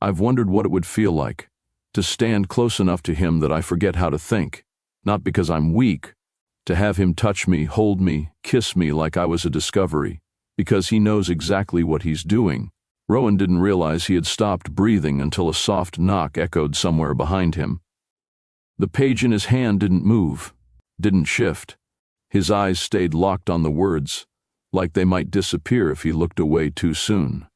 I've wondered what it would feel like to stand close enough to him that I forget how to think, not because I'm weak, to have him touch me, hold me, kiss me like I was a discovery, because he knows exactly what he's doing. Rowan didn't realize he had stopped breathing until a soft knock echoed somewhere behind him. The page in his hand didn't move, didn't shift. His eyes stayed locked on the words, like they might disappear if he looked away too soon.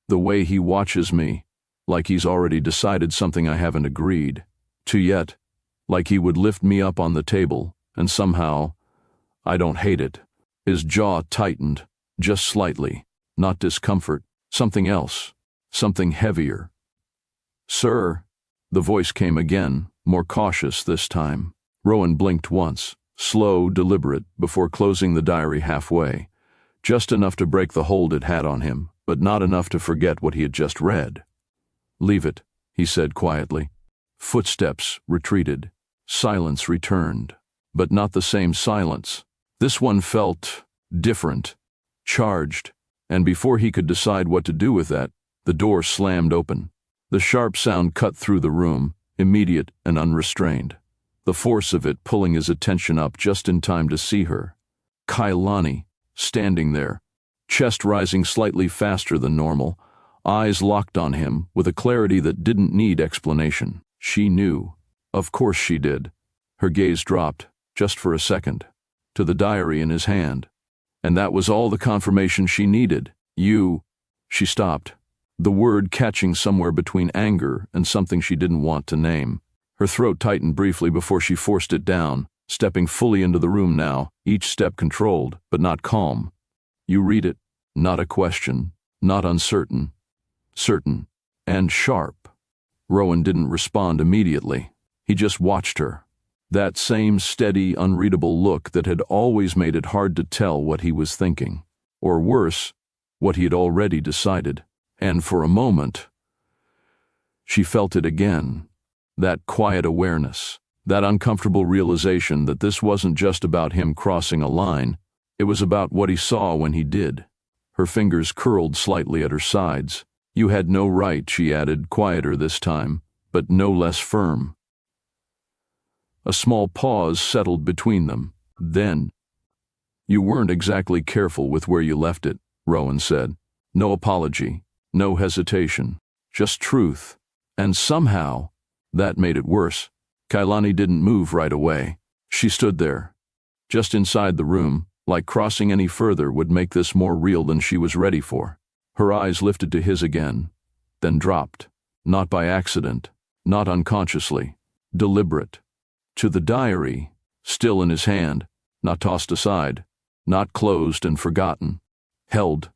The way he watches me, like he's already decided something I haven't agreed to yet, like he would lift me up on the table, and somehow, I don't hate it. His jaw tightened, just slightly, not discomfort, something else, something heavier. "Sir," the voice came again, more cautious this time. Rowan blinked once, slow, deliberate, before closing the diary halfway, just enough to break the hold it had on him, but not enough to forget what he had just read. "Leave it," he said quietly. Footsteps retreated. Silence returned, but not the same silence. This one felt different, charged, and before he could decide what to do with that, the door slammed open. The sharp sound cut through the room, immediate and unrestrained, the force of it pulling his attention up just in time to see her. Kaelani, standing there, chest rising slightly faster than normal, eyes locked on him with a clarity that didn't need explanation. She knew. Of course she did. Her gaze dropped, just for a second, to the diary in his hand. And that was all the confirmation she needed. "You..." She stopped, the word catching somewhere between anger and something she didn't want to name. Her throat tightened briefly before she forced it down, stepping fully into the room now, each step controlled, but not calm. "You read it." Not a question, not uncertain. Certain, and sharp. Rowan didn't respond immediately. He just watched her. That same steady, unreadable look that had always made it hard to tell what he was thinking. Or worse, what he had already decided. And for a moment, she felt it again. That quiet awareness, that uncomfortable realization that this wasn't just about him crossing a line, it was about what he saw when he did. Her fingers curled slightly at her sides. "You had no right," she added, quieter this time, but no less firm. A small pause settled between them. Then, "You weren't exactly careful with where you left it," Rowan said. No apology, no hesitation, just truth. And somehow, that made it worse. Kaelani didn't move right away. She stood there, just inside the room, like crossing any further would make this more real than she was ready for. Her eyes lifted to his again, then dropped, not by accident, not unconsciously, deliberate. To the diary, still in his hand, not tossed aside, not closed and forgotten, held,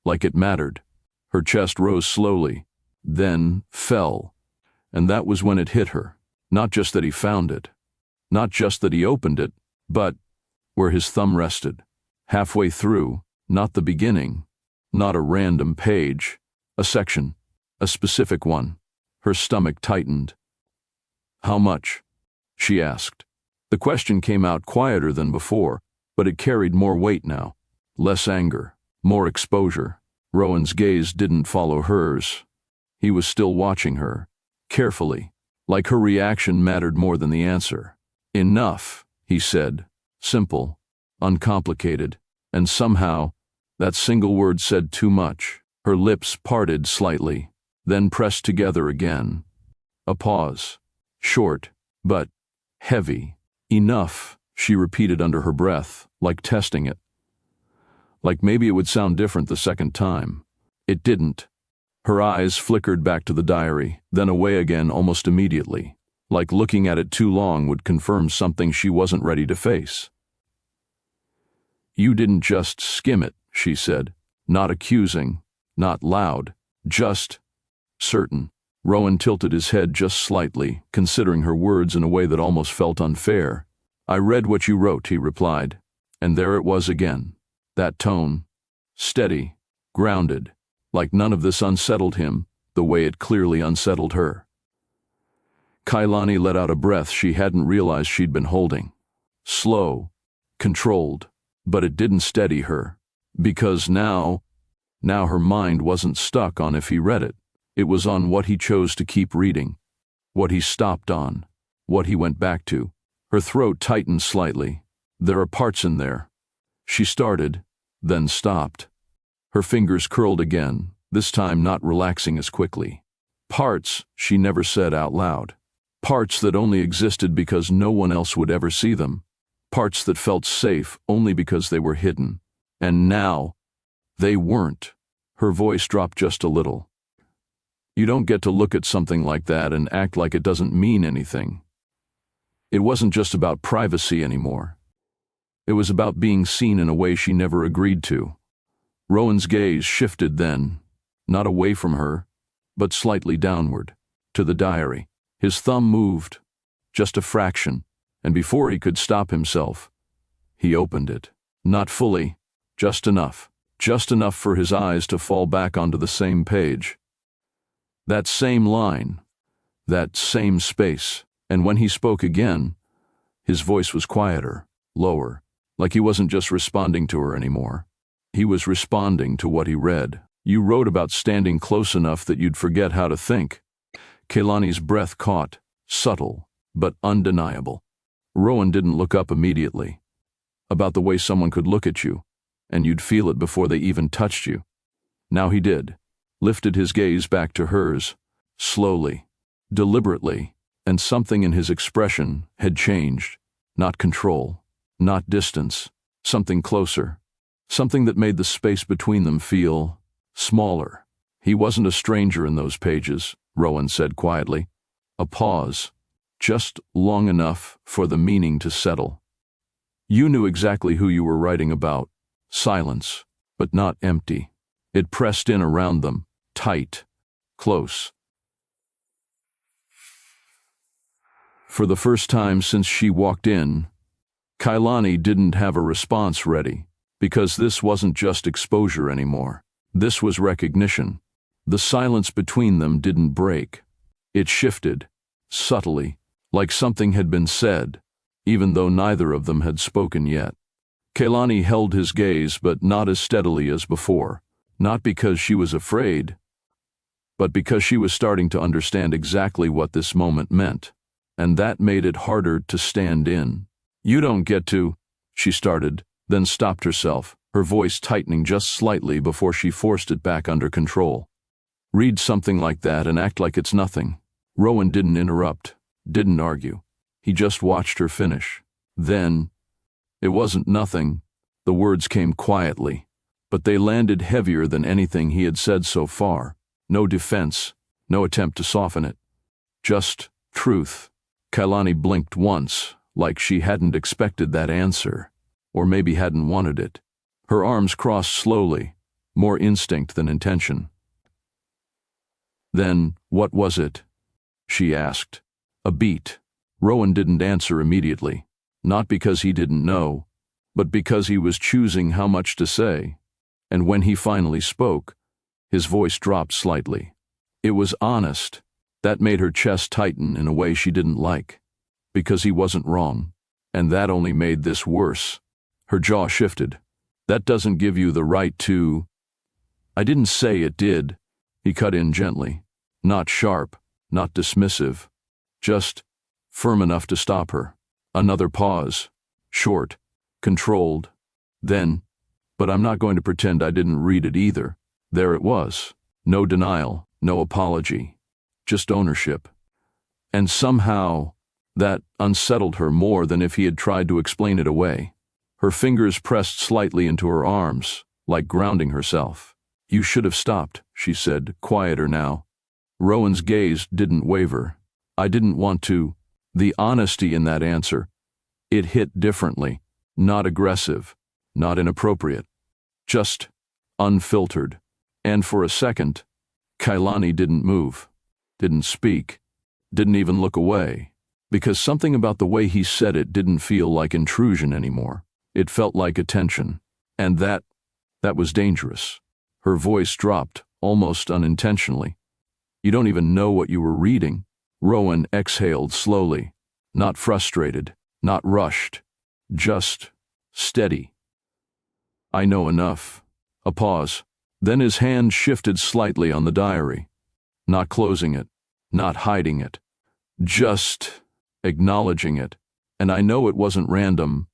like it mattered. Her chest rose slowly, then fell, and that was when it hit her. Not just that he found it, not just that he opened it, but where his thumb rested. Halfway through, not the beginning, not a random page, a section, a specific one. Her stomach tightened. "How much?" she asked. The question came out quieter than before, but it carried more weight now. Less anger, more exposure. Rowan's gaze didn't follow hers. He was still watching her, carefully, like her reaction mattered more than the answer. "Enough," he said, simple, uncomplicated, and somehow, that single word said too much. Her lips parted slightly, then pressed together again. A pause, short, but heavy. "Enough," she repeated under her breath, like testing it. Like maybe it would sound different the second time. It didn't. Her eyes flickered back to the diary, then away again almost immediately, like looking at it too long would confirm something she wasn't ready to face. "You didn't just skim it," she said, not accusing, not loud, just certain. Rowan tilted his head just slightly, considering her words in a way that almost felt unfair. "I read what you wrote," he replied, and there it was again. That tone, steady, grounded, like none of this unsettled him, the way it clearly unsettled her. Kaelani let out a breath she hadn't realized she'd been holding. Slow, controlled, but it didn't steady her, because now her mind wasn't stuck on if he read it. It was on what he chose to keep reading, what he stopped on, what he went back to. Her throat tightened slightly. There are parts in there. She started, then stopped. Her fingers curled again, this time not relaxing as quickly. Parts she never said out loud. Parts that only existed because no one else would ever see them. Parts that felt safe only because they were hidden. And now, they weren't. Her voice dropped just a little. You don't get to look at something like that and act like it doesn't mean anything. It wasn't just about privacy anymore. It was about being seen in a way she never agreed to. Rowan's gaze shifted then, not away from her, but slightly downward, to the diary. His thumb moved, just a fraction, and before he could stop himself, he opened it. Not fully, just enough for his eyes to fall back onto the same page. That same line, that same space, and when he spoke again, his voice was quieter, lower, like he wasn't just responding to her anymore. He was responding to what he read. You wrote about standing close enough that you'd forget how to think. Kaelani's breath caught, subtle, but undeniable. Rowan didn't look up immediately. About the way someone could look at you, and you'd feel it before they even touched you. Now he did, lifted his gaze back to hers, slowly, deliberately, and something in his expression had changed. Not control, not distance, something closer, something that made the space between them feel smaller. He wasn't a stranger in those pages, Rowan said quietly. A pause, just long enough for the meaning to settle. You knew exactly who you were writing about. Silence, but not empty. It pressed in around them, tight, close. For the first time since she walked in, Kaelani didn't have a response ready, because this wasn't just exposure anymore. This was recognition. The silence between them didn't break. It shifted, subtly, like something had been said, even though neither of them had spoken yet. Kaelani held his gaze, but not as steadily as before, not because she was afraid, but because she was starting to understand exactly what this moment meant, and that made it harder to stand in. You don't get to, she started, then stopped herself, her voice tightening just slightly before she forced it back under control. Read something like that and act like it's nothing. Rowan didn't interrupt, didn't argue. He just watched her finish. Then, it wasn't nothing. The words came quietly, but they landed heavier than anything he had said so far. No defense, no attempt to soften it. Just truth. Kaelani blinked once, like she hadn't expected that answer, or maybe hadn't wanted it. Her arms crossed slowly, more instinct than intention. Then, what was it? She asked. A beat. Rowan didn't answer immediately, not because he didn't know, but because he was choosing how much to say. And when he finally spoke, his voice dropped slightly. It was honest. That made her chest tighten in a way she didn't like, because he wasn't wrong, and that only made this worse. Her jaw shifted. That doesn't give you the right to... I didn't say it did. He cut in gently, not sharp, not dismissive, just firm enough to stop her. Another pause, short, controlled. Then, but I'm not going to pretend I didn't read it either. There it was. No denial, no apology, just ownership. And somehow, that unsettled her more than if he had tried to explain it away. Her fingers pressed slightly into her arms, like grounding herself. You should have stopped, she said, quieter now. Rowan's gaze didn't waver. I didn't want to. The honesty in that answer. It hit differently, not aggressive, not inappropriate, just unfiltered. And for a second, Kaelani didn't move, didn't speak, didn't even look away, because something about the way he said it didn't feel like intrusion anymore. It felt like attention, and that was dangerous. Her voice dropped, almost unintentionally. You don't even know what you were reading. Rowan exhaled slowly, not frustrated, not rushed, just steady. I know enough. A pause. Then his hand shifted slightly on the diary. not closing it, not hiding it, just acknowledging it. And I know it wasn't random.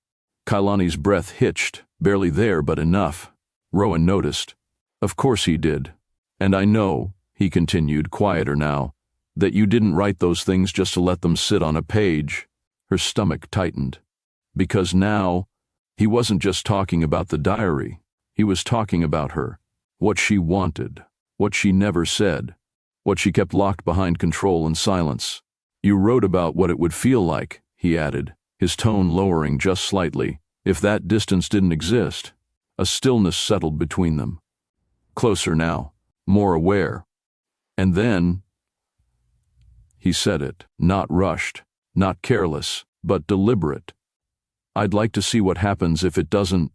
Kaelani's breath hitched, barely there but enough. Rowan noticed. Of course he did. And I know, he continued, quieter now, that you didn't write those things just to let them sit on a page. Her stomach tightened. Because now, he wasn't just talking about the diary. He was talking about her. What she wanted. What she never said. What she kept locked behind control and silence. You wrote about what it would feel like, he added, his tone lowering just slightly, if that distance didn't exist. A stillness settled between them. Closer now, more aware. And then, he said it, not rushed, not careless, but deliberate. I'd like to see what happens if it doesn't.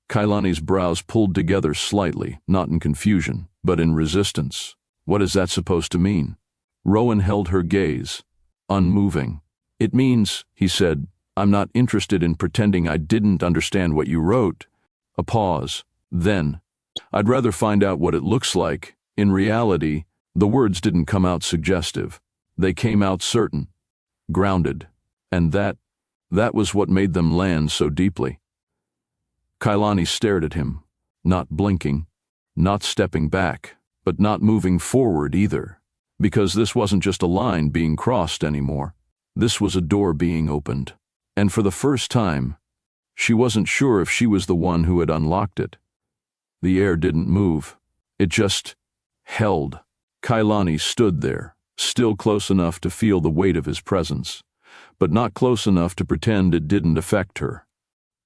Kaelani's brows pulled together slightly, not in confusion, but in resistance. What is that supposed to mean? Rowan held her gaze, unmoving. It means, he said, I'm not interested in pretending I didn't understand what you wrote. A pause. Then, I'd rather find out what it looks like. In reality, the words didn't come out suggestive. They came out certain, grounded, and that was what made them land so deeply. Kaelani stared at him, not blinking, not stepping back, but not moving forward either, because this wasn't just a line being crossed anymore. This was a door being opened, and for the first time, she wasn't sure if she was the one who had unlocked it. The air didn't move. It just held. Kaelani stood there, still close enough to feel the weight of his presence, but not close enough to pretend it didn't affect her.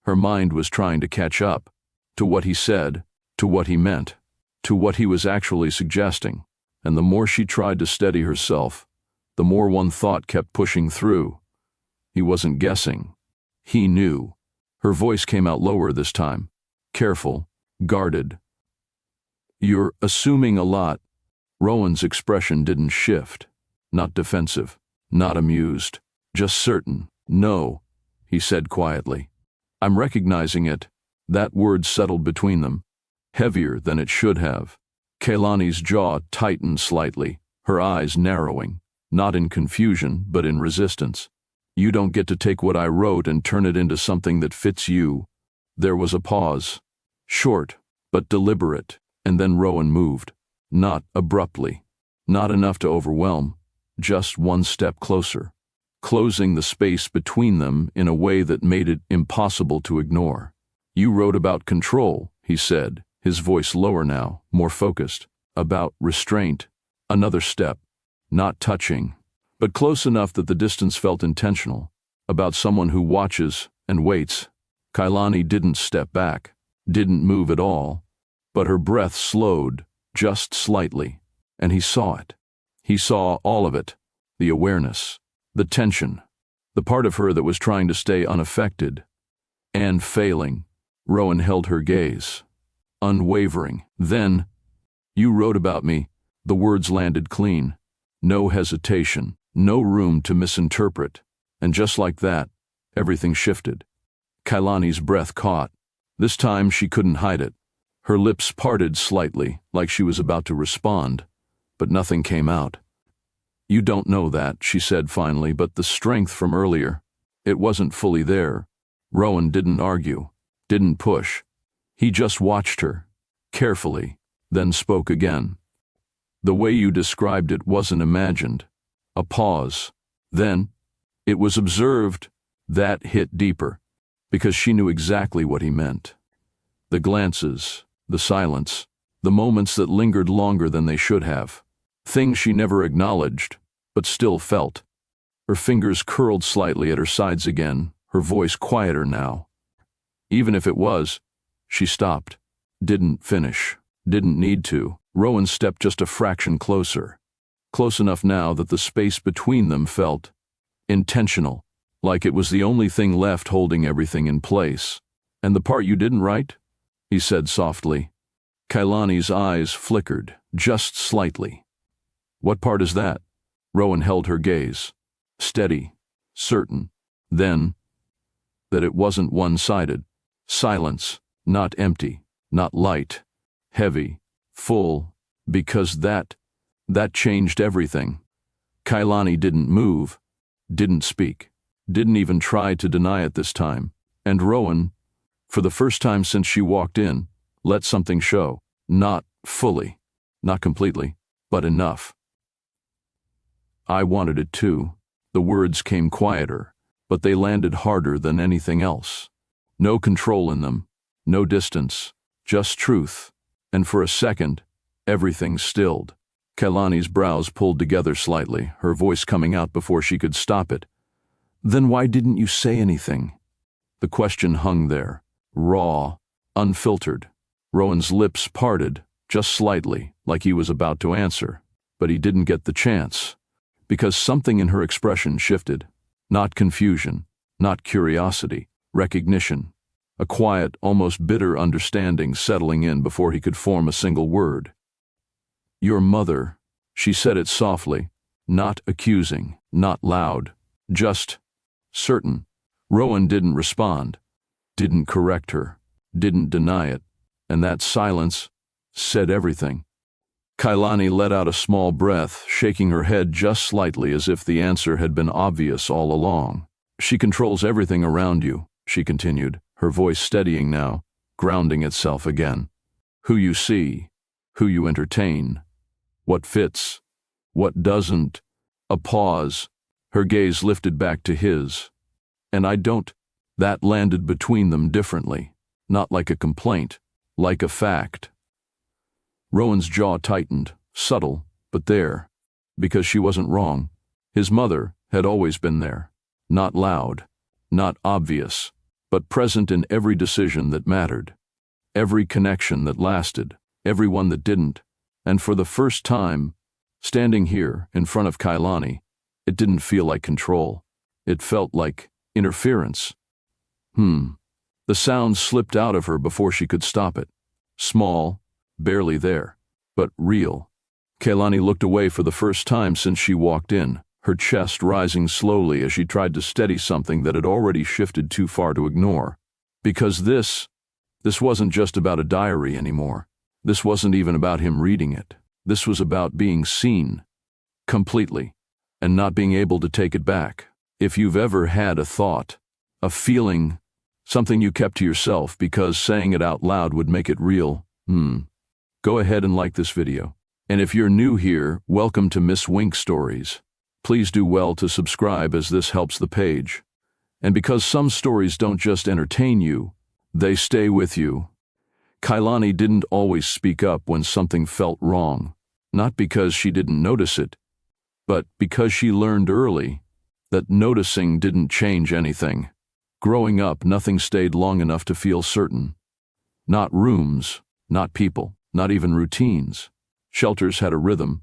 Her mind was trying to catch up to what he said, to what he meant, to what he was actually suggesting, and the more she tried to steady herself, the more one thought kept pushing through. He wasn't guessing. He knew. Her voice came out lower this time, careful, guarded. You're assuming a lot. Rowan's expression didn't shift. Not defensive, not amused, just certain. No, he said quietly. I'm recognizing it. That word settled between them, heavier than it should have. Kaelani's jaw tightened slightly, her eyes narrowing, not in confusion, but in resistance. You don't get to take what I wrote and turn it into something that fits you. There was a pause, short, but deliberate, and then Rowan moved. Not abruptly, not enough to overwhelm, just one step closer, closing the space between them in a way that made it impossible to ignore. You wrote about control, he said, his voice lower now, more focused, about restraint. Another step, not touching, but close enough that the distance felt intentional, about someone who watches and waits. Kaelani didn't step back, didn't move at all, but her breath slowed, just slightly, and he saw it. He saw all of it, the awareness, the tension, the part of her that was trying to stay unaffected, and failing. Rowan held her gaze, unwavering. Then, you wrote about me. The words landed clean. No hesitation, no room to misinterpret, and just like that, everything shifted. Kaelani's breath caught. This time she couldn't hide it. Her lips parted slightly, like she was about to respond, but nothing came out. You don't know that, she said finally, but the strength from earlier, it wasn't fully there. Rowan didn't argue, didn't push. He just watched her, carefully, then spoke again. The way you described it wasn't imagined. A pause. Then, it was observed. That hit deeper, because she knew exactly what he meant. The glances, the silence, the moments that lingered longer than they should have. Things she never acknowledged, but still felt. Her fingers curled slightly at her sides again, her voice quieter now. Even if it was, she stopped. Didn't finish. Didn't need to. Rowan stepped just a fraction closer. Close enough now that the space between them felt intentional, like it was the only thing left holding everything in place. And the part you didn't write? He said softly. Kaelani's eyes flickered, just slightly. What part is that? Rowan held her gaze. Steady, certain. Then, that it wasn't one-sided. Silence, not empty, not light. Heavy, full, because that That changed everything. Kaelani didn't move, didn't speak, didn't even try to deny it this time. And Rowan, for the first time since she walked in, let something show. Not fully, not completely, but enough. I wanted it too. The words came quieter, but they landed harder than anything else. No control in them, no distance, just truth. And for a second, everything stilled. Kaelani's brows pulled together slightly, her voice coming out before she could stop it. Then why didn't you say anything? The question hung there, raw, unfiltered. Rowan's lips parted, just slightly, like he was about to answer. But he didn't get the chance, because something in her expression shifted. Not confusion, not curiosity, recognition. A quiet, almost bitter understanding settling in before he could form a single word. Your mother, she said it softly, not accusing, not loud, just certain. Rowan didn't respond, didn't correct her, didn't deny it, and that silence said everything. Kaelani let out a small breath, shaking her head just slightly as if the answer had been obvious all along. She controls everything around you, she continued, her voice steadying now, grounding itself again. Who you see, who you entertain, what fits, what doesn't. A pause, her gaze lifted back to his. And I don't. That landed between them differently, not like a complaint, like a fact. Rowan's jaw tightened, subtle, but there, because she wasn't wrong. His mother had always been there, not loud, not obvious, but present in every decision that mattered, every connection that lasted, every one that didn't. And for the first time, standing here in front of Kaelani, it didn't feel like control. It felt like interference. The sound slipped out of her before she could stop it. Small, barely there, but real. Kaelani looked away for the first time since she walked in, her chest rising slowly as she tried to steady something that had already shifted too far to ignore. Because this wasn't just about a diary anymore. This wasn't even about him reading it. This was about being seen, completely, and not being able to take it back. If you've ever had a thought, a feeling, something you kept to yourself because saying it out loud would make it real, go ahead and like this video. And if you're new here, welcome to Miss Wink Stories. Please do well to subscribe as this helps the page. And because some stories don't just entertain you, they stay with you. Kaelani didn't always speak up when something felt wrong, not because she didn't notice it, but because she learned early that noticing didn't change anything. Growing up, nothing stayed long enough to feel certain. Not rooms, not people, not even routines. Shelters had a rhythm,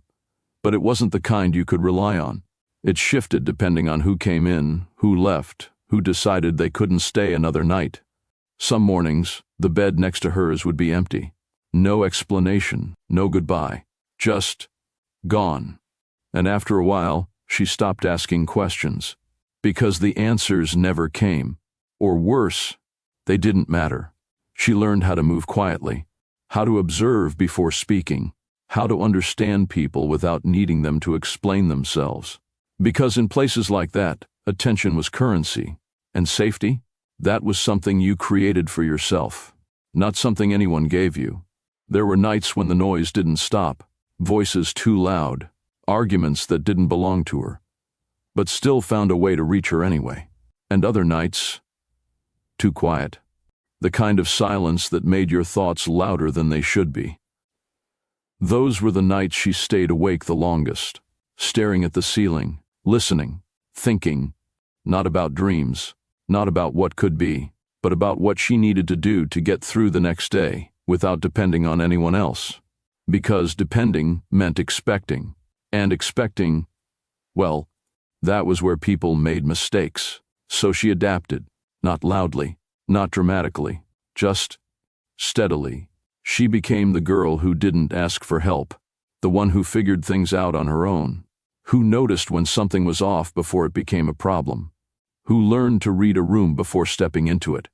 but it wasn't the kind you could rely on. It shifted depending on who came in, who left, who decided they couldn't stay another night. Some mornings, the bed next to hers would be empty. No explanation, no goodbye, just gone. And after a while, she stopped asking questions, because the answers never came. Or worse, they didn't matter. She learned how to move quietly, how to observe before speaking, how to understand people without needing them to explain themselves. Because in places like that, attention was currency, and safety, that was something you created for yourself, not something anyone gave you. There were nights when the noise didn't stop, voices too loud, arguments that didn't belong to her, but still found a way to reach her anyway. And other nights, too quiet. The kind of silence that made your thoughts louder than they should be. Those were the nights she stayed awake the longest, staring at the ceiling, listening, thinking, not about dreams, not about what could be, but about what she needed to do to get through the next day without depending on anyone else. Because depending meant expecting, and expecting, well, that was where people made mistakes. So she adapted, not loudly, not dramatically, just steadily. She became the girl who didn't ask for help, the one who figured things out on her own, who noticed when something was off before it became a problem, who learned to read a room before stepping into it.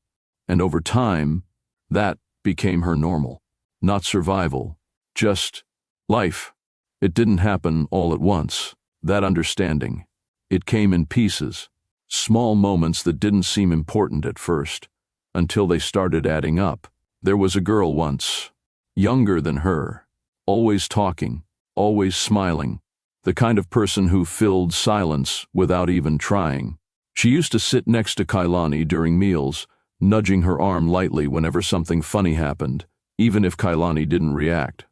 And over time, that became her normal. Not survival, just life. It didn't happen all at once, that understanding. It came in pieces, small moments that didn't seem important at first, until they started adding up. There was a girl once, younger than her, always talking, always smiling, the kind of person who filled silence without even trying. She used to sit next to Kaelani during meals, nudging her arm lightly whenever something funny happened, even if Kaelani didn't react.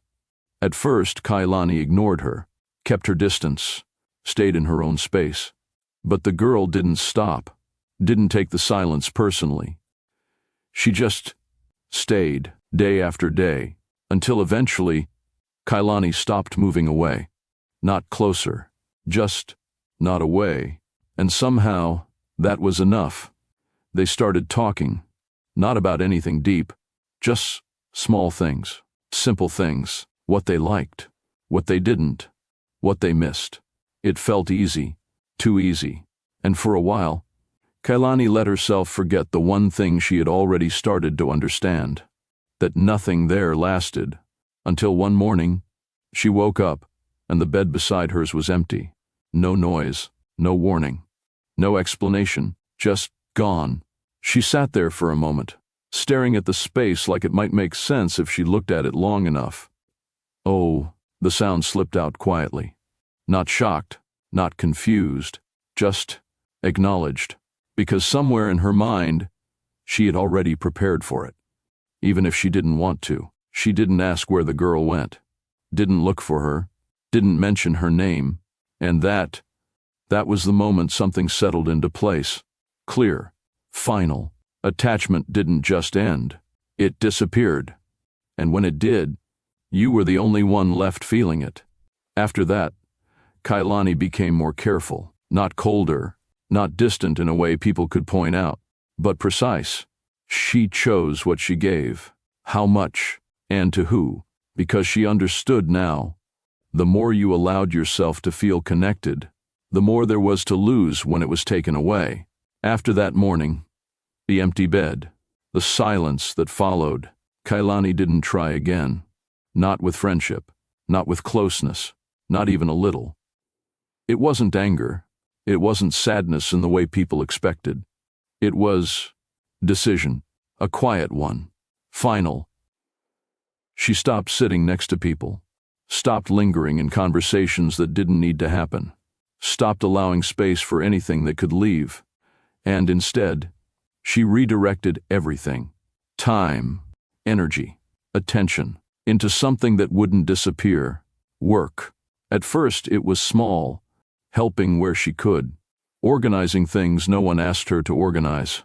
At first, Kaelani ignored her, kept her distance, stayed in her own space. But the girl didn't stop, didn't take the silence personally. She just stayed, day after day, until eventually, Kaelani stopped moving away. Not closer, just not away. And somehow, that was enough. They started talking, not about anything deep, just small things, simple things, what they liked, what they didn't, what they missed. It felt easy, too easy. And for a while, Kaelani let herself forget the one thing she had already started to understand, that nothing there lasted, until one morning, she woke up and the bed beside hers was empty. No noise, no warning, no explanation, just gone. She sat there for a moment, staring at the space like it might make sense if she looked at it long enough. Oh, the sound slipped out quietly. Not shocked, not confused, just acknowledged, because somewhere in her mind, she had already prepared for it. Even if she didn't want to, she didn't ask where the girl went, didn't look for her, didn't mention her name, and that was the moment something settled into place. Clear, final. Attachment didn't just end, it disappeared. And when it did, you were the only one left feeling it. After that, Kaelani became more careful, not colder, not distant in a way people could point out, but precise. She chose what she gave, how much, and to who, because she understood now. The more you allowed yourself to feel connected, the more there was to lose when it was taken away. After that morning, the empty bed, the silence that followed, Kaelani didn't try again. Not with friendship, not with closeness, not even a little. It wasn't anger. It wasn't sadness in the way people expected. It was decision, a quiet one, final. She stopped sitting next to people, stopped lingering in conversations that didn't need to happen, stopped allowing space for anything that could leave, and instead, she redirected everything, time, energy, attention, into something that wouldn't disappear, work. At first, it was small, helping where she could, organizing things no one asked her to organize,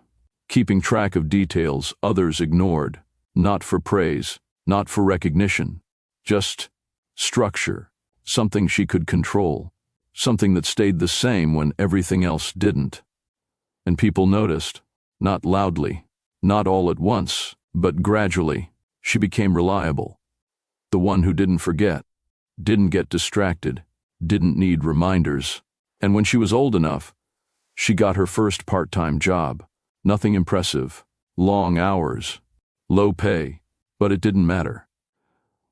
keeping track of details others ignored, not for praise, not for recognition, just structure, something she could control, something that stayed the same when everything else didn't. And people noticed, not loudly, not all at once, but gradually. She became reliable, the one who didn't forget, didn't get distracted, didn't need reminders. And when she was old enough, she got her first part-time job. Nothing impressive, long hours, low pay, but it didn't matter.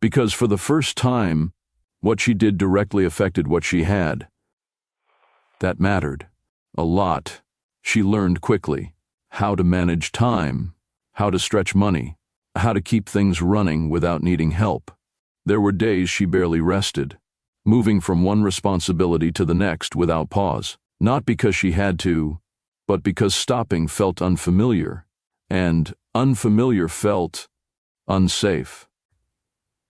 Because for the first time, what she did directly affected what she had. That mattered. A lot. She learned quickly how to manage time, how to stretch money, how to keep things running without needing help. There were days she barely rested, moving from one responsibility to the next without pause, not because she had to, but because stopping felt unfamiliar, and unfamiliar felt unsafe.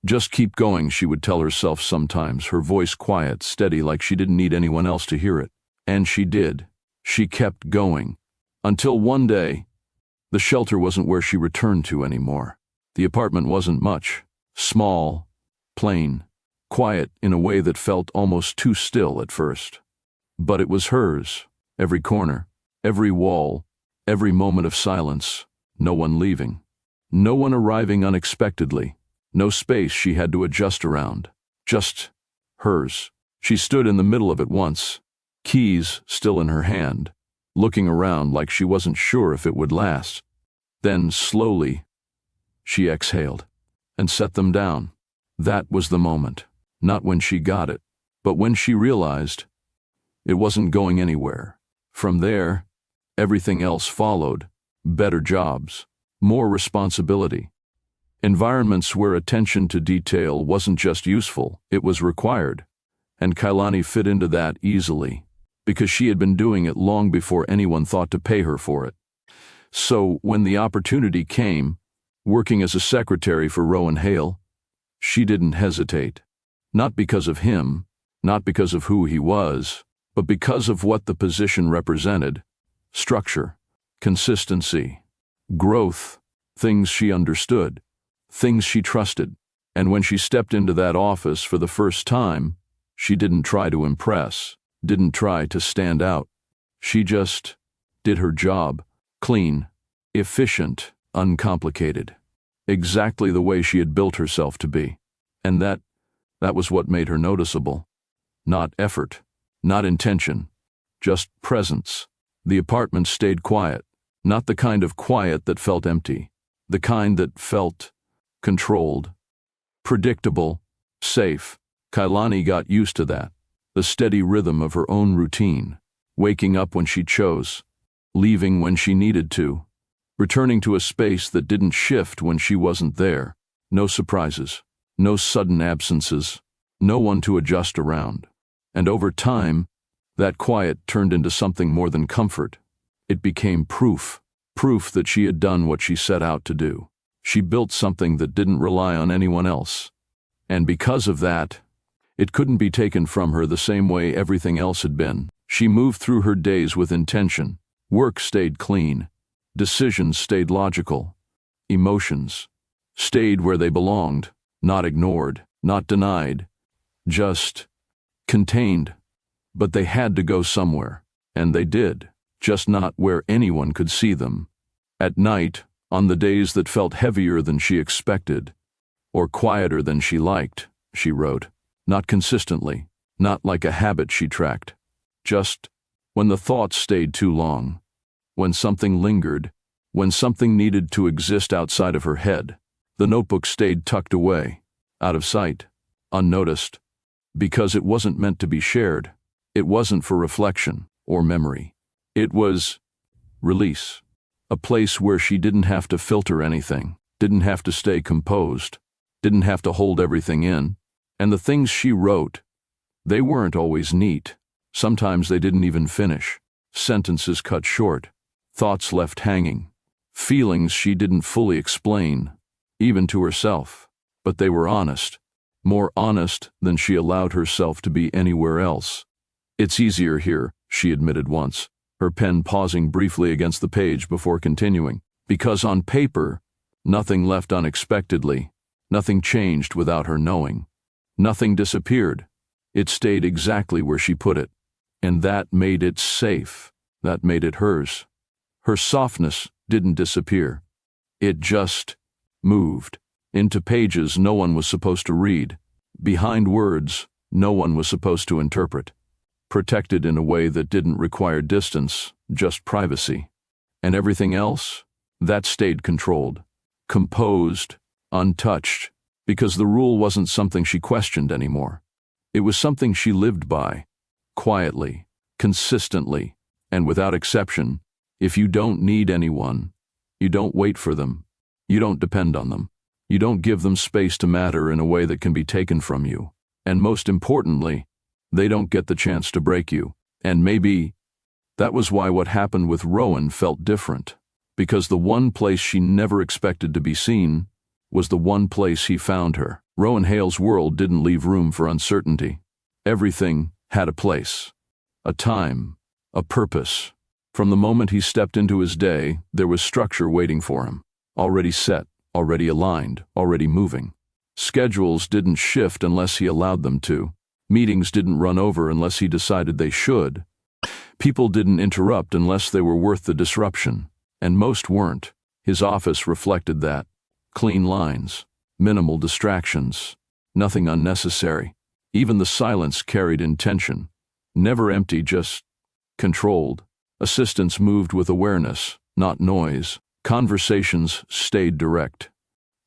Just keep going, she would tell herself sometimes, her voice quiet, steady, like she didn't need anyone else to hear it. And she did. She kept going. Until one day, the shelter wasn't where she returned to anymore. The apartment wasn't much. Small, plain, quiet in a way that felt almost too still at first. But it was hers. Every corner, every wall, every moment of silence. No one leaving. No one arriving unexpectedly. No space she had to adjust around. Just hers. She stood in the middle of it once, keys still in her hand, looking around like she wasn't sure if it would last. Then, slowly, she exhaled and set them down. That was the moment. Not when she got it, but when she realized it wasn't going anywhere. From there, everything else followed. Better jobs, more responsibility, environments where attention to detail wasn't just useful, it was required. And Kaelani fit into that easily, because she had been doing it long before anyone thought to pay her for it. So when the opportunity came, working as a secretary for Rowan Hale, she didn't hesitate. Not because of him, not because of who he was, but because of what the position represented: structure, consistency, growth, things she understood, things she trusted. And when she stepped into that office for the first time, she didn't try to impress, didn't try to stand out. She just did her job, clean, efficient, uncomplicated, exactly the way she had built herself to be. And that was what made her noticeable. Not effort, not intention, just presence. The apartment stayed quiet, not the kind of quiet that felt empty, the kind that felt controlled, predictable, safe. Kaelani got used to that, the steady rhythm of her own routine, waking up when she chose, leaving when she needed to, returning to a space that didn't shift when she wasn't there. No surprises, no sudden absences, no one to adjust around. And over time, that quiet turned into something more than comfort. It became proof that she had done what she set out to do. She built something that didn't rely on anyone else. And because of that, it couldn't be taken from her the same way everything else had been. She moved through her days with intention. Work stayed clean. Decisions stayed logical. Emotions stayed where they belonged, not ignored, not denied, just contained. But they had to go somewhere, and they did, just not where anyone could see them. At night, on the days that felt heavier than she expected, or quieter than she liked, she wrote, not consistently, not like a habit she tracked, just when the thoughts stayed too long, when something lingered, when something needed to exist outside of her head. The notebook stayed tucked away, out of sight, unnoticed, because it wasn't meant to be shared. It wasn't for reflection or memory. It was release, a place where she didn't have to filter anything, didn't have to stay composed, didn't have to hold everything in. And the things she wrote, they weren't always neat. Sometimes they didn't even finish. Sentences cut short, thoughts left hanging, feelings she didn't fully explain, even to herself. But they were honest, more honest than she allowed herself to be anywhere else. "It's easier here," she admitted once, her pen pausing briefly against the page before continuing, "because on paper, nothing left unexpectedly, nothing changed without her knowing. Nothing disappeared. It stayed exactly where she put it. And that made it safe. That made it hers. Her softness didn't disappear. It just moved into pages no one was supposed to read, behind words no one was supposed to interpret, protected in a way that didn't require distance, just privacy. And everything else, that stayed controlled, composed, untouched, because the rule wasn't something she questioned anymore. It was something she lived by, quietly, consistently, and without exception. If you don't need anyone, you don't wait for them, you don't depend on them, you don't give them space to matter in a way that can be taken from you. And most importantly, they don't get the chance to break you. And maybe that was why what happened with Rowan felt different, because the one place she never expected to be seen was the one place he found her. Rowan Hale's world didn't leave room for uncertainty. Everything had a place, a time, a purpose. From the moment he stepped into his day, there was structure waiting for him, already set, already aligned, already moving. Schedules didn't shift unless he allowed them to. Meetings didn't run over unless he decided they should. People didn't interrupt unless they were worth the disruption, and most weren't. His office reflected that. Clean lines, minimal distractions, nothing unnecessary. Even the silence carried intention. Never empty, just controlled. Assistants moved with awareness, not noise. Conversations stayed direct,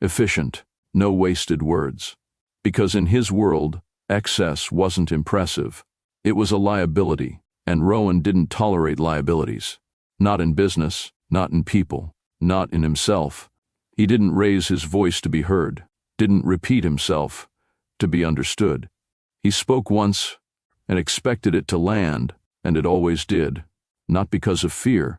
efficient, no wasted words. Because in his world, Excess wasn't impressive. It was a liability, and Rowan didn't tolerate liabilities. Not in business, not in people, not in himself. He didn't raise his voice to be heard, didn't repeat himself to be understood. He spoke once and expected it to land, and it always did, not because of fear,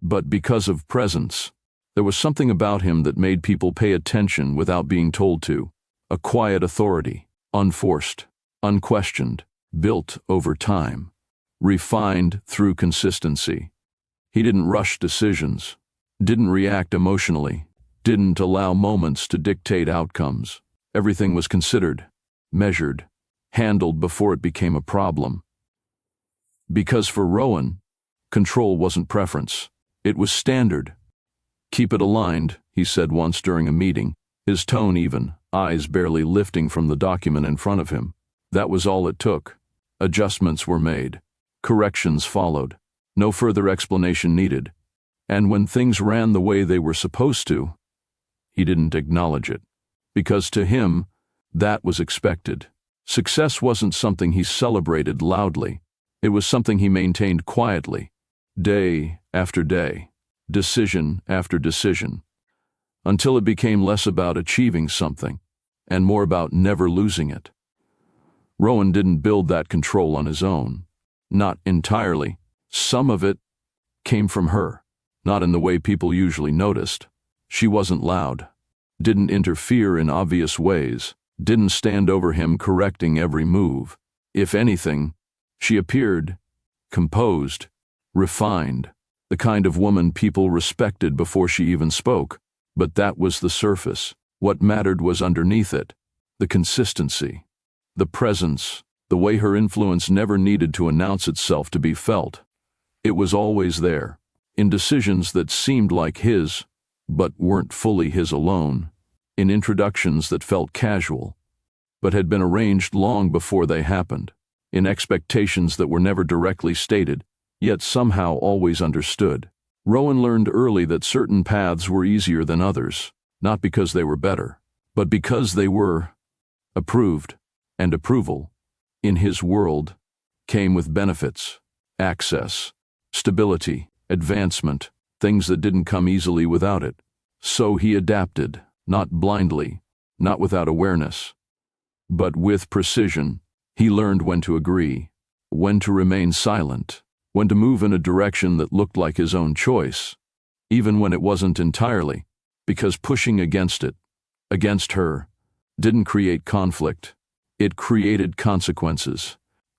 but because of presence. There was something about him that made people pay attention without being told to. A quiet authority, unforced, unquestioned, built over time, refined through consistency. He didn't rush decisions, didn't react emotionally, didn't allow moments to dictate outcomes. Everything was considered, measured, handled before it became a problem. Because for Rowan, control wasn't preference, it was standard. "Keep it aligned," he said once during a meeting, his tone even, eyes barely lifting from the document in front of him. That was all it took. Adjustments were made. Corrections followed. No further explanation needed. And when things ran the way they were supposed to, he didn't acknowledge it. Because to him, that was expected. Success wasn't something he celebrated loudly. It was something he maintained quietly, day after day, decision after decision, until it became less about achieving something and more about never losing it. Rowan didn't build that control on his own. Not entirely. Some of it came from her, not in the way people usually noticed. She wasn't loud, didn't interfere in obvious ways, didn't stand over him correcting every move. If anything, she appeared composed, refined, the kind of woman people respected before she even spoke. But that was the surface. What mattered was underneath it, the consistency, the presence, the way her influence never needed to announce itself to be felt. It was always there, in decisions that seemed like his, but weren't fully his alone, in introductions that felt casual, but had been arranged long before they happened, in expectations that were never directly stated, yet somehow always understood. Rowan learned early that certain paths were easier than others, not because they were better, but because they were approved, and approval, in his world, came with benefits, access, stability, advancement, things that didn't come easily without it. So he adapted, not blindly, not without awareness, but with precision. He learned when to agree, when to remain silent, when to move in a direction that looked like his own choice, even when it wasn't entirely, because pushing against it, against her, didn't create conflict. It created consequences,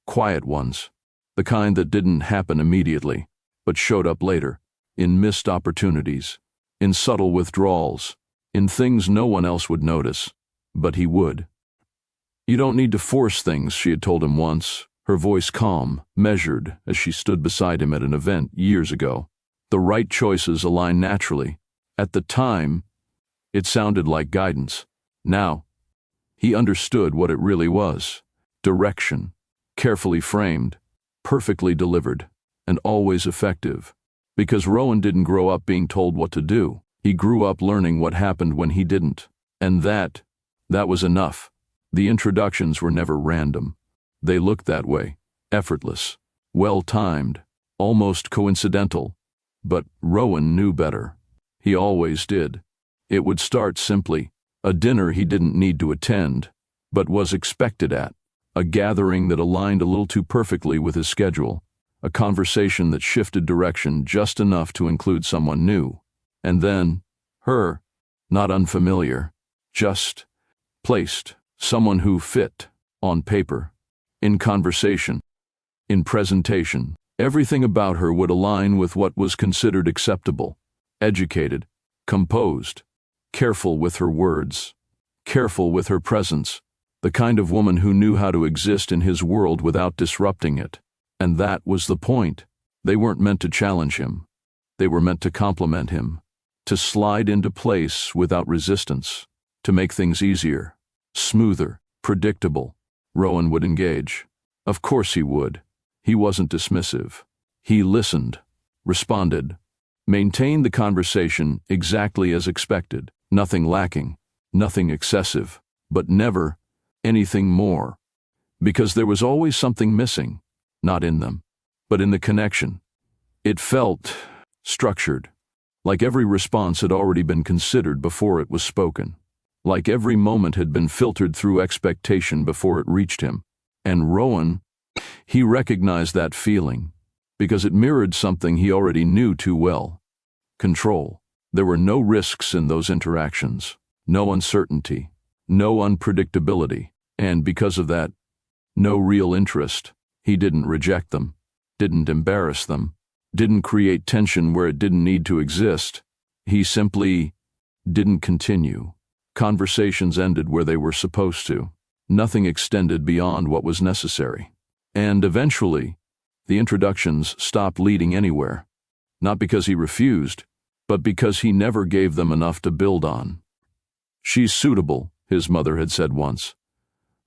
quiet ones, the kind that didn't happen immediately, but showed up later, in missed opportunities, in subtle withdrawals, in things no one else would notice, but he would. "You don't need to force things," she had told him once, her voice calm, measured, as she stood beside him at an event years ago. The right choices align naturally. At the time, it sounded like guidance. Now, he understood what it really was. Direction, carefully framed, perfectly delivered, and always effective. Because Rowan didn't grow up being told what to do. He grew up learning what happened when he didn't. And that was enough. The introductions were never random. They looked that way, effortless, well-timed, almost coincidental. But Rowan knew better. He always did. It would start simply, a dinner he didn't need to attend, but was expected at, a gathering that aligned a little too perfectly with his schedule, a conversation that shifted direction just enough to include someone new. And then, her, not unfamiliar, just placed, someone who fit, on paper, in conversation, in presentation. Everything about her would align with what was considered acceptable, educated, composed, careful with her words, careful with her presence, the kind of woman who knew how to exist in his world without disrupting it. And that was the point. They weren't meant to challenge him. They were meant to complement him, to slide into place without resistance, to make things easier, smoother, predictable. Rowan would engage. Of course he would. He wasn't dismissive. He listened, responded, maintained the conversation exactly as expected, nothing lacking, nothing excessive, but never anything more. Because there was always something missing, not in them, but in the connection. It felt structured, like every response had already been considered before it was spoken, like every moment had been filtered through expectation before it reached him. And Rowan, he recognized that feeling, because it mirrored something he already knew too well: control. There were no risks in those interactions, no uncertainty, no unpredictability, and because of that, no real interest. He didn't reject them, didn't embarrass them, didn't create tension where it didn't need to exist. He simply didn't continue. Conversations ended where they were supposed to. Nothing extended beyond what was necessary. And eventually, the introductions stopped leading anywhere. Not because he refused, but because he never gave them enough to build on. "She's suitable," his mother had said once.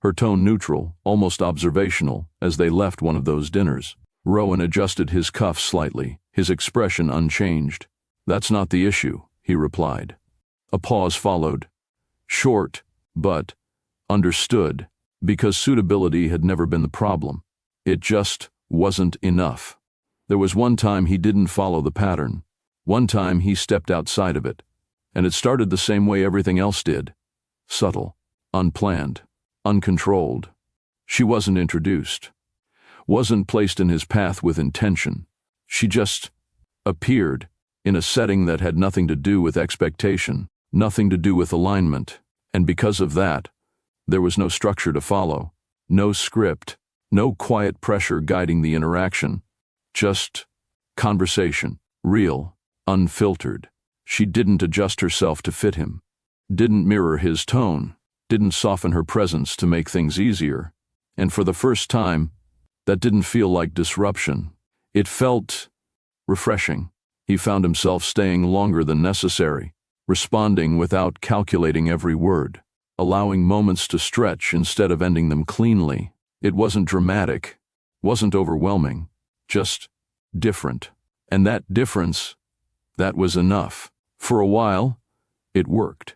Her tone neutral, almost observational, as they left one of those dinners. Rowan adjusted his cuff slightly, his expression unchanged. "That's not the issue," he replied. A pause followed. Short, but understood, because suitability had never been the problem. It just wasn't enough. There was one time he didn't follow the pattern. One time he stepped outside of it. And it started the same way everything else did. Subtle, unplanned, uncontrolled. She wasn't introduced, wasn't placed in his path with intention. She just appeared in a setting that had nothing to do with expectation, nothing to do with alignment. And because of that, there was no structure to follow, no script, no quiet pressure guiding the interaction. Just conversation, real, unfiltered. She didn't adjust herself to fit him, didn't mirror his tone, didn't soften her presence to make things easier. And for the first time, that didn't feel like disruption. It felt refreshing. He found himself staying longer than necessary, responding without calculating every word, allowing moments to stretch instead of ending them cleanly. It wasn't dramatic, wasn't overwhelming, just different. And that difference, that was enough. For a while, it worked.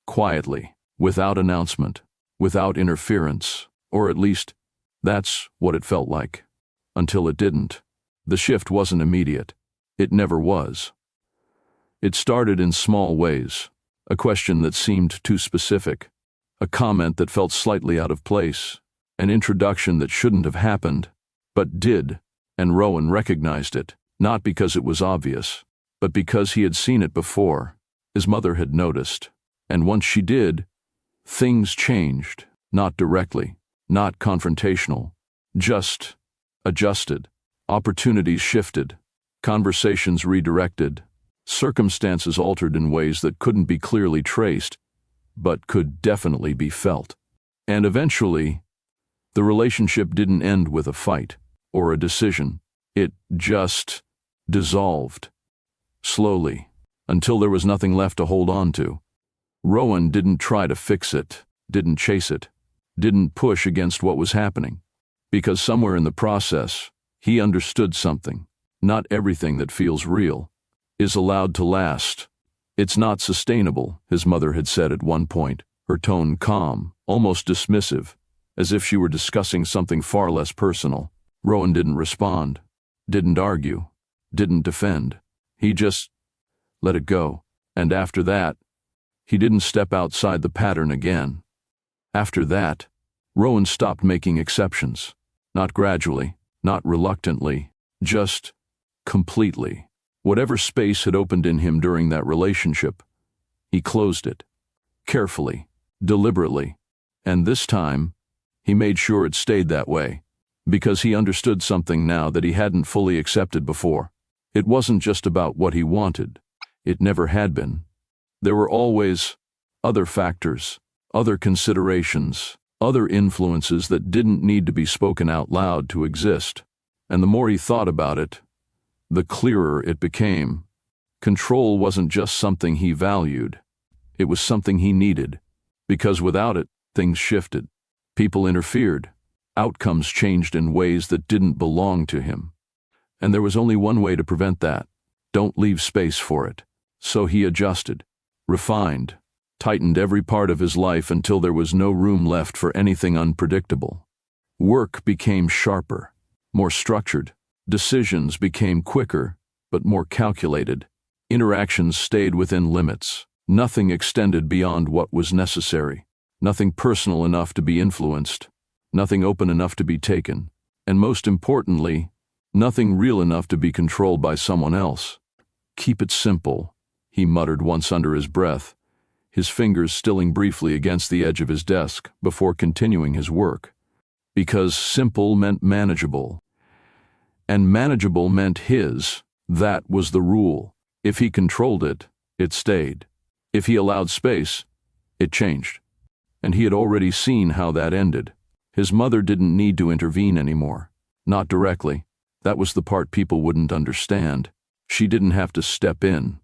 Quietly, without announcement, without interference, or at least, that's what it felt like. Until it didn't. The shift wasn't immediate. It never was. It started in small ways. A question that seemed too specific. A comment that felt slightly out of place. An introduction that shouldn't have happened, but did, and Rowan recognized it, not because it was obvious, but because he had seen it before. His mother had noticed. And once she did, things changed, not directly, not confrontational, just adjusted. Opportunities shifted, conversations redirected, circumstances altered in ways that couldn't be clearly traced, but could definitely be felt. And eventually, the relationship didn't end with a fight or a decision. It just dissolved, slowly, until there was nothing left to hold on to. Rowan didn't try to fix it, didn't chase it, didn't push against what was happening, because somewhere in the process, he understood something. Not everything that feels real is allowed to last. It's not sustainable, his mother had said at one point, her tone calm, almost dismissive, as if she were discussing something far less personal. Rowan didn't respond, didn't argue, didn't defend. He just let it go. And after that, he didn't step outside the pattern again. After that, Rowan stopped making exceptions. Not gradually, not reluctantly, just completely. Whatever space had opened in him during that relationship, he closed it. Carefully, deliberately. And this time, he made sure it stayed that way. Because he understood something now that he hadn't fully accepted before. It wasn't just about what he wanted. It never had been. There were always other factors, other considerations, other influences that didn't need to be spoken out loud to exist. And the more he thought about it, the clearer it became. Control wasn't just something he valued. It was something he needed. Because without it, things shifted. People interfered. Outcomes changed in ways that didn't belong to him. And there was only one way to prevent that. Don't leave space for it. So he adjusted, refined, tightened every part of his life until there was no room left for anything unpredictable. Work became sharper, more structured. Decisions became quicker, but more calculated. Interactions stayed within limits. Nothing extended beyond what was necessary. Nothing personal enough to be influenced. Nothing open enough to be taken. And most importantly, nothing real enough to be controlled by someone else. "Keep it simple," he muttered once under his breath, his fingers stilling briefly against the edge of his desk before continuing his work. Because simple meant manageable. And manageable meant his. That was the rule. If he controlled it, it stayed. If he allowed space, it changed. And he had already seen how that ended. His mother didn't need to intervene anymore. Not directly. That was the part people wouldn't understand. She didn't have to step in.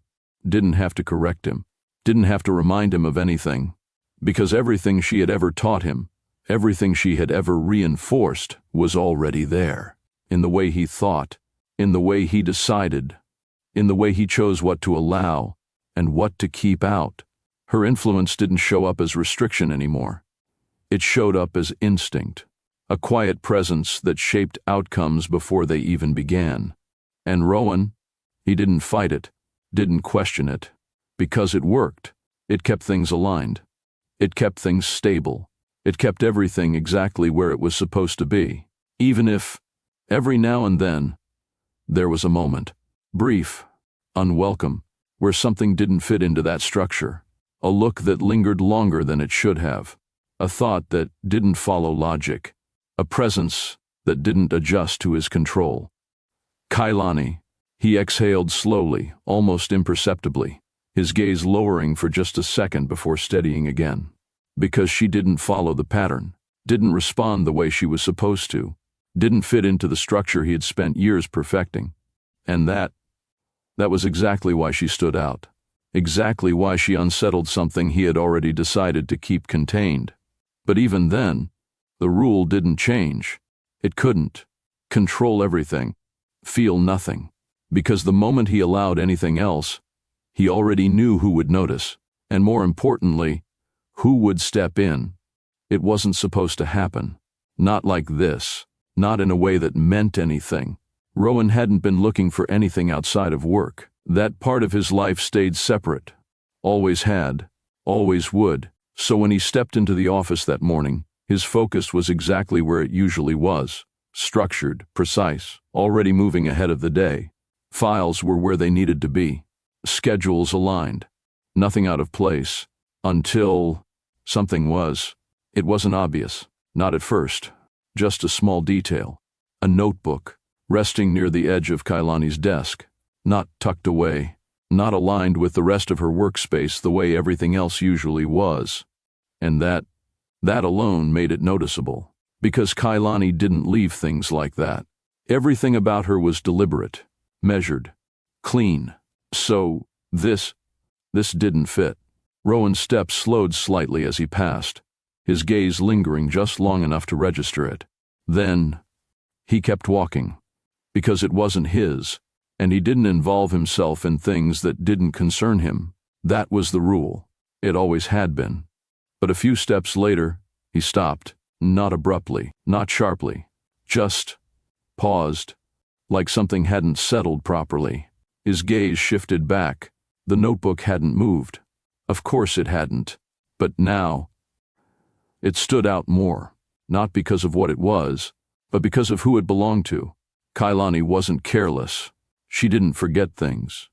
Didn't have to correct him. Didn't have to remind him of anything. Because everything she had ever taught him, everything she had ever reinforced, was already there. In the way he thought, in the way he decided, in the way he chose what to allow and what to keep out. Her influence didn't show up as restriction anymore. It showed up as instinct, a quiet presence that shaped outcomes before they even began. And Rowan, he didn't fight it, didn't question it. Because it worked, it kept things aligned. It kept things stable. It kept everything exactly where it was supposed to be. Even if, every now and then, there was a moment, brief, unwelcome, where something didn't fit into that structure. A look that lingered longer than it should have. A thought that didn't follow logic. A presence that didn't adjust to his control. Kaelani, he exhaled slowly, almost imperceptibly, his gaze lowering for just a second before steadying again. Because she didn't follow the pattern, didn't respond the way she was supposed to, didn't fit into the structure he had spent years perfecting. And that was exactly why she stood out. Exactly why she unsettled something he had already decided to keep contained. But even then, the rule didn't change. It couldn't control everything, feel nothing. Because the moment he allowed anything else, he already knew who would notice, and more importantly, who would step in. It wasn't supposed to happen. Not like this. Not in a way that meant anything. Rowan hadn't been looking for anything outside of work. That part of his life stayed separate. Always had. Always would. So when he stepped into the office that morning, his focus was exactly where it usually was. Structured, precise, already moving ahead of the day. Files were where they needed to be. Schedules aligned. Nothing out of place. Until something was. It wasn't obvious. Not at first. Just a small detail. A notebook, resting near the edge of Kaelani's desk. Not tucked away. Not aligned with the rest of her workspace the way everything else usually was. And that alone made it noticeable. Because Kaelani didn't leave things like that. Everything about her was deliberate, measured, clean. So, this didn't fit. Rowan's steps slowed slightly as he passed, his gaze lingering just long enough to register it. Then, he kept walking. Because it wasn't his, and he didn't involve himself in things that didn't concern him. That was the rule. It always had been. But a few steps later, he stopped, not abruptly, not sharply, just paused, like something hadn't settled properly. His gaze shifted back. The notebook hadn't moved. Of course it hadn't. But now, it stood out more, not because of what it was, but because of who it belonged to. Kaelani wasn't careless. She didn't forget things.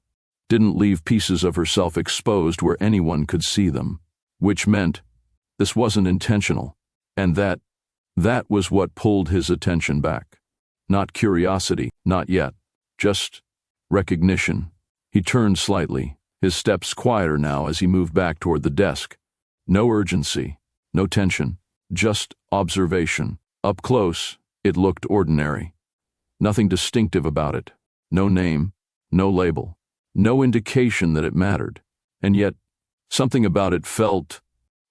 Didn't leave pieces of herself exposed where anyone could see them. Which meant this wasn't intentional. And that was what pulled his attention back. Not curiosity, not yet. Just recognition. He turned slightly, his steps quieter now as he moved back toward the desk. No urgency, no tension, just observation. Up close, it looked ordinary. Nothing distinctive about it. No name, no label, no indication that it mattered. And yet, something about it felt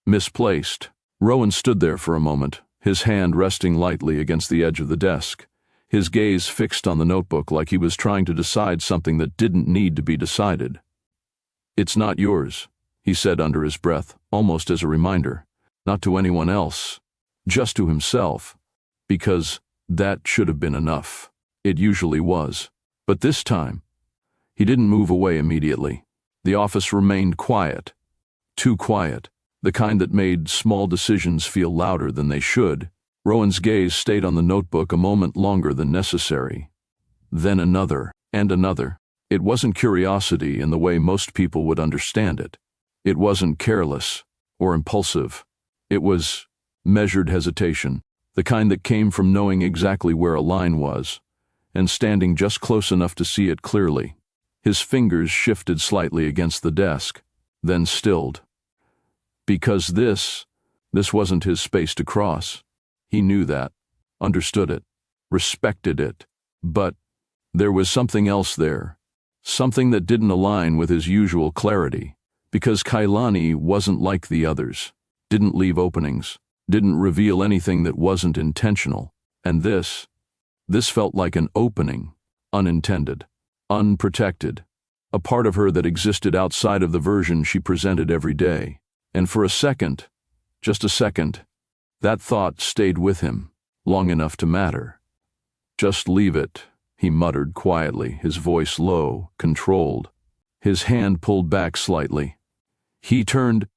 misplaced. Rowan stood there for a moment, his hand resting lightly against the edge of the desk, his gaze fixed on the notebook like he was trying to decide something that didn't need to be decided. "It's not yours," he said under his breath, almost as a reminder. Not to anyone else, just to himself. because that should have been enough. It usually was. But this time, he didn't move away immediately. The office remained quiet. Too quiet. The kind that made small decisions feel louder than they should. Rowan's gaze stayed on the notebook a moment longer than necessary. Then another, and another. It wasn't curiosity in the way most people would understand it. It wasn't careless or impulsive. It was measured hesitation, the kind that came from knowing exactly where a line was, and standing just close enough to see it clearly. His fingers shifted slightly against the desk, then stilled. Because this wasn't his space to cross. He knew that, understood it, respected it, but there was something else there, something that didn't align with his usual clarity, because Kaelani wasn't like the others, didn't leave openings, didn't reveal anything that wasn't intentional, and this felt like an opening, unintended, unprotected, a part of her that existed outside of the version she presented every day. And for a second, just a second, that thought stayed with him, long enough to matter. "Just leave it," he muttered quietly, his voice low, controlled. His hand pulled back slightly. He turned,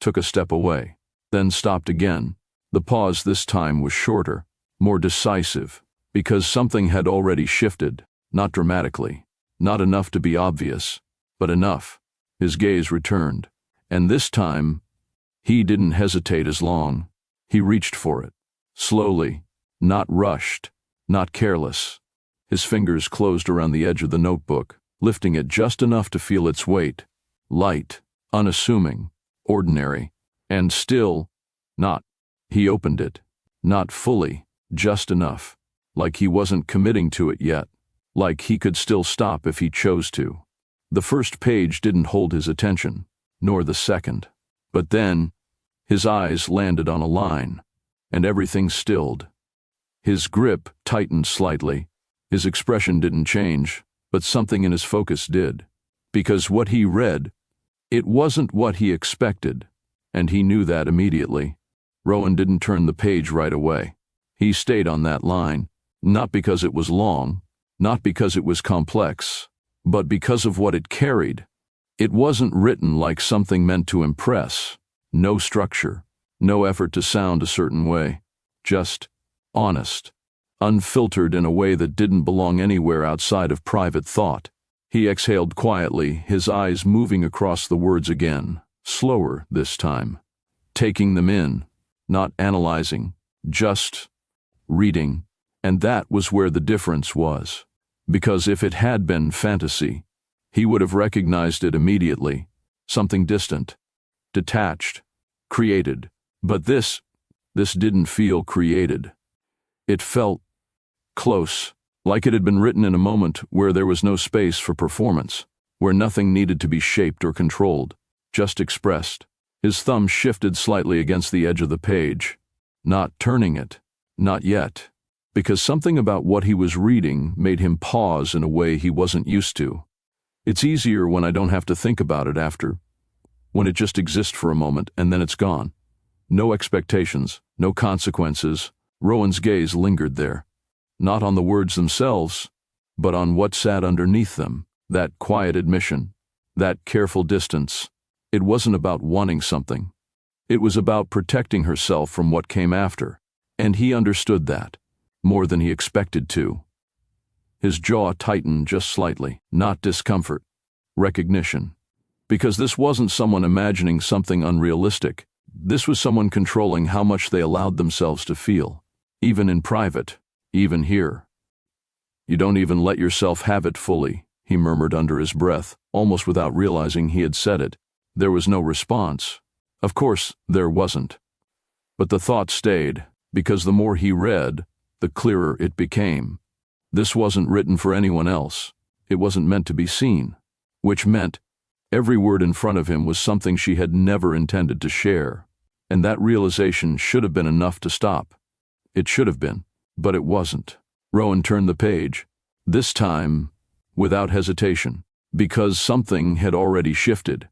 took a step away, then stopped again. The pause this time was shorter, more decisive, because something had already shifted, not dramatically, not enough to be obvious, but enough. His gaze returned, and this time, he didn't hesitate as long. He reached for it, slowly, not rushed, not careless. His fingers closed around the edge of the notebook, lifting it just enough to feel its weight, light, unassuming, ordinary, and still, not. He opened it, not fully, just enough, like he wasn't committing to it yet, like he could still stop if he chose to. The first page didn't hold his attention, nor the second. But then, his eyes landed on a line, and everything stilled. His grip tightened slightly. His expression didn't change, but something in his focus did. Because what he read, it wasn't what he expected, and he knew that immediately. Rowan didn't turn the page right away. He stayed on that line, not because it was long, not because it was complex, but because of what it carried. It wasn't written like something meant to impress. No structure, no effort to sound a certain way. Just honest, unfiltered in a way that didn't belong anywhere outside of private thought. He exhaled quietly, his eyes moving across the words again, slower this time, taking them in, not analyzing, just reading. And that was where the difference was. Because if it had been fantasy, he would have recognized it immediately, something distant, detached, created. But this didn't feel created. It felt close, like it had been written in a moment where there was no space for performance, where nothing needed to be shaped or controlled, just expressed. His thumb shifted slightly against the edge of the page, not turning it, not yet, because something about what he was reading made him pause in a way he wasn't used to. It's easier when I don't have to think about it after, when it just exists for a moment and then it's gone. No expectations, no consequences. Rowan's gaze lingered there, not on the words themselves, but on what sat underneath them, that quiet admission, that careful distance. It wasn't about wanting something. It was about protecting herself from what came after, and he understood that, more than he expected to. His jaw tightened just slightly, not discomfort, recognition. Because this wasn't someone imagining something unrealistic. This was someone controlling how much they allowed themselves to feel, even in private, even here. "You don't even let yourself have it fully," he murmured under his breath, almost without realizing he had said it. There was no response. Of course, there wasn't. But the thought stayed, because the more he read, the clearer it became. This wasn't written for anyone else. It wasn't meant to be seen, which meant every word in front of him was something she had never intended to share. And that realization should have been enough to stop. It should have been, but it wasn't. Rowan turned the page, this time without hesitation, because something had already shifted.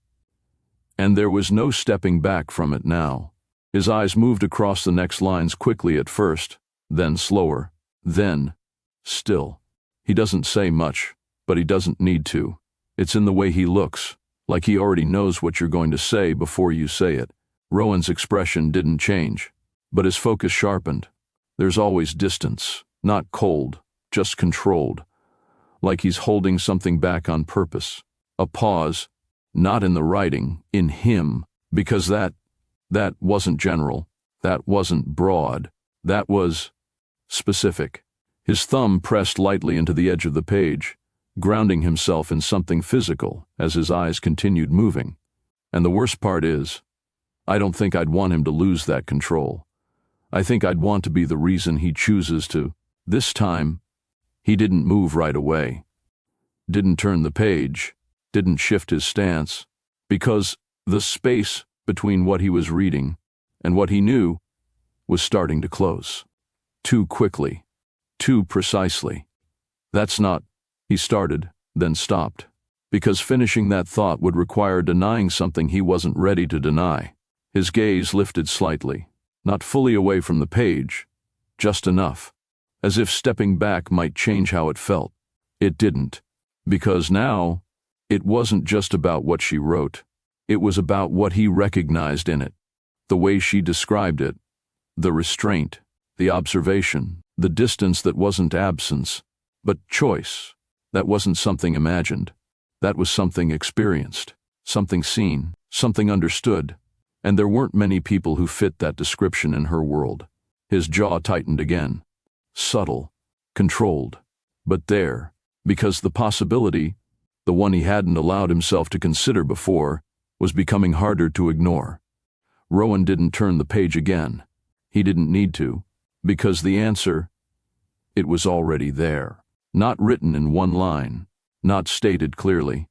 And there was no stepping back from it now. His eyes moved across the next lines quickly at first, then slower, then still. He doesn't say much, but he doesn't need to. It's in the way he looks, like he already knows what you're going to say before you say it. Rowan's expression didn't change, but his focus sharpened. There's always distance, not cold, just controlled, like he's holding something back on purpose. A pause, not in the writing, in him, because that wasn't general, that wasn't broad, that was specific. His thumb pressed lightly into the edge of the page, grounding himself in something physical as his eyes continued moving. And the worst part is, I don't think I'd want him to lose that control. I think I'd want to be the reason he chooses to. This time, he didn't move right away, didn't turn the page, didn't shift his stance, because the space between what he was reading and what he knew was starting to close. Too quickly, too precisely. That's not, he started, then stopped, because finishing that thought would require denying something he wasn't ready to deny. His gaze lifted slightly, not fully away from the page, just enough, as if stepping back might change how it felt. It didn't, because now, it wasn't just about what she wrote. It was about what he recognized in it, the way she described it, the restraint, the observation, the distance that wasn't absence, but choice. That wasn't something imagined. That was something experienced, something seen, something understood. And there weren't many people who fit that description in her world. His jaw tightened again. Subtle, controlled, but there, because the possibility, the one he hadn't allowed himself to consider before, was becoming harder to ignore. Rowan didn't turn the page again. He didn't need to, because the answer, it was already there. Not written in one line, not stated clearly,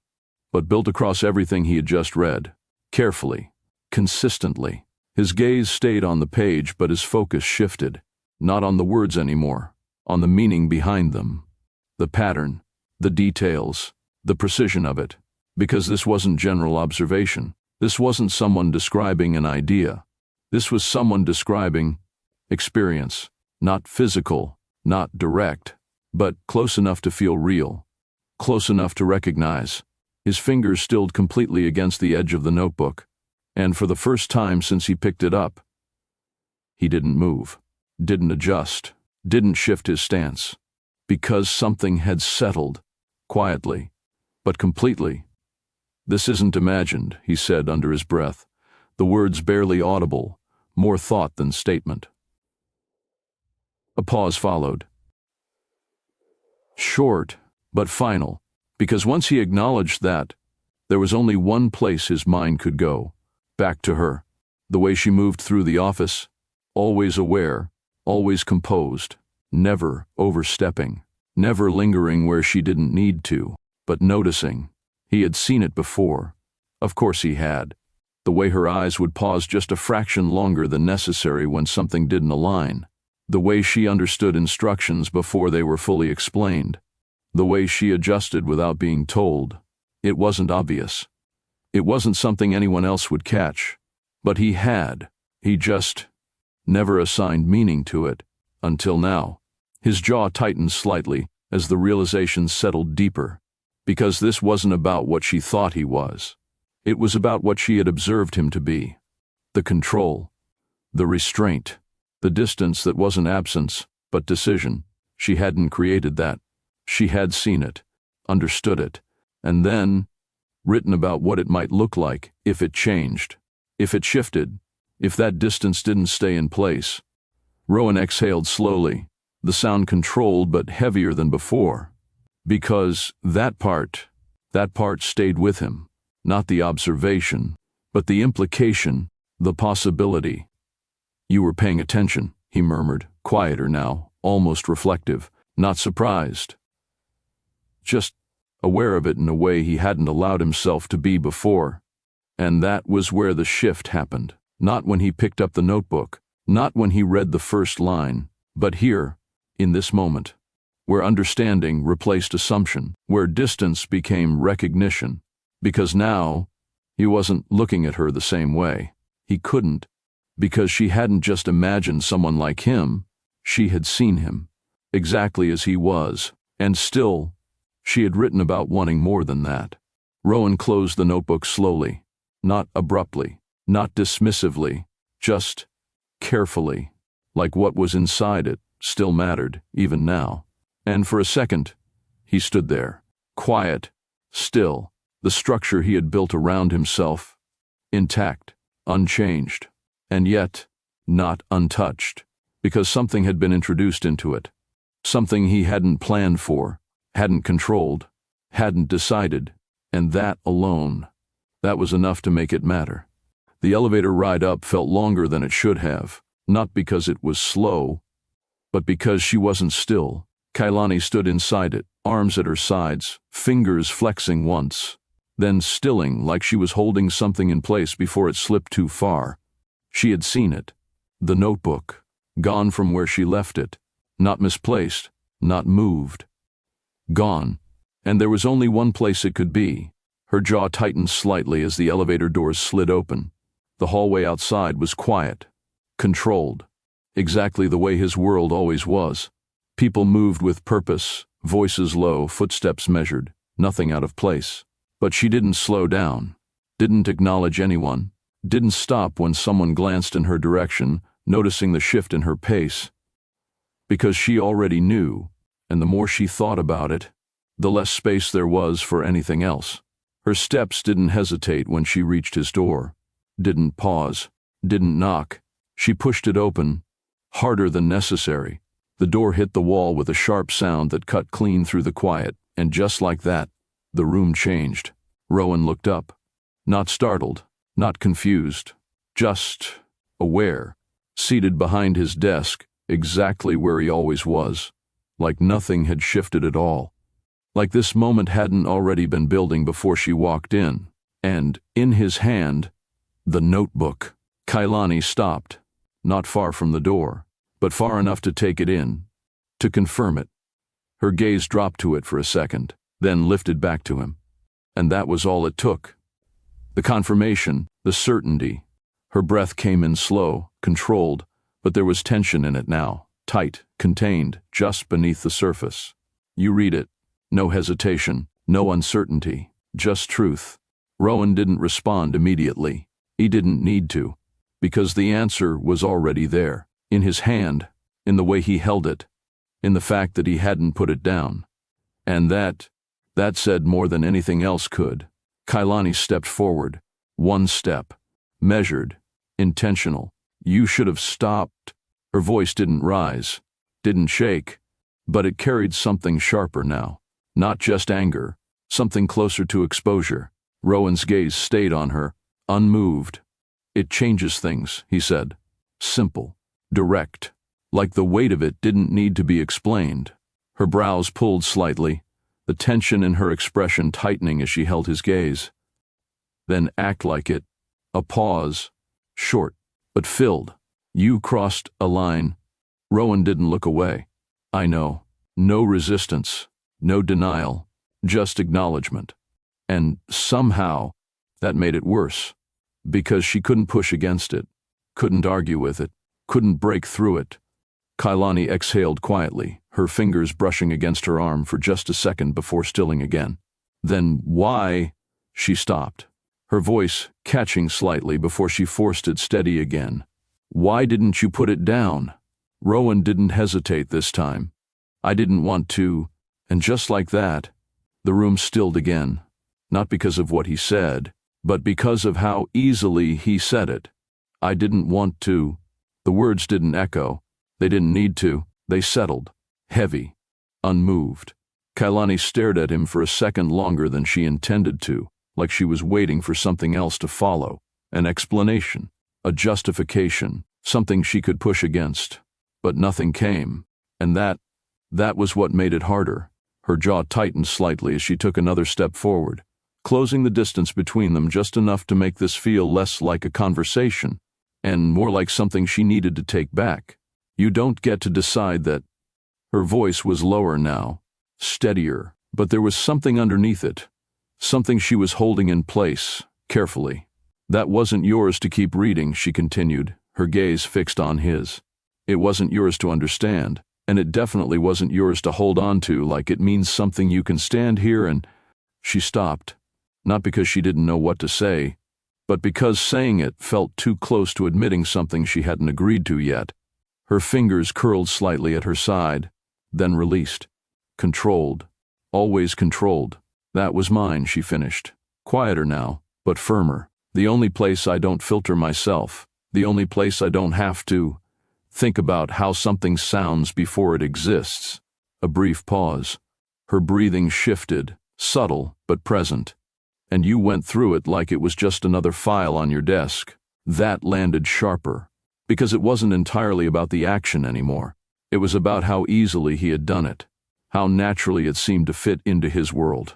but built across everything he had just read, carefully, consistently. His gaze stayed on the page, but his focus shifted, not on the words anymore, on the meaning behind them, the pattern, the details, the precision of it, because this wasn't general observation. This wasn't someone describing an idea. This was someone describing experience, not physical, not direct, but close enough to feel real, close enough to recognize. His fingers stilled completely against the edge of the notebook, and for the first time since he picked it up, he didn't move, didn't adjust, didn't shift his stance, because something had settled, quietly, but completely. "This isn't imagined," he said under his breath, the words barely audible, more thought than statement. A pause followed. Short, but final, because once he acknowledged that, there was only one place his mind could go, back to her, the way she moved through the office, always aware, always composed, never overstepping, never lingering where she didn't need to, but noticing. He had seen it before. Of course he had. The way her eyes would pause just a fraction longer than necessary when something didn't align. The way she understood instructions before they were fully explained. The way she adjusted without being told. It wasn't obvious. It wasn't something anyone else would catch. But he had. He just never assigned meaning to it, until now. His jaw tightened slightly as the realization settled deeper. Because this wasn't about what she thought he was. It was about what she had observed him to be. The control, the restraint, the distance that wasn't absence, but decision. She hadn't created that. She had seen it, understood it, and then written about what it might look like if it changed, if it shifted, if that distance didn't stay in place. Rowan exhaled slowly, the sound controlled but heavier than before. Because that part stayed with him, not the observation, but the implication, the possibility. "You were paying attention," he murmured, quieter now, almost reflective, not surprised. Just aware of it in a way he hadn't allowed himself to be before. And that was where the shift happened, not when he picked up the notebook, not when he read the first line, but here, in this moment. Where understanding replaced assumption, where distance became recognition, because now he wasn't looking at her the same way. He couldn't, because she hadn't just imagined someone like him, She had seen him, exactly as he was, and still, she had written about wanting more than that. Rowan closed the notebook slowly, not abruptly, not dismissively, just carefully, like what was inside it still mattered, even now. And for a second, he stood there, quiet, still, the structure he had built around himself, intact, unchanged, and yet not untouched, because something had been introduced into it, something he hadn't planned for, hadn't controlled, hadn't decided, and that alone, that was enough to make it matter. The elevator ride up felt longer than it should have, not because it was slow, but because she wasn't still. Kaelani stood inside it, arms at her sides, fingers flexing once, then stilling like she was holding something in place before it slipped too far. She had seen it. The notebook, gone from where she left it, not misplaced, not moved. Gone, and there was only one place it could be. Her jaw tightened slightly as the elevator doors slid open. The hallway outside was quiet, controlled, exactly the way his world always was. People moved with purpose, voices low, footsteps measured, nothing out of place. But she didn't slow down, didn't acknowledge anyone, didn't stop when someone glanced in her direction, noticing the shift in her pace. Because she already knew, and the more she thought about it, the less space there was for anything else. Her steps didn't hesitate when she reached his door, didn't pause, didn't knock. She pushed it open, harder than necessary. The door hit the wall with a sharp sound that cut clean through the quiet, and just like that, the room changed. Rowan looked up, not startled, not confused, just aware, seated behind his desk, exactly where he always was, like nothing had shifted at all, like this moment hadn't already been building before she walked in. And, in his hand, the notebook. Kaelani stopped, not far from the door, but far enough to take it in, to confirm it. Her gaze dropped to it for a second, then lifted back to him. And that was all it took. The confirmation, the certainty. Her breath came in slow, controlled, but there was tension in it now, tight, contained, just beneath the surface. You read it. No hesitation, no uncertainty, just truth. Rowan didn't respond immediately. He didn't need to, because the answer was already there, in his hand, in the way he held it, in the fact that he hadn't put it down. And that said more than anything else could. Kaelani stepped forward, one step, measured, intentional. You should have stopped. Her voice didn't rise, didn't shake, but it carried something sharper now. Not just anger, something closer to exposure. Rowan's gaze stayed on her, unmoved. It changes things, he said. Simple, direct, like the weight of it didn't need to be explained. Her brows pulled slightly, the tension in her expression tightening as she held his gaze. Then act like it. A pause, short, but filled. You crossed a line. Rowan didn't look away. I know. No resistance. No denial, just acknowledgement. And somehow, that made it worse, because she couldn't push against it, couldn't argue with it, couldn't break through it. Kaelani exhaled quietly, her fingers brushing against her arm for just a second before stilling again. Then why? She stopped, her voice catching slightly before she forced it steady again. Why didn't you put it down? Rowan didn't hesitate this time. I didn't want to. And just like that, the room stilled again, not because of what he said, but because of how easily he said it. I didn't want to. The words didn't echo. They didn't need to. They settled, heavy, unmoved. Kaelani stared at him for a second longer than she intended to, like she was waiting for something else to follow, an explanation, a justification, something she could push against. But nothing came, and that was what made it harder. Her jaw tightened slightly as she took another step forward, closing the distance between them just enough to make this feel less like a conversation, and more like something she needed to take back. You don't get to decide that. Her voice was lower now, steadier, but there was something underneath it, something she was holding in place, carefully. That wasn't yours to keep reading, she continued, her gaze fixed on his. It wasn't yours to understand, and it definitely wasn't yours to hold on to like it means something you can stand here and... She stopped, not because she didn't know what to say, but because saying it felt too close to admitting something she hadn't agreed to yet. Her fingers curled slightly at her side, then released. Controlled. Always controlled. That was mine, she finished. Quieter now, but firmer. The only place I don't filter myself. The only place I don't have to think about how something sounds before it exists. A brief pause. Her breathing shifted, subtle but present. And you went through it like it was just another file on your desk. That landed sharper, because it wasn't entirely about the action anymore. It was about how easily he had done it, how naturally it seemed to fit into his world.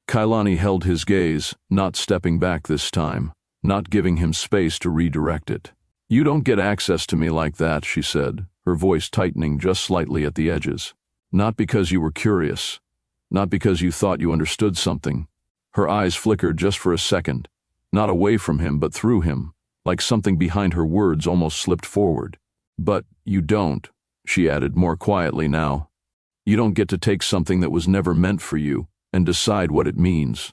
Kaelani held his gaze, not stepping back this time, not giving him space to redirect it. You don't get access to me like that, she said, her voice tightening just slightly at the edges. Not because you were curious, not because you thought you understood something. Her eyes flickered just for a second, not away from him but through him, like something behind her words almost slipped forward. But you don't, she added more quietly now. You don't get to take something that was never meant for you and decide what it means.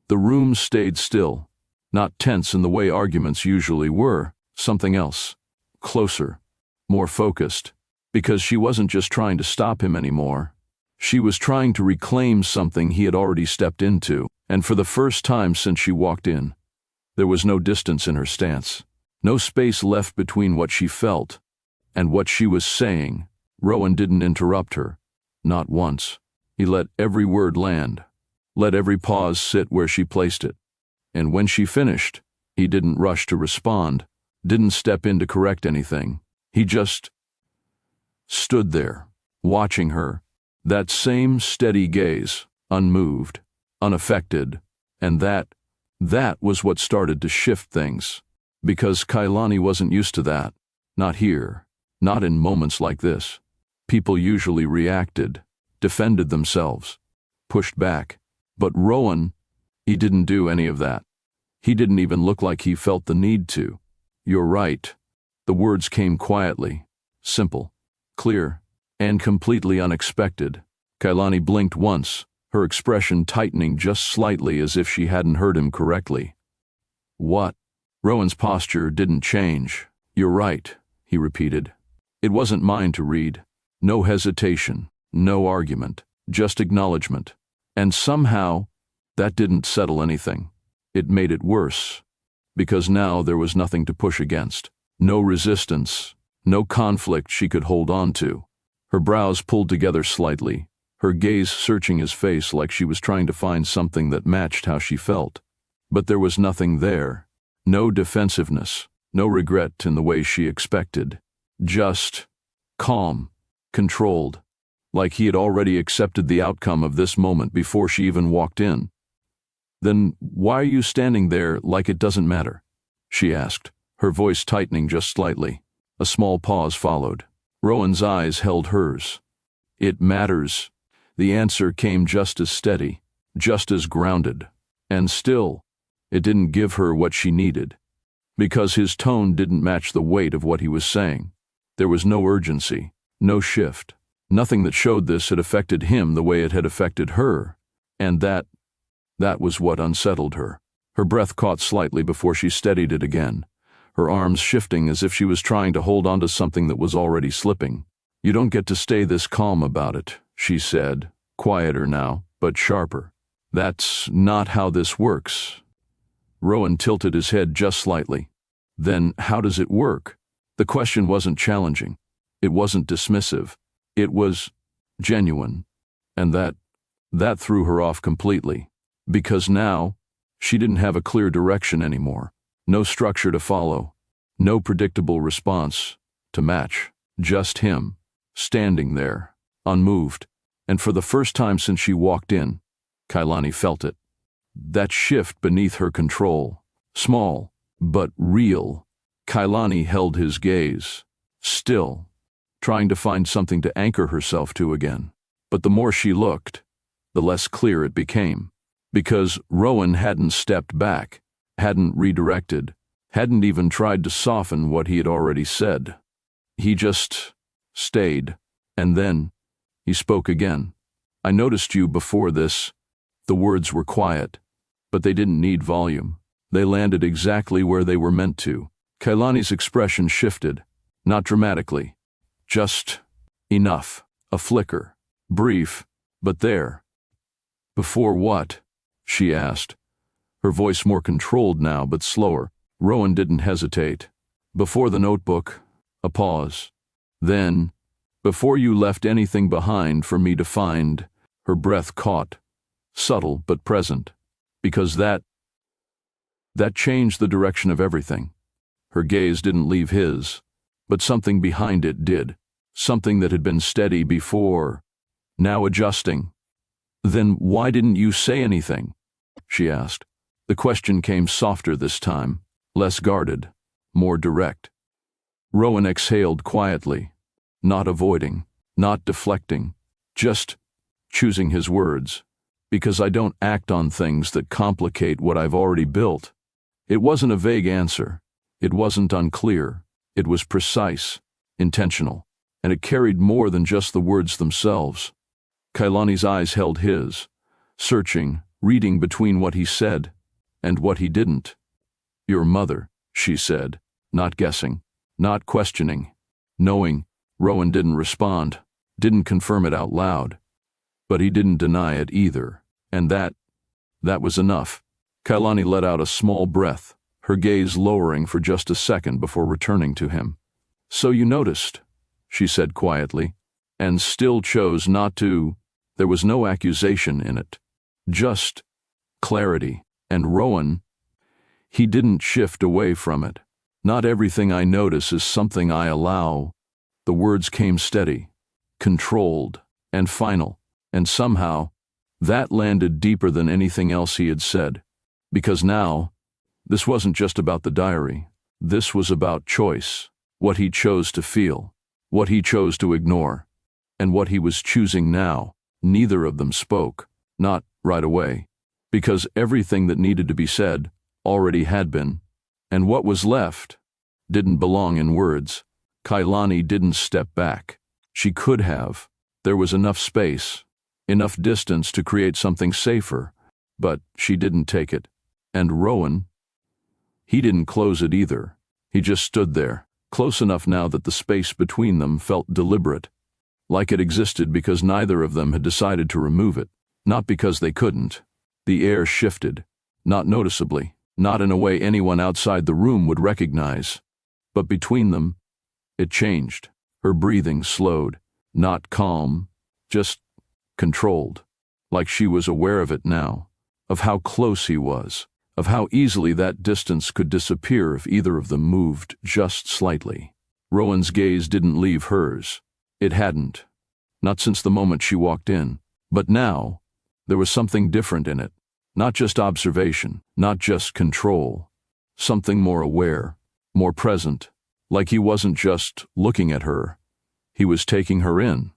The room stayed still, not tense in the way arguments usually were, something else, closer, more focused, because she wasn't just trying to stop him anymore. She was trying to reclaim something he had already stepped into, and for the first time since she walked in, there was no distance in her stance, no space left between what she felt and what she was saying. Rowan didn't interrupt her, not once. He let every word land, let every pause sit where she placed it. And when she finished, he didn't rush to respond, didn't step in to correct anything. He just stood there, watching her, that same steady gaze, unmoved, unaffected, and that was what started to shift things. Because Kaelani wasn't used to that, not here, not in moments like this. People usually reacted, defended themselves, pushed back. But Rowan, he didn't do any of that. He didn't even look like he felt the need to. You're right. The words came quietly, simple, clear, and completely unexpected. Kaelani blinked once, her expression tightening just slightly as if she hadn't heard him correctly. What? Rowan's posture didn't change. You're right, he repeated. It wasn't mine to read. No hesitation, no argument, just acknowledgement. And somehow, that didn't settle anything. It made it worse, because now there was nothing to push against. No resistance, no conflict she could hold on to. Her brows pulled together slightly, her gaze searching his face like she was trying to find something that matched how she felt. But there was nothing there. No defensiveness, no regret in the way she expected. Just calm, controlled, like he had already accepted the outcome of this moment before she even walked in. Then why are you standing there like it doesn't matter? She asked, her voice tightening just slightly. A small pause followed. Rowan's eyes held hers. It matters. The answer came just as steady, just as grounded. And still, it didn't give her what she needed, because his tone didn't match the weight of what he was saying. There was no urgency, no shift. Nothing that showed this had affected him the way it had affected her, and that was what unsettled her. Her breath caught slightly before she steadied it again, her arms shifting as if she was trying to hold on to something that was already slipping. You don't get to stay this calm about it, she said, quieter now, but sharper. That's not how this works. Rowan tilted his head just slightly. Then how does it work? The question wasn't challenging. It wasn't dismissive. It was genuine, and that threw her off completely, because now she didn't have a clear direction anymore, no structure to follow, no predictable response to match, just him, standing there, unmoved, and for the first time since she walked in, Kaelani felt it. That shift beneath her control, small, but real. Kaelani held his gaze, still, trying to find something to anchor herself to again. But the more she looked, the less clear it became, because Rowan hadn't stepped back, hadn't redirected, hadn't even tried to soften what he had already said. He just stayed. And then he spoke again. I noticed you before this. The words were quiet, but they didn't need volume. They landed exactly where they were meant to. Kaelani's expression shifted, not dramatically, just enough, a flicker, brief, but there. Before what? She asked, her voice more controlled now but slower. Rowan didn't hesitate. Before the notebook, a pause. Then, before you left anything behind for me to find, her breath caught, subtle but present, because that changed the direction of everything. Her gaze didn't leave his, but something behind it did, something that had been steady before, now adjusting. Then why didn't you say anything? She asked. The question came softer this time, less guarded, more direct. Rowan exhaled quietly, not avoiding, not deflecting, just choosing his words. Because I don't act on things that complicate what I've already built. It wasn't a vague answer. It wasn't unclear. It was precise, intentional, and it carried more than just the words themselves. Kaelani's eyes held his, searching, reading between what he said and what he didn't. Your mother, she said, not guessing, not questioning, knowing. Rowan didn't respond, didn't confirm it out loud. But he didn't deny it either, and that was enough. Kaelani let out a small breath, her gaze lowering for just a second before returning to him. So you noticed, she said quietly, and still chose not to. There was no accusation in it, just clarity. And Rowan, he didn't shift away from it. Not everything I notice is something I allow. The words came steady, controlled, and final. And somehow, that landed deeper than anything else he had said. Because now, this wasn't just about the diary. This was about choice, what he chose to feel, what he chose to ignore, and what he was choosing now. Neither of them spoke, not right away, because everything that needed to be said already had been, and what was left didn't belong in words. Kaelani didn't step back. She could have. There was enough space, enough distance to create something safer, but she didn't take it. And Rowan, he didn't close it either. He just stood there, close enough now that the space between them felt deliberate, like it existed because neither of them had decided to remove it, not because they couldn't. The air shifted, not noticeably, not in a way anyone outside the room would recognize. But between them, it changed. Her breathing slowed, not calm, just controlled, like she was aware of it now, of how close he was, of how easily that distance could disappear if either of them moved just slightly. Rowan's gaze didn't leave hers. It hadn't, not since the moment she walked in. But now, there was something different in it. Not just observation, not just control. Something more aware, more present, like he wasn't just looking at her. He was taking her in,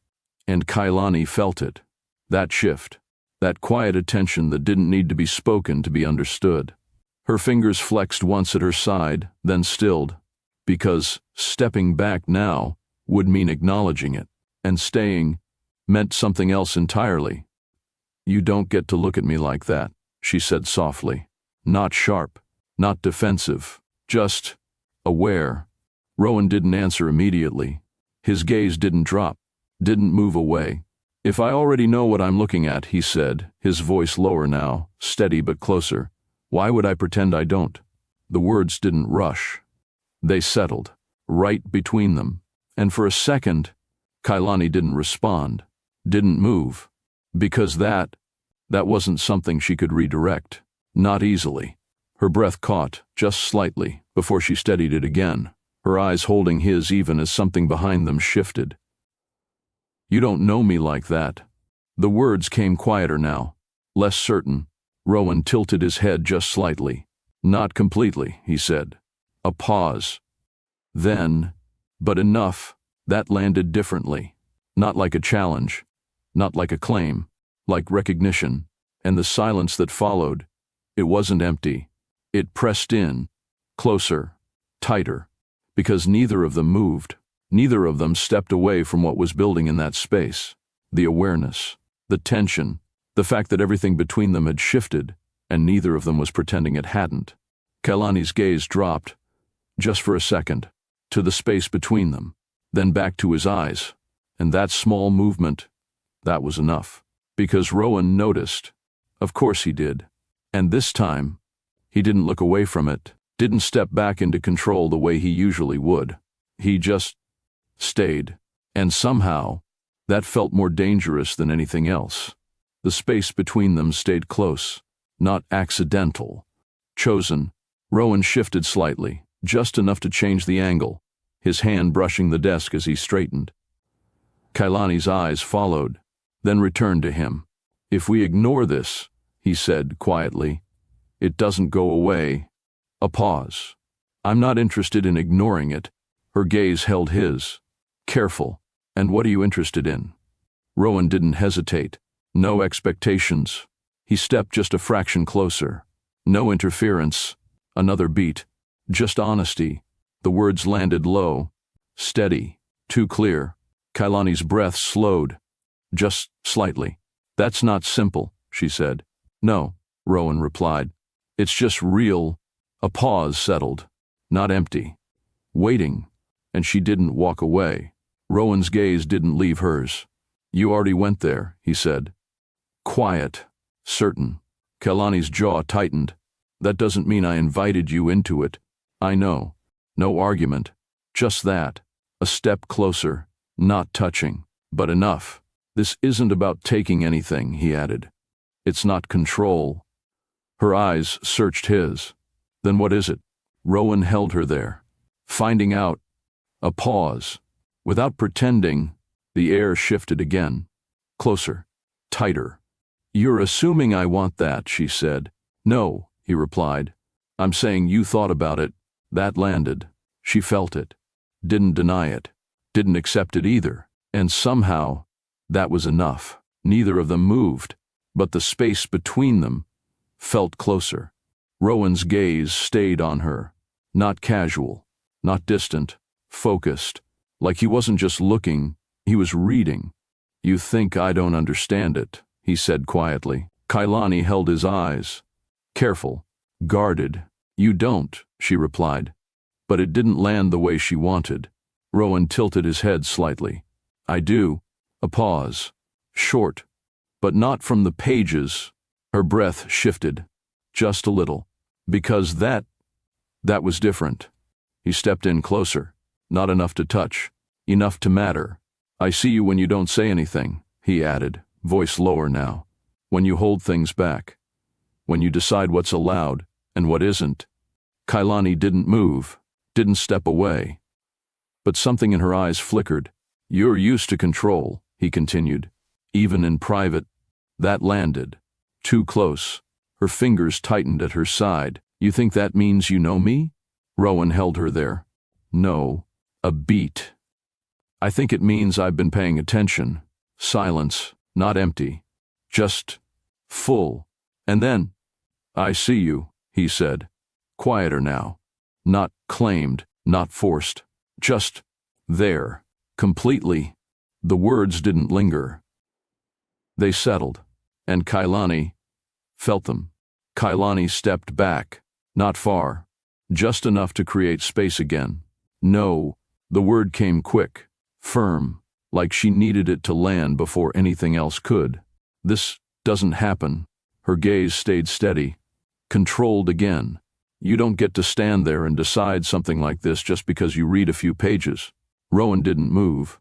and Kaelani felt it. That shift, that quiet attention that didn't need to be spoken to be understood. Her fingers flexed once at her side, then stilled, because stepping back now would mean acknowledging it, and staying meant something else entirely. You don't get to look at me like that, she said softly. Not sharp, not defensive, just aware. Rowan didn't answer immediately. His gaze didn't drop, didn't move away. If I already know what I'm looking at, he said, his voice lower now, steady but closer. Why would I pretend I don't? The words didn't rush. They settled, right between them. And for a second, Kaelani didn't respond, didn't move. Because that wasn't something she could redirect. Not easily. Her breath caught, just slightly, before she steadied it again, her eyes holding his even as something behind them shifted. You don't know me like that. The words came quieter now, less certain. Rowan tilted his head just slightly. Not completely, he said. A pause. Then, but enough, that landed differently. Not like a challenge, not like a claim, like recognition. And the silence that followed, it wasn't empty. It pressed in, closer, tighter, because neither of them moved. Neither of them stepped away from what was building in that space. The awareness, the tension, the fact that everything between them had shifted, and neither of them was pretending it hadn't. Kaelani's gaze dropped, just for a second, to the space between them, then back to his eyes, and that small movement, that was enough. Because Rowan noticed. Of course he did. And this time, he didn't look away from it, didn't step back into control the way he usually would. He just stayed. And somehow, that felt more dangerous than anything else. The space between them stayed close, not accidental. Chosen. Rowan shifted slightly, just enough to change the angle, his hand brushing the desk as he straightened. Kaelani's eyes followed, then returned to him. If we ignore this, he said quietly, it doesn't go away. A pause. I'm not interested in ignoring it. Her gaze held his. Careful. And what are you interested in? Rowan didn't hesitate. No expectations. He stepped just a fraction closer. No interference. Another beat. Just honesty. The words landed low. Steady. Too clear. Kaelani's breath slowed. Just slightly. That's not simple, she said. No, Rowan replied. It's just real. A pause settled. Not empty. Waiting. And she didn't walk away. Rowan's gaze didn't leave hers. You already went there, he said. Quiet. Certain. Kaelani's jaw tightened. That doesn't mean I invited you into it. I know. No argument. Just that. A step closer. Not touching. But enough. This isn't about taking anything, he added. It's not control. Her eyes searched his. Then what is it? Rowan held her there. Finding out. A pause. Without pretending, the air shifted again. Closer. Tighter. You're assuming I want that, she said. No, he replied. I'm saying you thought about it. That landed. She felt it. Didn't deny it. Didn't accept it either. And somehow, that was enough. Neither of them moved, but the space between them felt closer. Rowan's gaze stayed on her. Not casual. Not distant. Focused. Like he wasn't just looking, he was reading. You think I don't understand it, he said quietly. Kaelani held his eyes. Careful. Guarded. You don't, she replied. But it didn't land the way she wanted. Rowan tilted his head slightly. I do. A pause. Short. But not from the pages. Her breath shifted. Just a little. Because that was different. He stepped in closer. Not enough to touch. Enough to matter. I see you when you don't say anything, he added, voice lower now. When you hold things back. When you decide what's allowed and what isn't. Kaelani didn't move. Didn't step away. But something in her eyes flickered. You're used to control, he continued. Even in private. That landed. Too close. Her fingers tightened at her side. You think that means you know me? Rowan held her there. No. A beat. I think it means I've been paying attention. Silence. Not empty. Just full. And then, I see you, he said. Quieter now. Not claimed. Not forced. Just there. Completely. The words didn't linger. They settled, and Kaelani felt them. Kaelani stepped back, not far, just enough to create space again. No, the word came quick, firm, like she needed it to land before anything else could. This doesn't happen. Her gaze stayed steady, controlled again. You don't get to stand there and decide something like this just because you read a few pages. Rowan didn't move,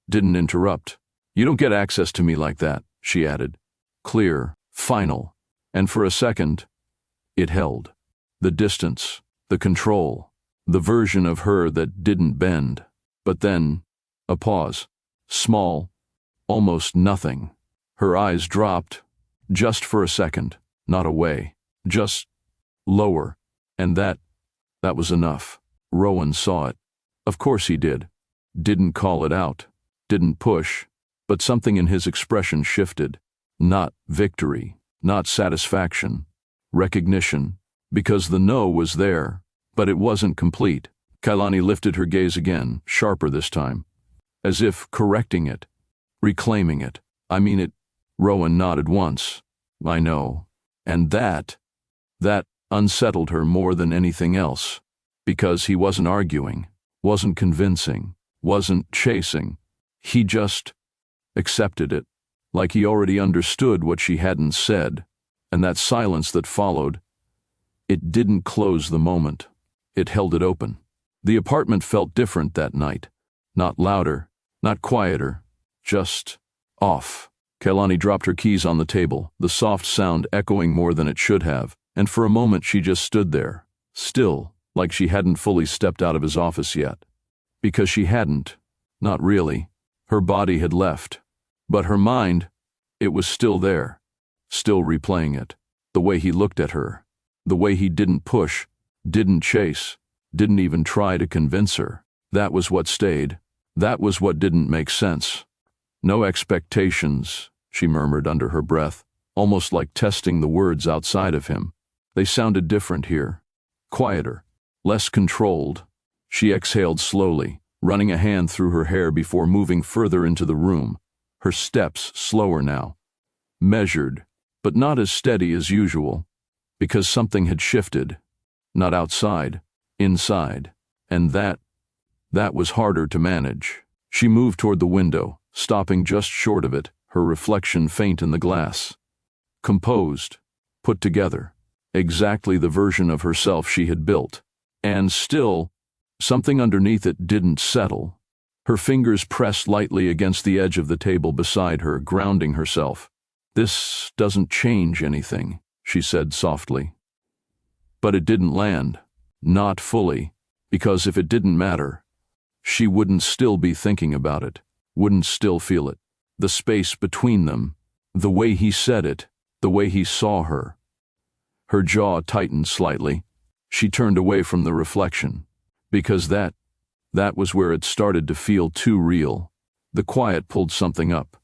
didn't interrupt. You don't get access to me like that, she added. Clear, final. And for a second, it held. The distance, the control, the version of her that didn't bend. But then, a pause. Small, almost nothing. Her eyes dropped, just for a second, not away, just lower. And that was enough. Rowan saw it. Of course he did. Didn't call it out. Didn't push. But something in his expression shifted. Not victory. Not satisfaction. Recognition. Because the no was there, but it wasn't complete. Kaelani lifted her gaze again, sharper this time, as if correcting it, reclaiming it. I mean it. Rowan nodded once. I know. And that unsettled her more than anything else, because he wasn't arguing, wasn't convincing, wasn't chasing. He just accepted it, like he already understood what she hadn't said, and that silence that followed, it didn't close the moment. It held it open. The apartment felt different that night. Not louder, not quieter, just off. Kaelani dropped her keys on the table, the soft sound echoing more than it should have, and for a moment she just stood there, still, like she hadn't fully stepped out of his office yet. Because she hadn't, not really. Her body had left. But her mind, it was still there, still replaying it. The way he looked at her, the way he didn't push, didn't chase, didn't even try to convince her. That was what stayed. That was what didn't make sense. No expectations, she murmured under her breath, almost like testing the words outside of him. They sounded different here. Quieter, less controlled. She exhaled slowly, running a hand through her hair before moving further into the room, her steps slower now. Measured, but not as steady as usual, because something had shifted. Not outside, inside. And that was harder to manage. She moved toward the window, stopping just short of it, her reflection faint in the glass. Composed, put together, exactly the version of herself she had built. And still, something underneath it didn't settle. Her fingers pressed lightly against the edge of the table beside her, grounding herself. "This doesn't change anything," she said softly. But it didn't land. Not fully, because if it didn't matter, she wouldn't still be thinking about it, wouldn't still feel it. The space between them, the way he said it, the way he saw her. Her jaw tightened slightly. She turned away from the reflection, because that was where it started to feel too real. The quiet pulled something up.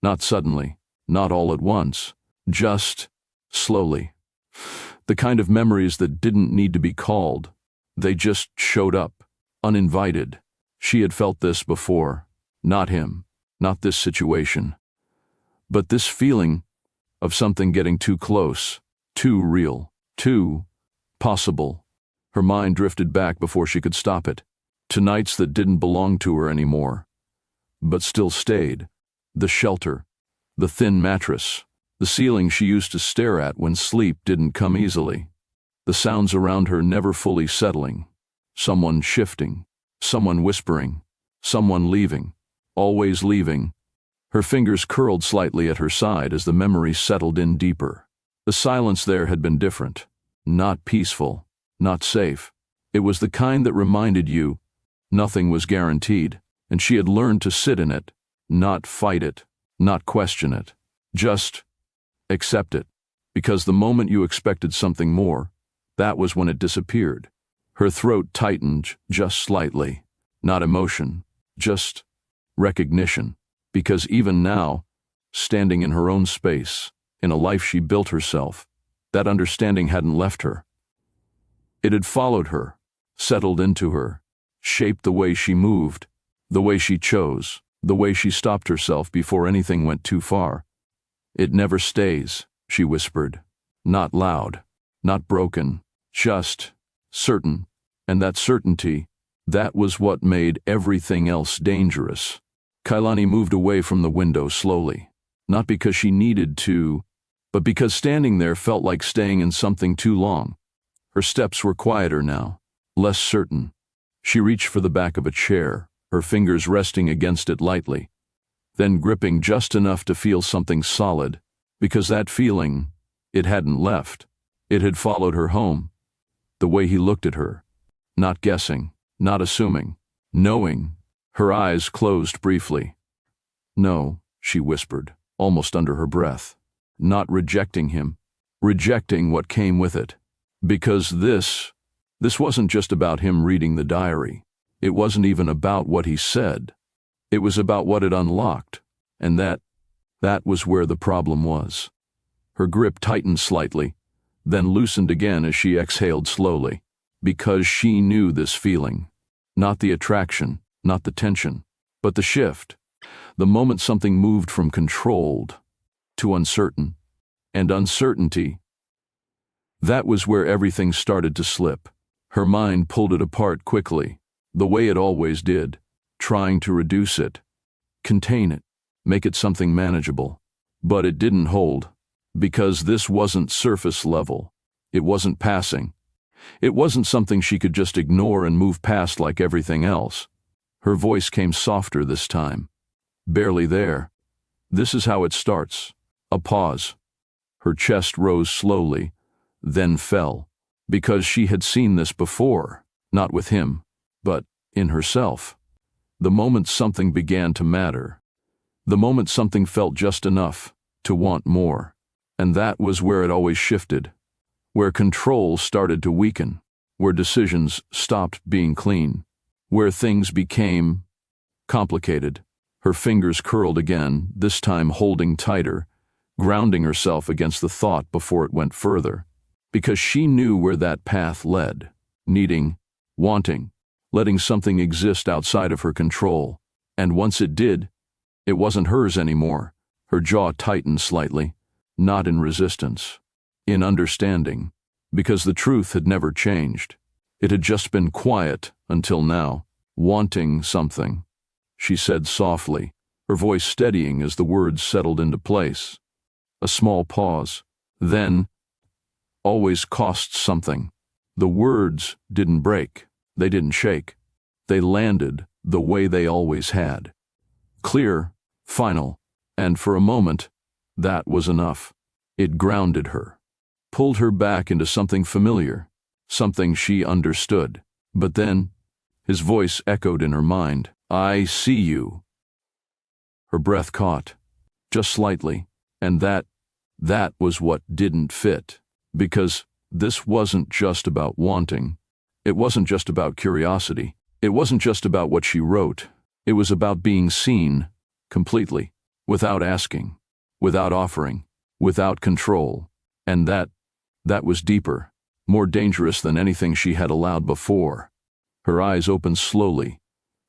Not suddenly, not all at once, just slowly. The kind of memories that didn't need to be called. They just showed up, uninvited. She had felt this before. Not him, not this situation. But this feeling of something getting too close, too real, too possible. Her mind drifted back before she could stop it, to nights that didn't belong to her anymore, but still stayed. The shelter, the thin mattress, the ceiling she used to stare at when sleep didn't come easily. The sounds around her never fully settling. Someone shifting, someone whispering, someone leaving, always leaving. Her fingers curled slightly at her side as the memory settled in deeper. The silence there had been different, not peaceful, not safe. It was the kind that reminded you nothing was guaranteed, and she had learned to sit in it, not fight it, not question it, just accept it, because the moment you expected something more, that was when it disappeared. Her throat tightened just slightly, not emotion, just recognition, because even now, standing in her own space, in a life she built herself, that understanding hadn't left her. It had followed her, settled into her, shaped the way she moved, the way she chose, the way she stopped herself before anything went too far. "It never stays," she whispered. Not loud, not broken, just certain. And that certainty, that was what made everything else dangerous. Kaelani moved away from the window slowly, not because she needed to, but because standing there felt like staying in something too long. Her steps were quieter now, less certain. She reached for the back of a chair, her fingers resting against it lightly, then gripping just enough to feel something solid, because that feeling, it hadn't left. It had followed her home. The way he looked at her, not guessing, not assuming, knowing. Her eyes closed briefly. "No," she whispered, almost under her breath. Not rejecting him, rejecting what came with it. Because this wasn't just about him reading the diary. It wasn't even about what he said. It was about what it unlocked, and that was where the problem was. Her grip tightened slightly, then loosened again as she exhaled slowly, because she knew this feeling. Not the attraction, not the tension, but the shift. The moment something moved from controlled to uncertain, and uncertainty, that was where everything started to slip. Her mind pulled it apart quickly, the way it always did, trying to reduce it, contain it, make it something manageable. But it didn't hold, because this wasn't surface level. It wasn't passing. It wasn't something she could just ignore and move past like everything else. Her voice came softer this time. Barely there. This is how it starts. A pause. Her chest rose slowly, then fell, because she had seen this before, not with him, but in herself. The moment something began to matter. The moment something felt just enough to want more. And that was where it always shifted. Where control started to weaken. Where decisions stopped being clean. Where things became complicated. Her fingers curled again, this time holding tighter, grounding herself against the thought before it went further. Because she knew where that path led. Needing, wanting, letting something exist outside of her control. And once it did, it wasn't hers anymore. Her jaw tightened slightly, not in resistance, in understanding, because the truth had never changed. It had just been quiet until now, wanting something. She said softly, her voice steadying as the words settled into place. A small pause. Then, always costs something. The words didn't break. They didn't shake. They landed the way they always had. Clear, final, and for a moment, that was enough. It grounded her, pulled her back into something familiar, something she understood. But then, his voice echoed in her mind. I see you. Her breath caught, just slightly, and that was what didn't fit. Because this wasn't just about wanting. It wasn't just about curiosity. It wasn't just about what she wrote. It was about being seen, completely, without asking, without offering, without control. And that was deeper, more dangerous than anything she had allowed before. Her eyes opened slowly,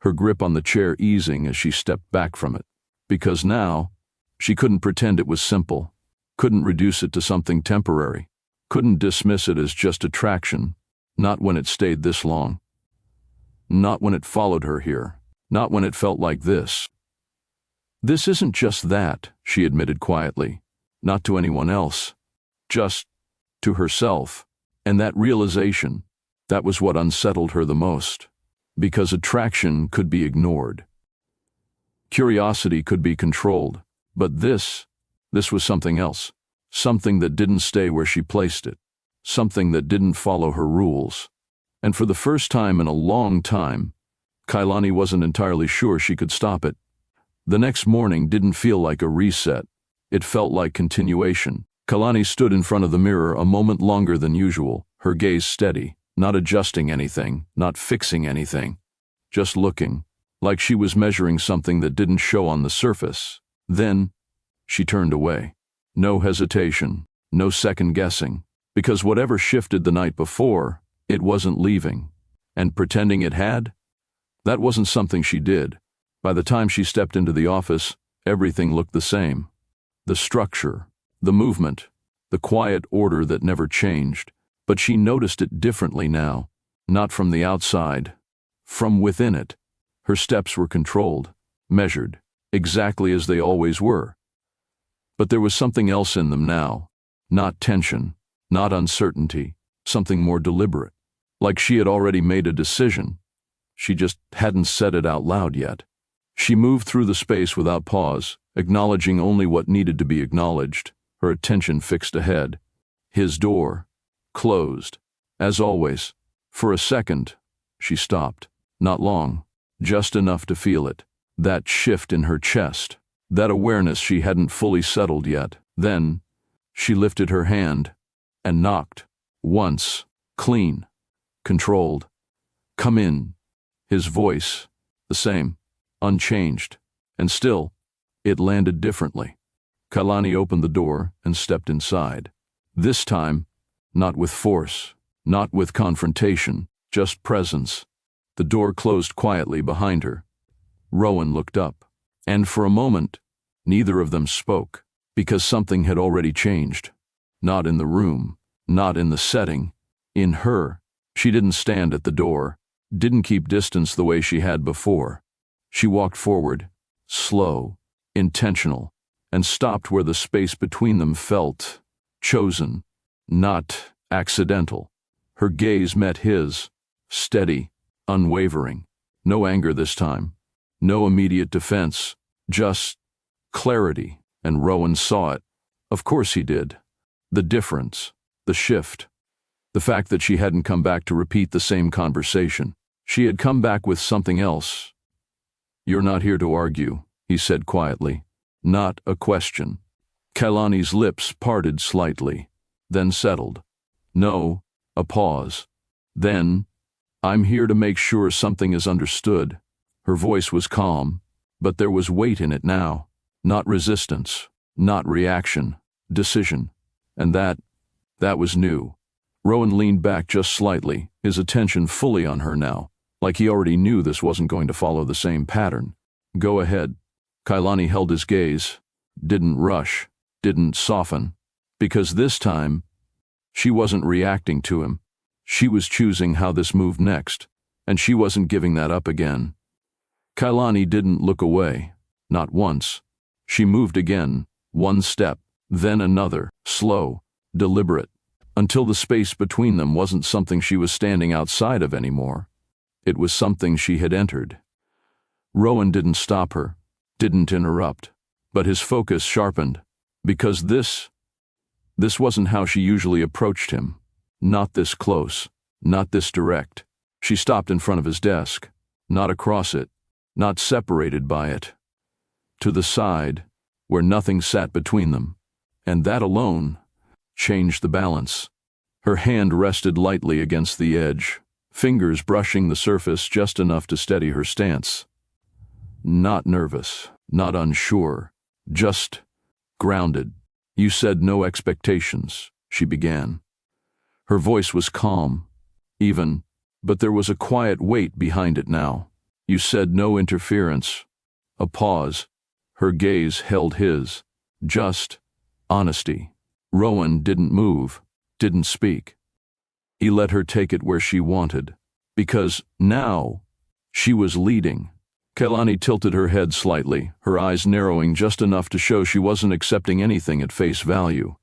her grip on the chair easing as she stepped back from it. Because now, she couldn't pretend it was simple, couldn't reduce it to something temporary, couldn't dismiss it as just attraction, not when it stayed this long. Not when it followed her here, not when it felt like this. This isn't just that, she admitted quietly, not to anyone else, just to herself. And that realization, that was what unsettled her the most. Because attraction could be ignored. Curiosity could be controlled. But this was something else. Something that didn't stay where she placed it. Something that didn't follow her rules. And for the first time in a long time, Kaelani wasn't entirely sure she could stop it. The next morning didn't feel like a reset. It felt like continuation. Kaelani stood in front of the mirror a moment longer than usual, her gaze steady. Not adjusting anything, not fixing anything, just looking, like she was measuring something that didn't show on the surface. Then, she turned away. No hesitation, no second guessing, because whatever shifted the night before, it wasn't leaving. And pretending it had? That wasn't something she did. By the time she stepped into the office, everything looked the same. The structure, the movement, the quiet order that never changed. But she noticed it differently now, not from the outside, from within it. Her steps were controlled, measured, exactly as they always were. But there was something else in them now, not tension, not uncertainty, something more deliberate. Like she had already made a decision. She just hadn't said it out loud yet. She moved through the space without pause, acknowledging only what needed to be acknowledged, her attention fixed ahead. His door. Closed. As always. For a second, she stopped. Not long. Just enough to feel it. That shift in her chest. That awareness she hadn't fully settled yet. Then, she lifted her hand and knocked. Once. Clean. Controlled. Come in. His voice. The same. Unchanged. And still, it landed differently. Kaelani opened the door and stepped inside. This time, not with force, not with confrontation, just presence. The door closed quietly behind her. Rowan looked up, and for a moment, neither of them spoke, because something had already changed. Not in the room, not in the setting, in her. She didn't stand at the door, didn't keep distance the way she had before. She walked forward, slow, intentional, and stopped where the space between them felt chosen, not accidental. Her gaze met his, steady, unwavering. No anger this time, no immediate defense, just clarity, and Rowan saw it. Of course he did. The difference, the shift, the fact that she hadn't come back to repeat the same conversation. She had come back with something else. "You're not here to argue," he said quietly. "Not a question." Kaelani's lips parted slightly, then settled. "No," a pause. Then, "I'm here to make sure something is understood." Her voice was calm, but there was weight in it now. Not resistance, not reaction, decision. And that was new. Rowan leaned back just slightly, his attention fully on her now, like he already knew this wasn't going to follow the same pattern. "Go ahead." Kaelani held his gaze, didn't rush, didn't soften, because this time, she wasn't reacting to him. She was choosing how this moved next, and she wasn't giving that up again. Kaelani didn't look away, not once. She moved again, one step, then another, slow, deliberate, until the space between them wasn't something she was standing outside of anymore. It was something she had entered. Rowan didn't stop her, didn't interrupt, but his focus sharpened, because this wasn't how she usually approached him. Not this close, not this direct. She stopped in front of his desk, not across it, not separated by it. To the side, where nothing sat between them, and that alone changed the balance. Her hand rested lightly against the edge, fingers brushing the surface just enough to steady her stance. Not nervous, not unsure, just grounded. "You said no expectations," she began. Her voice was calm, even, but there was a quiet weight behind it now. "You said no interference." A pause. Her gaze held his. Just honesty. Rowan didn't move, didn't speak. He let her take it where she wanted, because now she was leading. Kaelani tilted her head slightly, her eyes narrowing just enough to show she wasn't accepting anything at face value.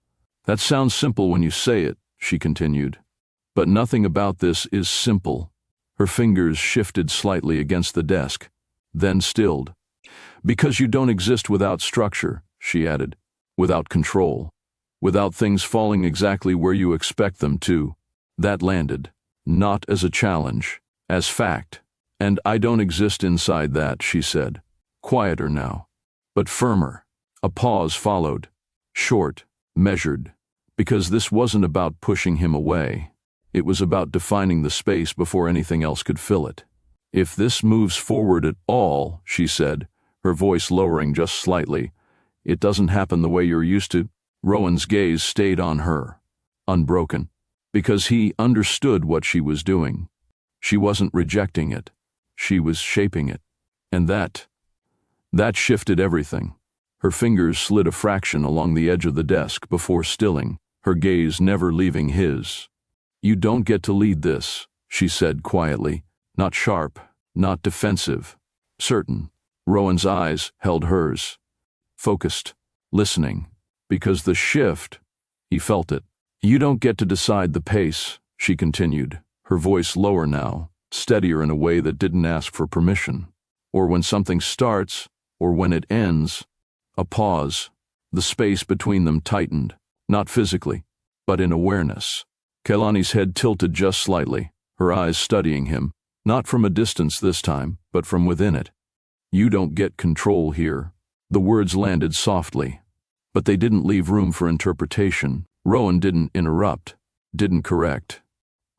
"That sounds simple when you say it," she continued. "But nothing about this is simple." Her fingers shifted slightly against the desk, then stilled. "Because you don't exist without structure," she added, "without control, without things falling exactly where you expect them to." That landed, not as a challenge, as fact. "And I don't exist inside that," she said, quieter now, but firmer. A pause followed, short, measured, because this wasn't about pushing him away. It was about defining the space before anything else could fill it. "If this moves forward at all," she said, her voice lowering just slightly, "it doesn't happen the way you're used to." Rowan's gaze stayed on her, unbroken, because he understood what she was doing. She wasn't rejecting it. She was shaping it. And that shifted everything. Her fingers slid a fraction along the edge of the desk before stilling, her gaze never leaving his. "You don't get to lead this," she said quietly, not sharp, not defensive, certain. Rowan's eyes held hers, focused, listening, because the shift, he felt it. "You don't get to decide the pace," she continued, her voice lower now, steadier in a way that didn't ask for permission. "Or when something starts, or when it ends." A pause. The space between them tightened, not physically, but in awareness. Kaelani's head tilted just slightly, her eyes studying him, not from a distance this time, but from within it. "You don't get control here." The words landed softly, but they didn't leave room for interpretation. Rowan didn't interrupt, didn't correct,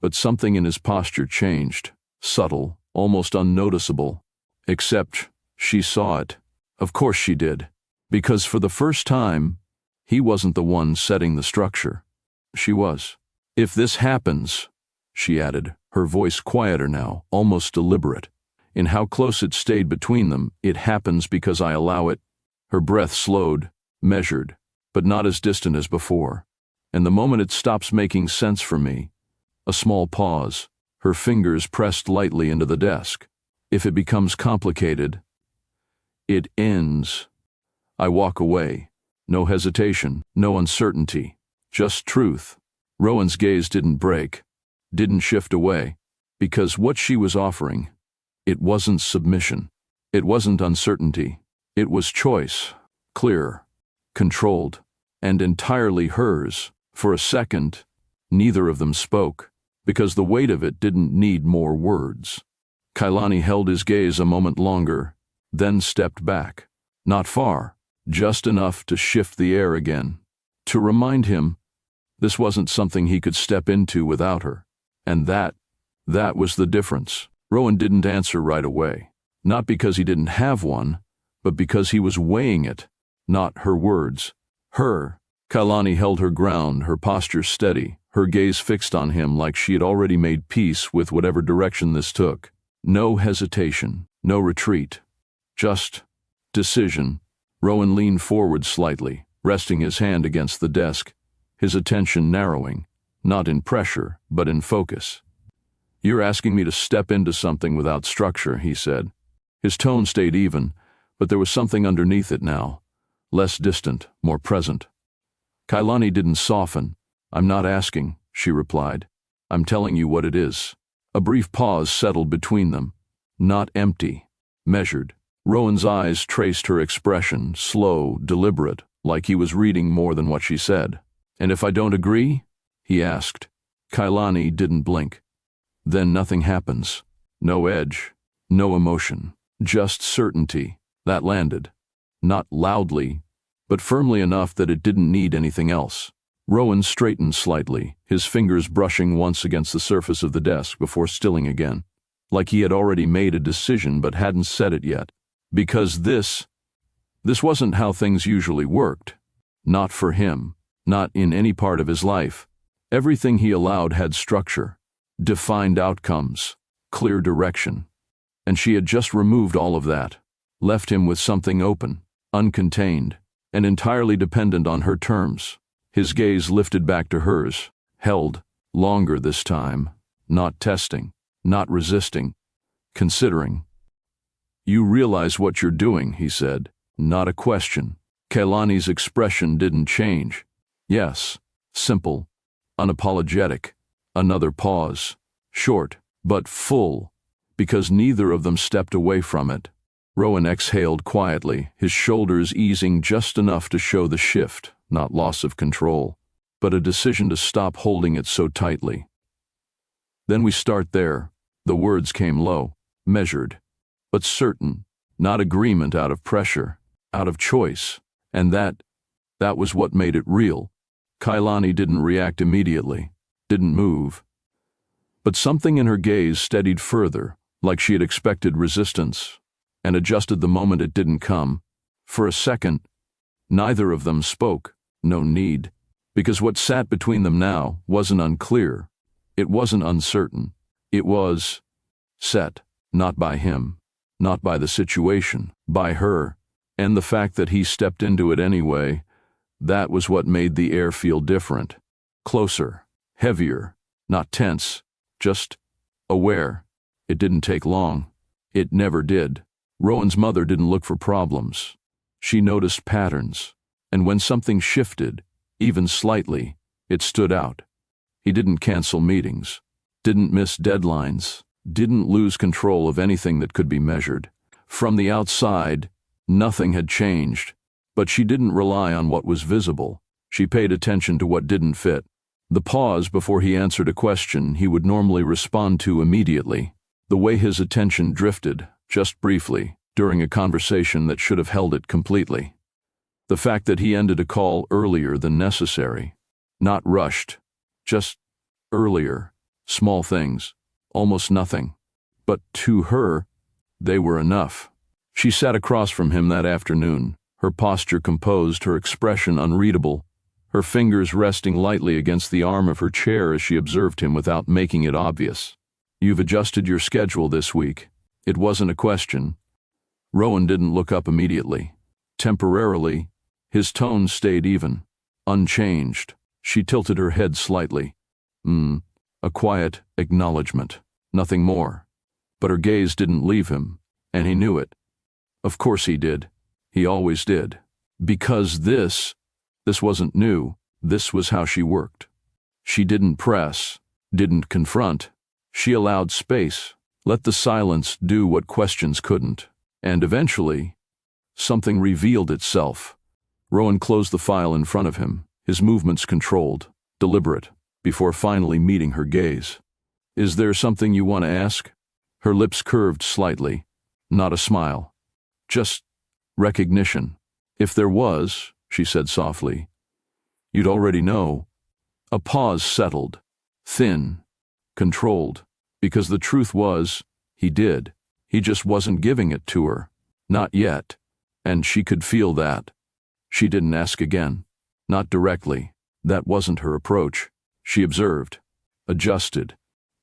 but something in his posture changed, subtle, almost unnoticeable. Except she saw it. Of course she did, because for the first time, he wasn't the one setting the structure. She was. "If this happens," she added, her voice quieter now, almost deliberate. In how close it stayed between them, it happens because I allow it. Her breath slowed, measured, but not as distant as before. And the moment it stops making sense for me, a small pause, her fingers pressed lightly into the desk. If it becomes complicated, it ends. I walk away. No hesitation, no uncertainty, just truth. Rowan's gaze didn't break, didn't shift away, because what she was offering, it wasn't submission. It wasn't uncertainty. It was choice, clear, controlled, and entirely hers. For a second, neither of them spoke, because the weight of it didn't need more words. Kaelani held his gaze a moment longer, then stepped back. Not far, just enough to shift the air again, to remind him this wasn't something he could step into without her. And that was the difference. Rowan didn't answer right away, not because he didn't have one, but because he was weighing it, not her words. Her. Kaelani held her ground, her posture steady, her gaze fixed on him like she had already made peace with whatever direction this took. No hesitation, no retreat, just decision. Rowan leaned forward slightly, resting his hand against the desk, his attention narrowing, not in pressure, but in focus. "You're asking me to step into something without structure," he said. His tone stayed even, but there was something underneath it now, less distant, more present. Kaelani didn't soften. "I'm not asking," she replied. "I'm telling you what it is." A brief pause settled between them. Not empty, measured. Rowan's eyes traced her expression, slow, deliberate, like he was reading more than what she said. "And if I don't agree?" he asked. Kaelani didn't blink. "Then nothing happens. No edge, no emotion, just certainty." That landed. Not loudly, but firmly enough that it didn't need anything else. Rowan straightened slightly, his fingers brushing once against the surface of the desk before stilling again, like he had already made a decision but hadn't said it yet. Because this wasn't how things usually worked. Not for him, not in any part of his life. Everything he allowed had structure, defined outcomes, clear direction. And she had just removed all of that, left him with something open, uncontained, and entirely dependent on her terms. His gaze lifted back to hers, held, longer this time, not testing, not resisting, considering. "You realize what you're doing," he said, not a question. Kaelani's expression didn't change. Yes, simple, unapologetic. Another pause, short, but full, because neither of them stepped away from it. Rowan exhaled quietly, his shoulders easing just enough to show the shift, not loss of control, but a decision to stop holding it so tightly. "Then we start there." The words came low, measured, but certain, not agreement out of pressure, out of choice. And that was what made it real. Kaelani didn't react immediately, didn't move. But something in her gaze steadied further, like she had expected resistance, and adjusted the moment it didn't come. For a second, neither of them spoke. No need, because what sat between them now wasn't unclear. It wasn't uncertain. It was set, not by him, not by the situation, by her. And the fact that he stepped into it anyway, that was what made the air feel different. Closer, heavier, not tense, just aware. It didn't take long. It never did. Rowan's mother didn't look for problems. She noticed patterns, and when something shifted, even slightly, it stood out. He didn't cancel meetings, didn't miss deadlines, didn't lose control of anything that could be measured. From the outside, nothing had changed, but she didn't rely on what was visible. She paid attention to what didn't fit. The pause before he answered a question he would normally respond to immediately. The way his attention drifted, just briefly, during a conversation that should have held it completely. The fact that he ended a call earlier than necessary. Not rushed, just earlier. Small things, almost nothing. But to her, they were enough. She sat across from him that afternoon, her posture composed, her expression unreadable, her fingers resting lightly against the arm of her chair as she observed him without making it obvious. You've adjusted your schedule this week. It wasn't a question. Rowan didn't look up immediately. Temporarily, his tone stayed even, unchanged. She tilted her head slightly. A quiet acknowledgement. Nothing more. But her gaze didn't leave him, and he knew it. Of course he did. He always did. Because this wasn't new. This was how she worked. She didn't press, didn't confront. She allowed space, let the silence do what questions couldn't. And eventually, something revealed itself. Rowan closed the file in front of him, his movements controlled, deliberate, before finally meeting her gaze. Is there something you want to ask? Her lips curved slightly. Not a smile. Just recognition. If there was, she said softly, you'd already know. A pause settled, thin, controlled, because the truth was, he did. He just wasn't giving it to her. Not yet. And she could feel that. She didn't ask again. Not directly. That wasn't her approach. She observed, adjusted,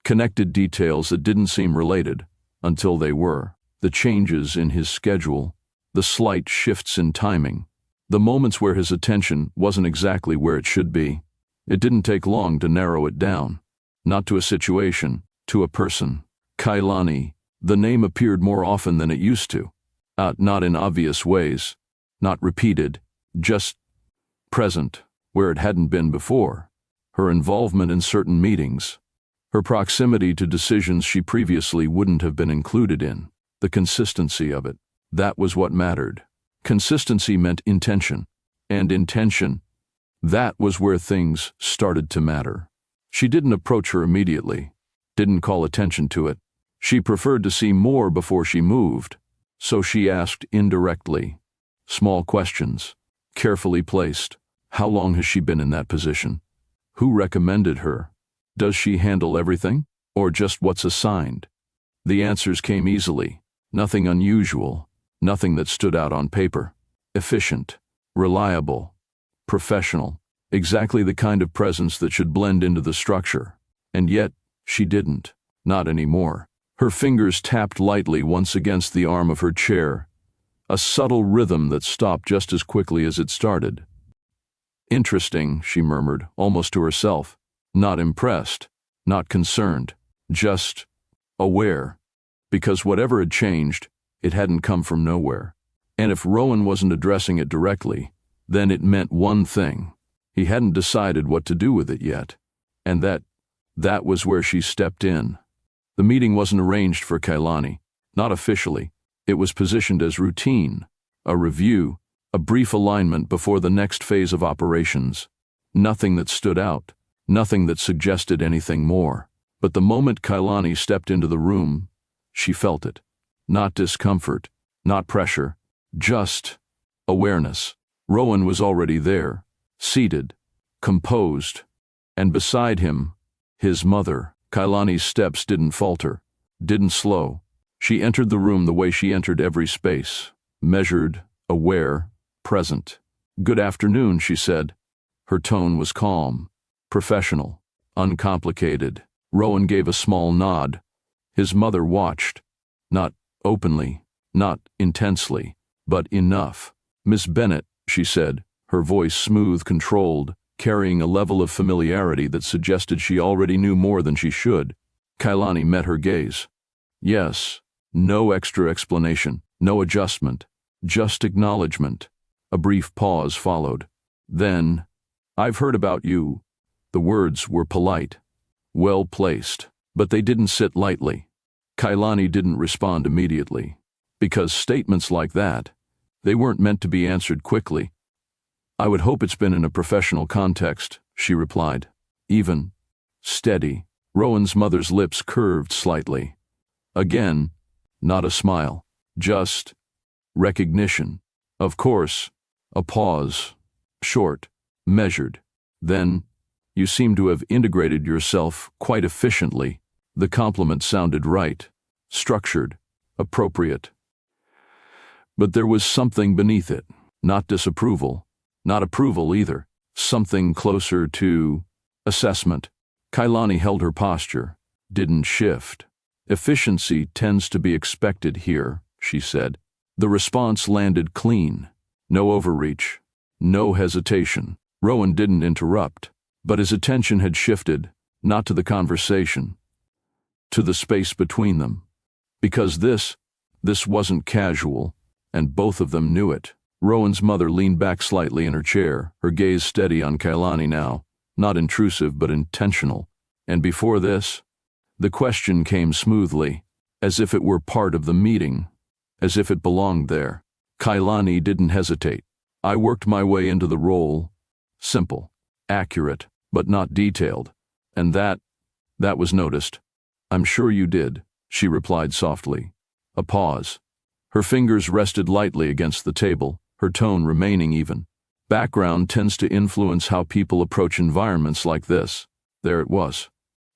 connected details that didn't seem related, until they were. The changes in his schedule, the slight shifts in timing, the moments where his attention wasn't exactly where it should be. It didn't take long to narrow it down. Not to a situation, to a person. Kaelani. The name appeared more often than it used to. Not in obvious ways. Not repeated. Just present, where it hadn't been before. Her involvement in certain meetings. Her proximity to decisions she previously wouldn't have been included in. The consistency of it. That was what mattered. Consistency meant intention. And intention, that was where things started to matter. She didn't approach her immediately. Didn't call attention to it. She preferred to see more before she moved. So she asked indirectly. Small questions. Carefully placed. How long has she been in that position? Who recommended her? Does she handle everything? Or just what's assigned? The answers came easily. Nothing unusual. Nothing that stood out on paper. Efficient. Reliable. Professional. Exactly the kind of presence that should blend into the structure. And yet, she didn't. Not anymore. Her fingers tapped lightly once against the arm of her chair. A subtle rhythm that stopped just as quickly as it started. Interesting, she murmured, almost to herself. Not impressed. Not concerned. Just aware. Because whatever had changed, it hadn't come from nowhere. And if Rowan wasn't addressing it directly, then it meant one thing. He hadn't decided what to do with it yet. And that was where she stepped in. The meeting wasn't arranged for Kaelani. Not officially. It was positioned as routine, a review, a brief alignment before the next phase of operations. Nothing that stood out. Nothing that suggested anything more. But the moment Kaelani stepped into the room, she felt it. Not discomfort, not pressure, just awareness. Rowan was already there, seated, composed, and beside him, his mother. Kaelani's steps didn't falter, didn't slow. She entered the room the way she entered every space, measured, aware, present. Good afternoon, she said. Her tone was calm, professional, uncomplicated. Rowan gave a small nod. His mother watched, not openly, not intensely, but enough. Miss Bennett, she said, her voice smooth, controlled, carrying a level of familiarity that suggested she already knew more than she should. Kaelani met her gaze. Yes, no extra explanation, no adjustment, just acknowledgement. A brief pause followed. Then, I've heard about you. The words were polite, well placed, but they didn't sit lightly. Kaelani didn't respond immediately, because statements like that, they weren't meant to be answered quickly. I would hope it's been in a professional context, she replied. Even, steady. Rowan's mother's lips curved slightly. Again, not a smile, just recognition. Of course, a pause, short, measured. Then, you seem to have integrated yourself quite efficiently. The compliment sounded right, structured, appropriate. But there was something beneath it, not disapproval, not approval either, something closer to assessment. Kaelani held her posture, didn't shift. Efficiency tends to be expected here, she said. The response landed clean. No overreach. No hesitation. Rowan didn't interrupt, but his attention had shifted, not to the conversation, to the space between them. Because this wasn't casual, and both of them knew it. Rowan's mother leaned back slightly in her chair, her gaze steady on Kaelani now, not intrusive but intentional. And before this, the question came smoothly, as if it were part of the meeting, as if it belonged there. Kaelani didn't hesitate. I worked my way into the role. Simple, accurate, but not detailed. And that was noticed. I'm sure you did, she replied softly. A pause. Her fingers rested lightly against the table, her tone remaining even. Background tends to influence how people approach environments like this. There it was.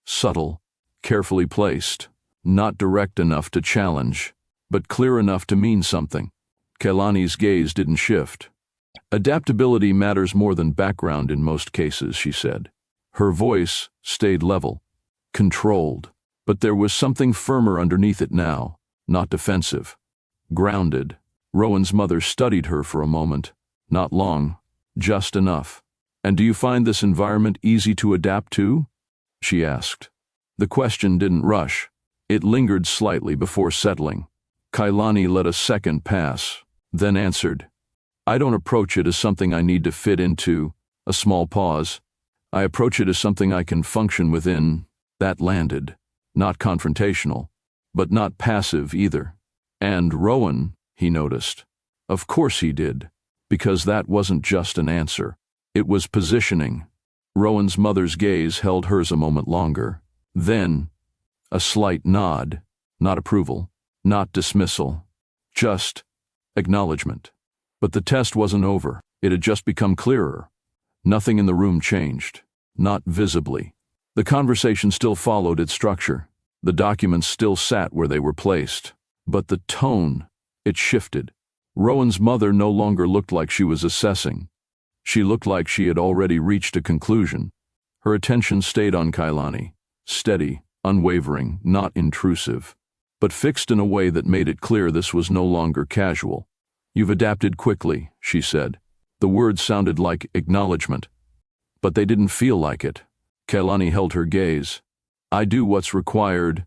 Subtle, carefully placed, not direct enough to challenge, but clear enough to mean something. Kaelani's gaze didn't shift. Adaptability matters more than background in most cases, she said. Her voice stayed level, controlled, but there was something firmer underneath it now, not defensive. Grounded. Rowan's mother studied her for a moment. Not long, just enough. And do you find this environment easy to adapt to? She asked. The question didn't rush. It lingered slightly before settling. Kaelani let a second pass, then answered. I don't approach it as something I need to fit into. A small pause. I approach it as something I can function within. That landed. Not confrontational, but not passive either. And Rowan, he noticed. Of course he did, because that wasn't just an answer. It was positioning. Rowan's mother's gaze held hers a moment longer. Then, a slight nod, not approval, not dismissal, just acknowledgement. But the test wasn't over. It had just become clearer. Nothing in the room changed, not visibly. The conversation still followed its structure. The documents still sat where they were placed. But the tone, it shifted. Rowan's mother no longer looked like she was assessing. She looked like she had already reached a conclusion. Her attention stayed on Kaelani, steady, unwavering, not intrusive, but fixed in a way that made it clear this was no longer casual. You've adapted quickly, she said. The words sounded like acknowledgement, but they didn't feel like it. Kaelani held her gaze. I do what's required.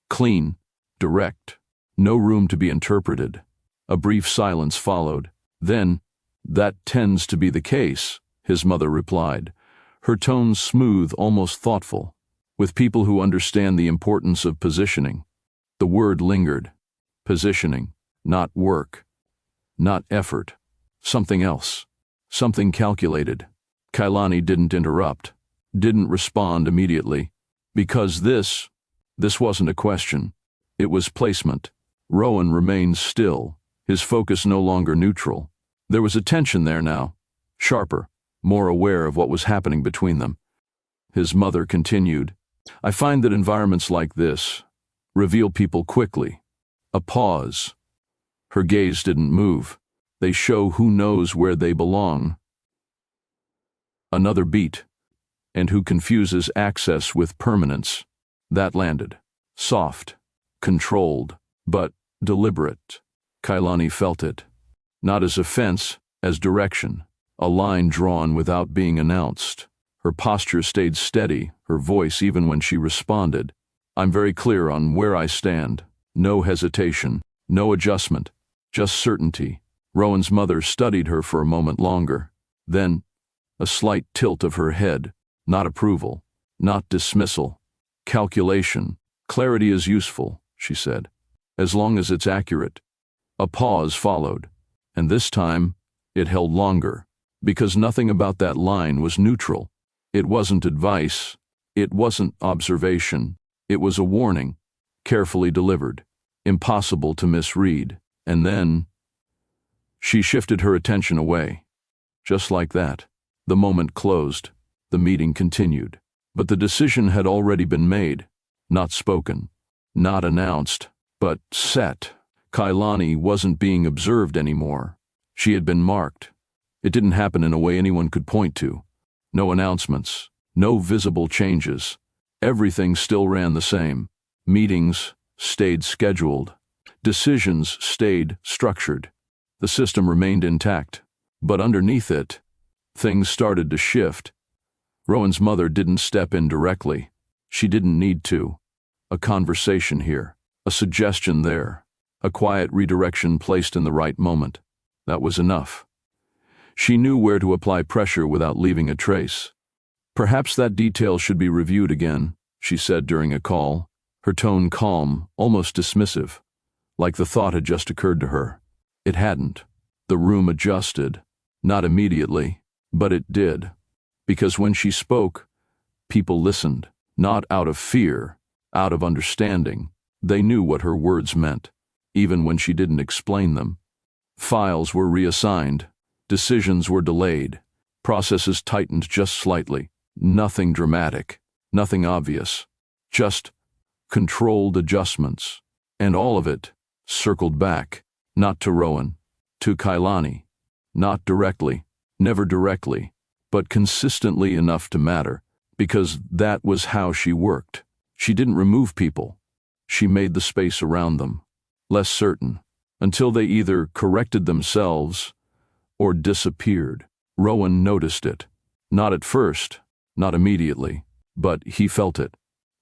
Clean, direct. No room to be interpreted. A brief silence followed. Then, that tends to be the case, his mother replied, her tone smooth, almost thoughtful, with people who understand the importance of positioning. The word lingered. Positioning, not work, not effort, something else, something calculated. Kaelani didn't interrupt, didn't respond immediately, because this wasn't a question. It was placement. Rowan remained still, his focus no longer neutral. There was a tension there now, sharper, more aware of what was happening between them. His mother continued, I find that environments like this reveal people quickly. A pause. Her gaze didn't move. They show who knows where they belong. Another beat. And who confuses access with permanence. That landed. Soft, controlled, but deliberate. Kaelani felt it. Not as offense, as direction. A line drawn without being announced. Her posture stayed steady, her voice even when she responded. I'm very clear on where I stand. No hesitation, no adjustment, just certainty. Rowan's mother studied her for a moment longer. Then, a slight tilt of her head. Not approval, not dismissal. Calculation. Clarity is useful, she said, as long as it's accurate. A pause followed, and this time, it held longer, because nothing about that line was neutral. It wasn't advice, it wasn't observation, it was a warning, carefully delivered, impossible to misread. And then, she shifted her attention away. Just like that, the moment closed, the meeting continued. But the decision had already been made, not spoken, not announced, but set. Kaelani wasn't being observed anymore. She had been marked. It didn't happen in a way anyone could point to. No announcements, no visible changes, Everything still ran the same. Meetings stayed scheduled. Decisions stayed structured. The system remained intact. But underneath it, things started to shift. Rowan's mother didn't step in directly. She didn't need to. A conversation here, a suggestion there, a quiet redirection placed in the right moment. That was enough. She knew where to apply pressure without leaving a trace. Perhaps that detail should be reviewed again, she said during a call, her tone calm, almost dismissive, like the thought had just occurred to her. It hadn't. The room adjusted, not immediately, but it did. Because when she spoke, people listened, not out of fear, out of understanding. They knew what her words meant, even when she didn't explain them. Files were reassigned, decisions were delayed, processes tightened just slightly. Nothing dramatic, nothing obvious, just controlled adjustments. And all of it circled back, not to Rowan, to Kaelani. Not directly, never directly, but consistently enough to matter, because that was how she worked. She didn't remove people. She made the space around them less certain, until they either corrected themselves or disappeared. Rowan noticed it. Not at first, not immediately, but he felt it.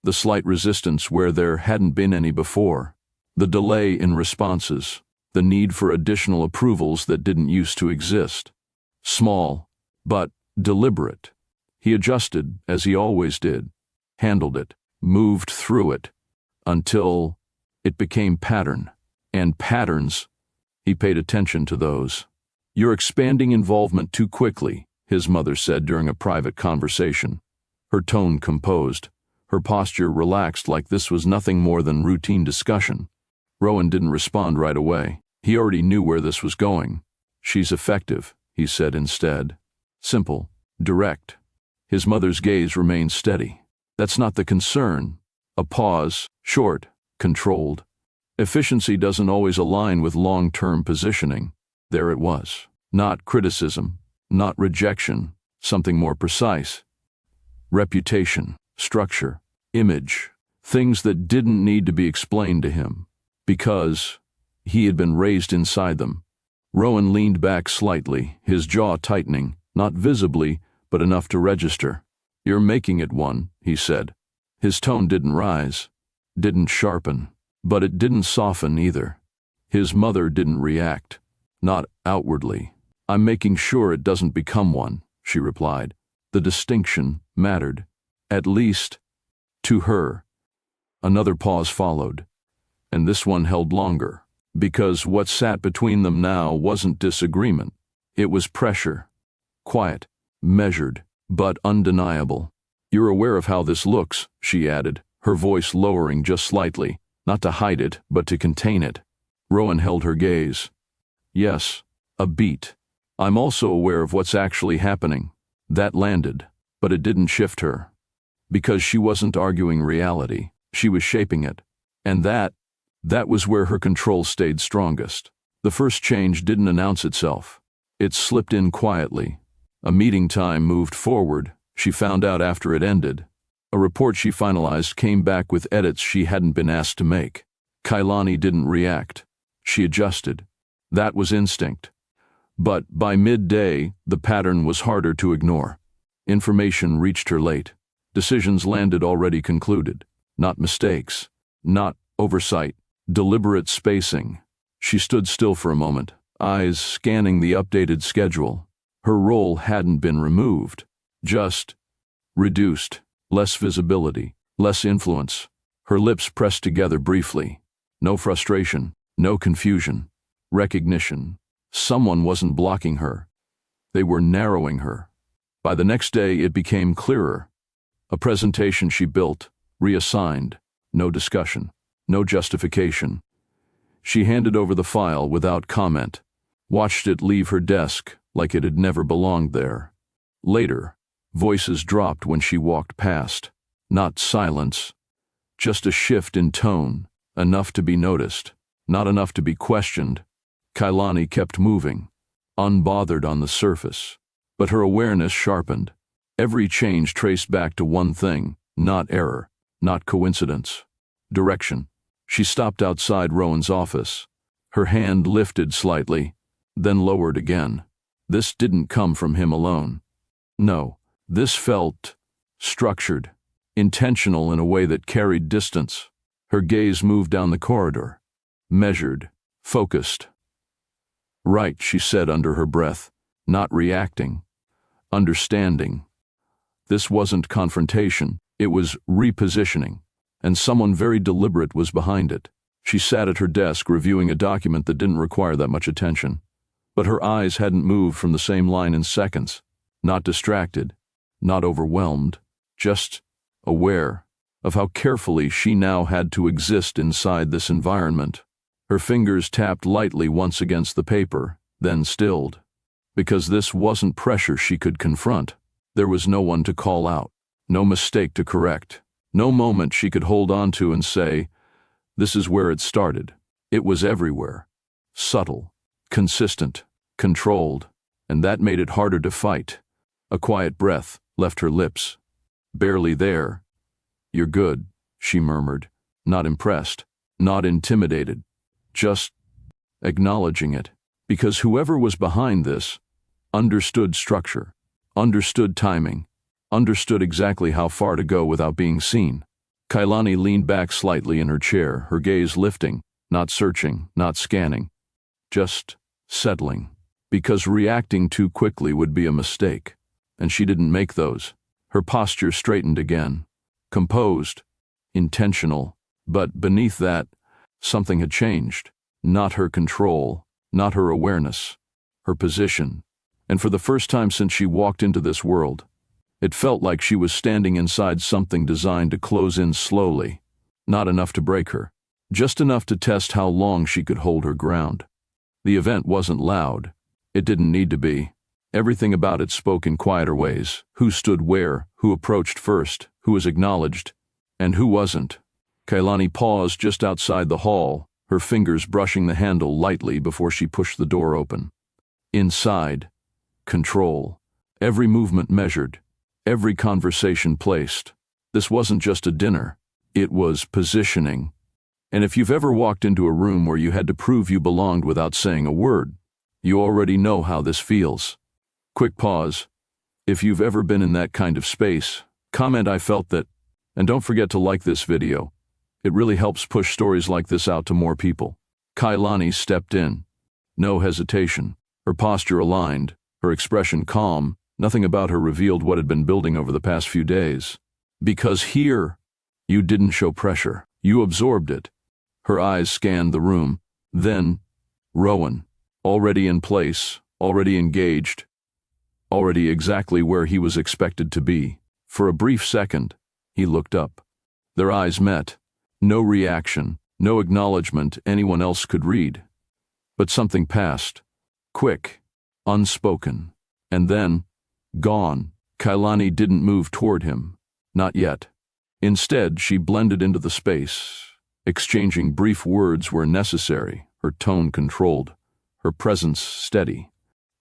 The slight resistance where there hadn't been any before. The delay in responses. The need for additional approvals that didn't used to exist. Small, but deliberate. He adjusted, as he always did, handled it, moved through it, until it became pattern. And patterns, he paid attention to those. "You're expanding involvement too quickly," his mother said during a private conversation. Her tone composed, her posture relaxed like this was nothing more than routine discussion. Rowan didn't respond right away. He already knew where this was going. "She's effective," he said instead. Simple, direct. His mother's gaze remained steady. "That's not the concern." A pause, short, controlled. Efficiency doesn't always align with long-term positioning. There it was. Not criticism, not rejection, something more precise. Reputation, structure, image, things that didn't need to be explained to him, because he had been raised inside them. Rowan leaned back slightly, his jaw tightening, not visibly, but enough to register. "You're making it one," he said. His tone didn't rise, didn't sharpen, but it didn't soften either. His mother didn't react, not outwardly. "I'm making sure it doesn't become one," she replied. The distinction mattered, at least to her. Another pause followed, and this one held longer. Because what sat between them now wasn't disagreement. It was pressure. Quiet, measured, but undeniable. "You're aware of how this looks," she added, her voice lowering just slightly, not to hide it, but to contain it. Rowan held her gaze. "Yes, a beat. I'm also aware of what's actually happening." That landed, but it didn't shift her. Because she wasn't arguing reality, she was shaping it. And that was where her control stayed strongest. The first change didn't announce itself. It slipped in quietly. A meeting time moved forward, she found out after it ended. A report she finalized came back with edits she hadn't been asked to make. Kaelani didn't react. She adjusted. That was instinct. But by midday, the pattern was harder to ignore. Information reached her late. Decisions landed already concluded. Not mistakes. Not oversight. Deliberate spacing. She stood still for a moment, eyes scanning the updated schedule. Her role hadn't been removed, just reduced. Less visibility, less influence. Her lips pressed together briefly. No frustration, no confusion. Recognition. Someone wasn't blocking her. They were narrowing her. By the next day, it became clearer. A presentation she built, reassigned. No discussion. No justification. She handed over the file without comment, watched it leave her desk like it had never belonged there. Later, voices dropped when she walked past. Not silence, just a shift in tone, enough to be noticed, not enough to be questioned. Kaelani kept moving, unbothered on the surface, but her awareness sharpened. Every change traced back to one thing: Not error, not coincidence. Direction. She stopped outside Rowan's office. Her hand lifted slightly, then lowered again. This didn't come from him alone. No, this felt structured, intentional in a way that carried distance. Her gaze moved down the corridor. Measured, focused. Right, she said under her breath, not reacting. Understanding. This wasn't confrontation, it was repositioning, and someone very deliberate was behind it. She sat at her desk reviewing a document that didn't require that much attention. But her eyes hadn't moved from the same line in seconds. Not distracted, not overwhelmed, just aware of how carefully she now had to exist inside this environment. Her fingers tapped lightly once against the paper, then stilled. Because this wasn't pressure she could confront. There was no one to call out, no mistake to correct, no moment she could hold on to and say, "This is where it started." It was everywhere. Subtle, consistent, controlled, and that made it harder to fight. A quiet breath left her lips. Barely there. "You're good," she murmured, not impressed, not intimidated, just acknowledging it. Because whoever was behind this understood structure, understood timing, understood exactly how far to go without being seen. Kaelani leaned back slightly in her chair, her gaze lifting, not searching, not scanning, just settling. Because reacting too quickly would be a mistake, and she didn't make those. Her posture straightened again, composed, intentional, but beneath that, something had changed. Not her control, not her awareness, her position. And for the first time since she walked into this world, it felt like she was standing inside something designed to close in slowly. Not enough to break her, just enough to test how long she could hold her ground. The event wasn't loud. It didn't need to be. Everything about it spoke in quieter ways. Who stood where, who approached first, who was acknowledged, and who wasn't. Kaelani paused just outside the hall, her fingers brushing the handle lightly before she pushed the door open. Inside, control. Every movement measured, every conversation placed. This wasn't just a dinner, it was positioning. And if you've ever walked into a room where you had to prove you belonged without saying a word, you already know how this feels. Quick pause. If you've ever been in that kind of space, comment "I felt that," and don't forget to like this video. It really helps push stories like this out to more people. Kaelani stepped in. No hesitation. Her posture aligned, her expression calm. Nothing about her revealed what had been building over the past few days. Because here, you didn't show pressure. You absorbed it. Her eyes scanned the room. Then, Rowan, already in place, already engaged, already exactly where he was expected to be. For a brief second, he looked up. Their eyes met. No reaction, no acknowledgement anyone else could read. But something passed. Quick, unspoken. And then, gone. Kaelani didn't move toward him. Not yet. Instead, she blended into the space, exchanging brief words where necessary, her tone controlled, her presence steady.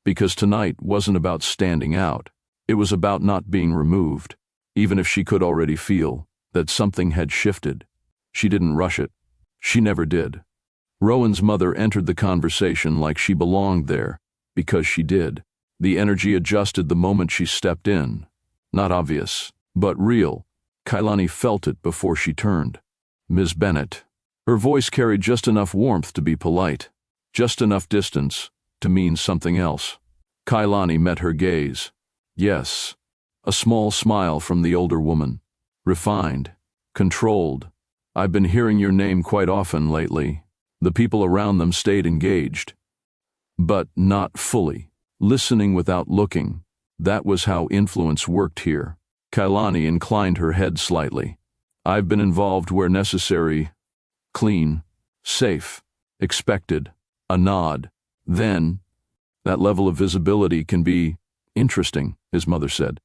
Because tonight wasn't about standing out. It was about not being removed, even if she could already feel that something had shifted. She didn't rush it. She never did. Rowan's mother entered the conversation like she belonged there, because she did. The energy adjusted the moment she stepped in. Not obvious, but real. Kaelani felt it before she turned. "Ms. Bennett." Her voice carried just enough warmth to be polite, just enough distance to mean something else. Kaelani met her gaze. Yes, a small smile from the older woman. Refined, controlled. "I've been hearing your name quite often lately." The people around them stayed engaged, but not fully, listening without looking. That was how influence worked here. Kaelani inclined her head slightly. "I've been involved where necessary. Clean, safe, expected." A nod. Then, "That level of visibility can be interesting," his mother said.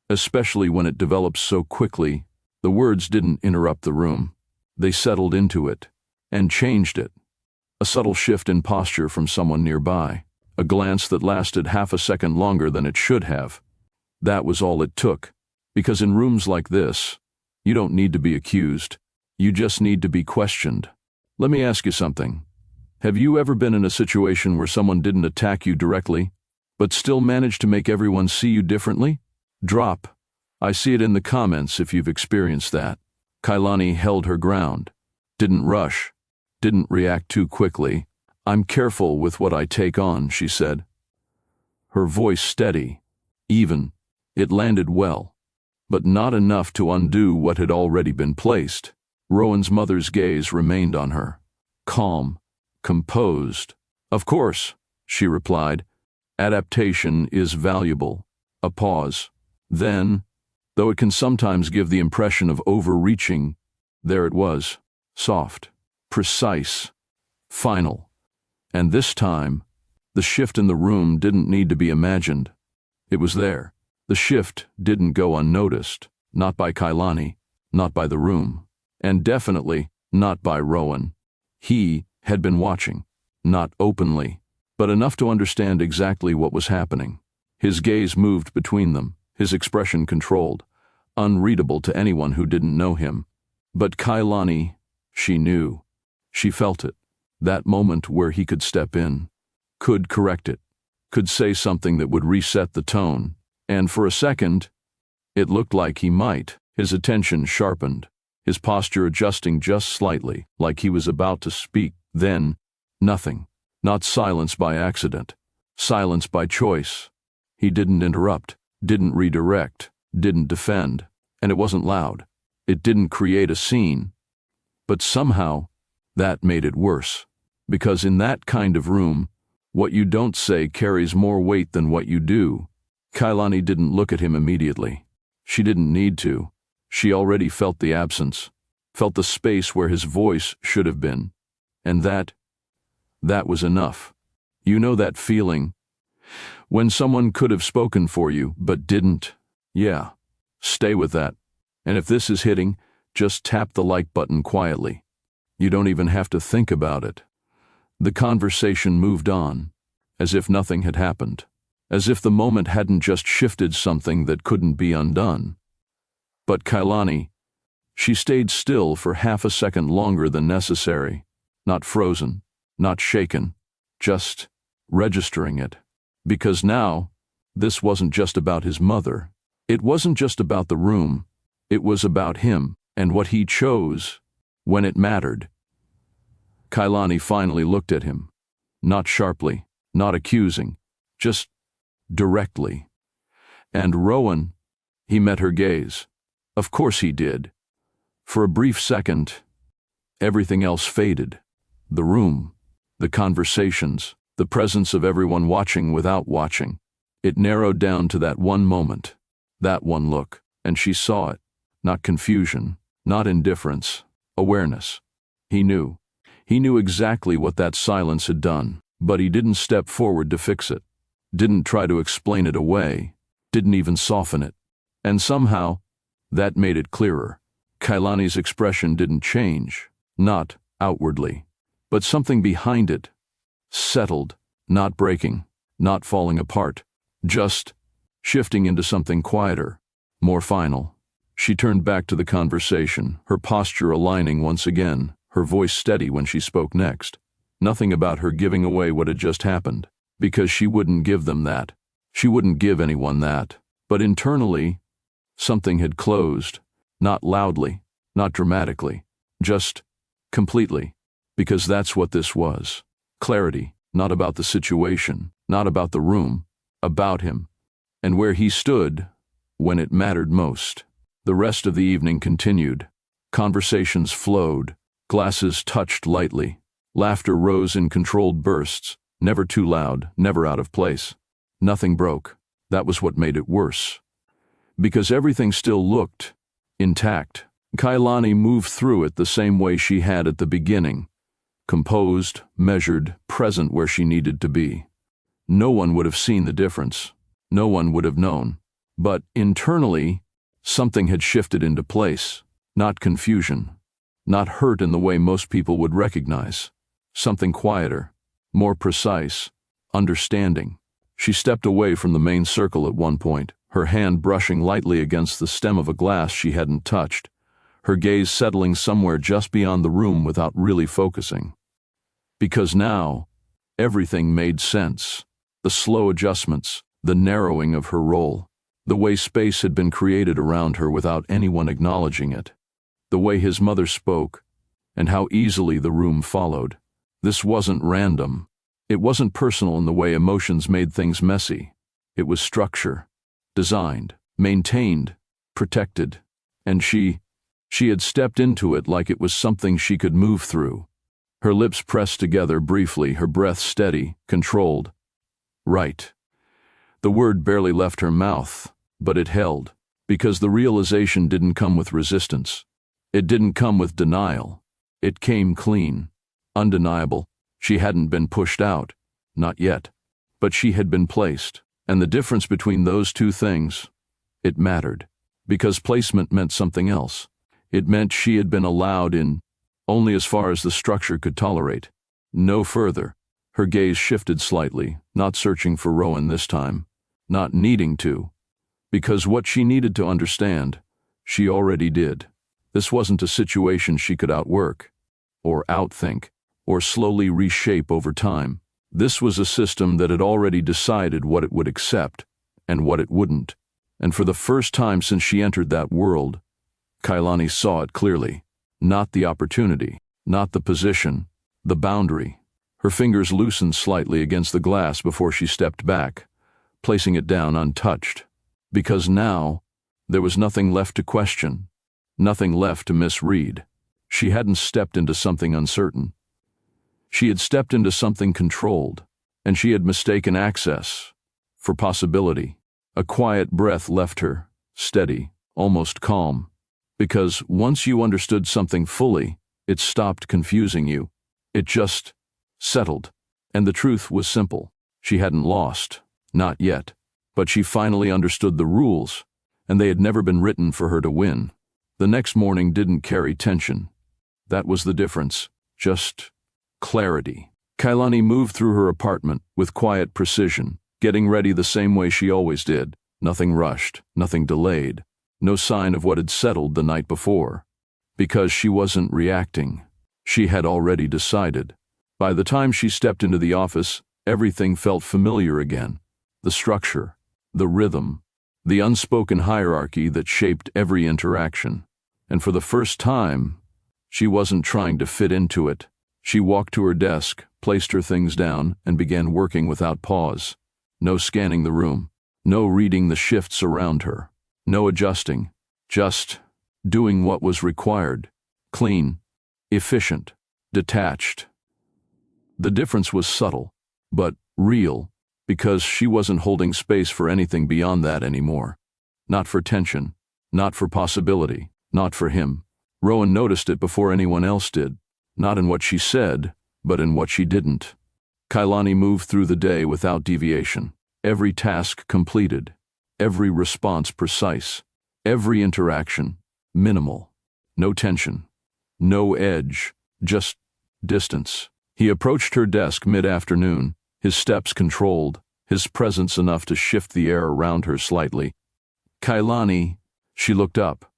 "Especially when it develops so quickly." The words didn't interrupt the room. They settled into it, and changed it. A subtle shift in posture from someone nearby. A glance that lasted half a second longer than it should have. That was all it took. Because in rooms like this, You don't need to be accused. You just need to be questioned. Let me ask you something. Have you ever been in a situation where someone didn't attack you directly, but still managed to make everyone see you differently? Drop. I see it in the comments if you've experienced that. Kaelani held her ground. Didn't rush. Didn't react too quickly. I'm careful with what I take on, she said. Her voice steady, even. It landed well, but not enough to undo what had already been placed. Rowan's mother's gaze remained on her. Calm, composed. Of course, she replied. Adaptation is valuable. A pause. Then, though it can sometimes give the impression of overreaching, there it was. Soft, precise, final. And this time, the shift in the room didn't need to be imagined. It was there. The shift didn't go unnoticed, not by Kaelani, not by the room, and definitely not by Rowan. He had been watching, not openly, but enough to understand exactly what was happening. His gaze moved between them, his expression controlled, unreadable to anyone who didn't know him. But Kaelani, she knew. She felt it. That moment where he could step in, could correct it, could say something that would reset the tone. And for a second, it looked like he might. His attention sharpened, his posture adjusting just slightly, like he was about to speak. Then, nothing. Not silence by accident. Silence by choice. He didn't interrupt, didn't redirect, didn't defend. And it wasn't loud. It didn't create a scene. But somehow, that made it worse. Because in that kind of room, what you don't say carries more weight than what you do. Kaelani didn't look at him immediately. She didn't need to. She already felt the absence, felt the space where his voice should have been. And that was enough. You know that feeling? When someone could have spoken for you, but didn't? Yeah. Stay with that. And if this is hitting, just tap the like button quietly. You don't even have to think about it. The conversation moved on, as if nothing had happened. As if the moment hadn't just shifted something that couldn't be undone. But Kaelani, she stayed still for half a second longer than necessary, not frozen, not shaken, just registering it. Because now, this wasn't just about his mother. It wasn't just about the room. It was about him and what he chose when it mattered. Kaelani finally looked at him, not sharply, not accusing, just directly. And Rowan, he met her gaze. Of course he did. For a brief second, everything else faded. The room, the conversations, the presence of everyone watching without watching. It narrowed down to that one moment, that one look, and she saw it. Not confusion, not indifference, awareness. He knew. He knew exactly what that silence had done, but he didn't step forward to fix it. Didn't try to explain it away, didn't even soften it. And somehow, that made it clearer. Kaelani's expression didn't change, not outwardly, but something behind it. Settled, not breaking, not falling apart, just shifting into something quieter, more final. She turned back to the conversation, her posture aligning once again, her voice steady when she spoke next. Nothing about her giving away what had just happened. Because she wouldn't give them that. She wouldn't give anyone that. But internally, something had closed. Not loudly, not dramatically, just completely. Because that's what this was. Clarity, not about the situation, not about the room, about him, and where he stood when it mattered most. The rest of the evening continued. Conversations flowed, glasses touched lightly, laughter rose in controlled bursts. Never too loud, never out of place. Nothing broke. That was what made it worse. Because everything still looked intact. Kaelani moved through it the same way she had at the beginning. Composed, measured, present where she needed to be. No one would have seen the difference. No one would have known. But internally, something had shifted into place. Not confusion. Not hurt in the way most people would recognize. Something quieter. More precise, understanding. She stepped away from the main circle at one point, her hand brushing lightly against the stem of a glass she hadn't touched. her gaze settling somewhere just beyond the room without really focusing. Because now, everything made sense. The slow adjustments, the narrowing of her role, the way space had been created around her without anyone acknowledging it, the way his mother spoke, and how easily the room followed. This wasn't random. It wasn't personal in the way emotions made things messy. It was structure, designed, maintained, protected, and she had stepped into it like it was something she could move through. Her lips pressed together briefly, her breath steady, controlled. Right. The word barely left her mouth, but it held, because the realization didn't come with resistance. It didn't come with denial. It came clean, undeniable. She hadn't been pushed out, not yet, but she had been placed. And the difference between those two things, it mattered, because placement meant something else. It meant she had been allowed in only as far as the structure could tolerate, no further. Her gaze shifted slightly, not searching for Rowan this time, not needing to, because what she needed to understand, she already did. This wasn't a situation she could outwork, or outthink, or slowly reshape over time. This was a system that had already decided what it would accept and what it wouldn't. And for the first time since she entered that world, Kaelani saw it clearly. Not the opportunity, not the position, the boundary. Her fingers loosened slightly against the glass before she stepped back, placing it down untouched. Because now, there was nothing left to question, nothing left to misread. She hadn't stepped into something uncertain. She had stepped into something controlled, and she had mistaken access for possibility. A quiet breath left her, steady, almost calm, because once you understood something fully, it stopped confusing you. It just settled, and the truth was simple. She hadn't lost, not yet, but she finally understood the rules, and they had never been written for her to win. The next morning didn't carry tension. That was the difference, just clarity. Kaelani moved through her apartment with quiet precision, getting ready the same way she always did. Nothing rushed, nothing delayed, no sign of what had settled the night before. Because she wasn't reacting. She had already decided. By the time she stepped into the office, everything felt familiar again. The structure, the rhythm, the unspoken hierarchy that shaped every interaction. And for the first time, she wasn't trying to fit into it. She walked to her desk, placed her things down, and began working without pause. No scanning the room, no reading the shifts around her, no adjusting, just doing what was required. Clean, efficient, detached. The difference was subtle, but real, because she wasn't holding space for anything beyond that anymore. Not for tension, not for possibility, not for him. Rowan noticed it before anyone else did. Not in what she said, but in what she didn't. Kaelani moved through the day without deviation. Every task completed. Every response precise. Every interaction minimal. No tension. No edge. Just distance. He approached her desk mid-afternoon, his steps controlled, his presence enough to shift the air around her slightly. Kaelani, she looked up.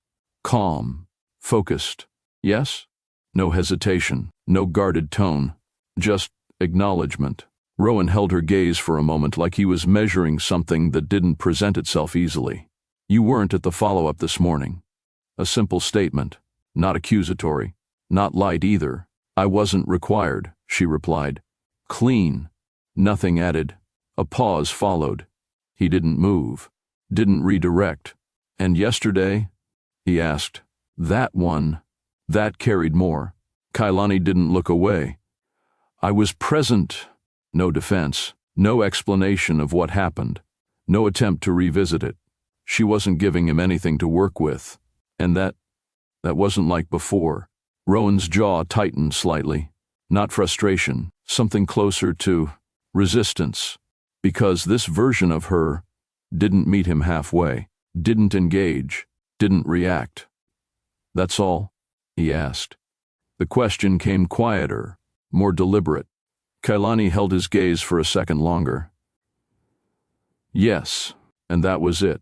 Calm. Focused. Yes? No hesitation, no guarded tone, just acknowledgement. Rowan held her gaze for a moment like he was measuring something that didn't present itself easily. You weren't at the follow-up this morning. A simple statement, not accusatory, not light either. I wasn't required, she replied. Clean. Nothing added. A pause followed. He didn't move, didn't redirect. And yesterday? He asked. That one. That carried more. Kaelani didn't look away. I was present. No defense, no explanation of what happened, no attempt to revisit it. She wasn't giving him anything to work with, and that wasn't like before. Rowan's jaw tightened slightly. Not frustration, something closer to resistance, because this version of her didn't meet him halfway, didn't engage, didn't react. That's all? He asked. The question came quieter, more deliberate. Kaelani held his gaze for a second longer. Yes, and that was it.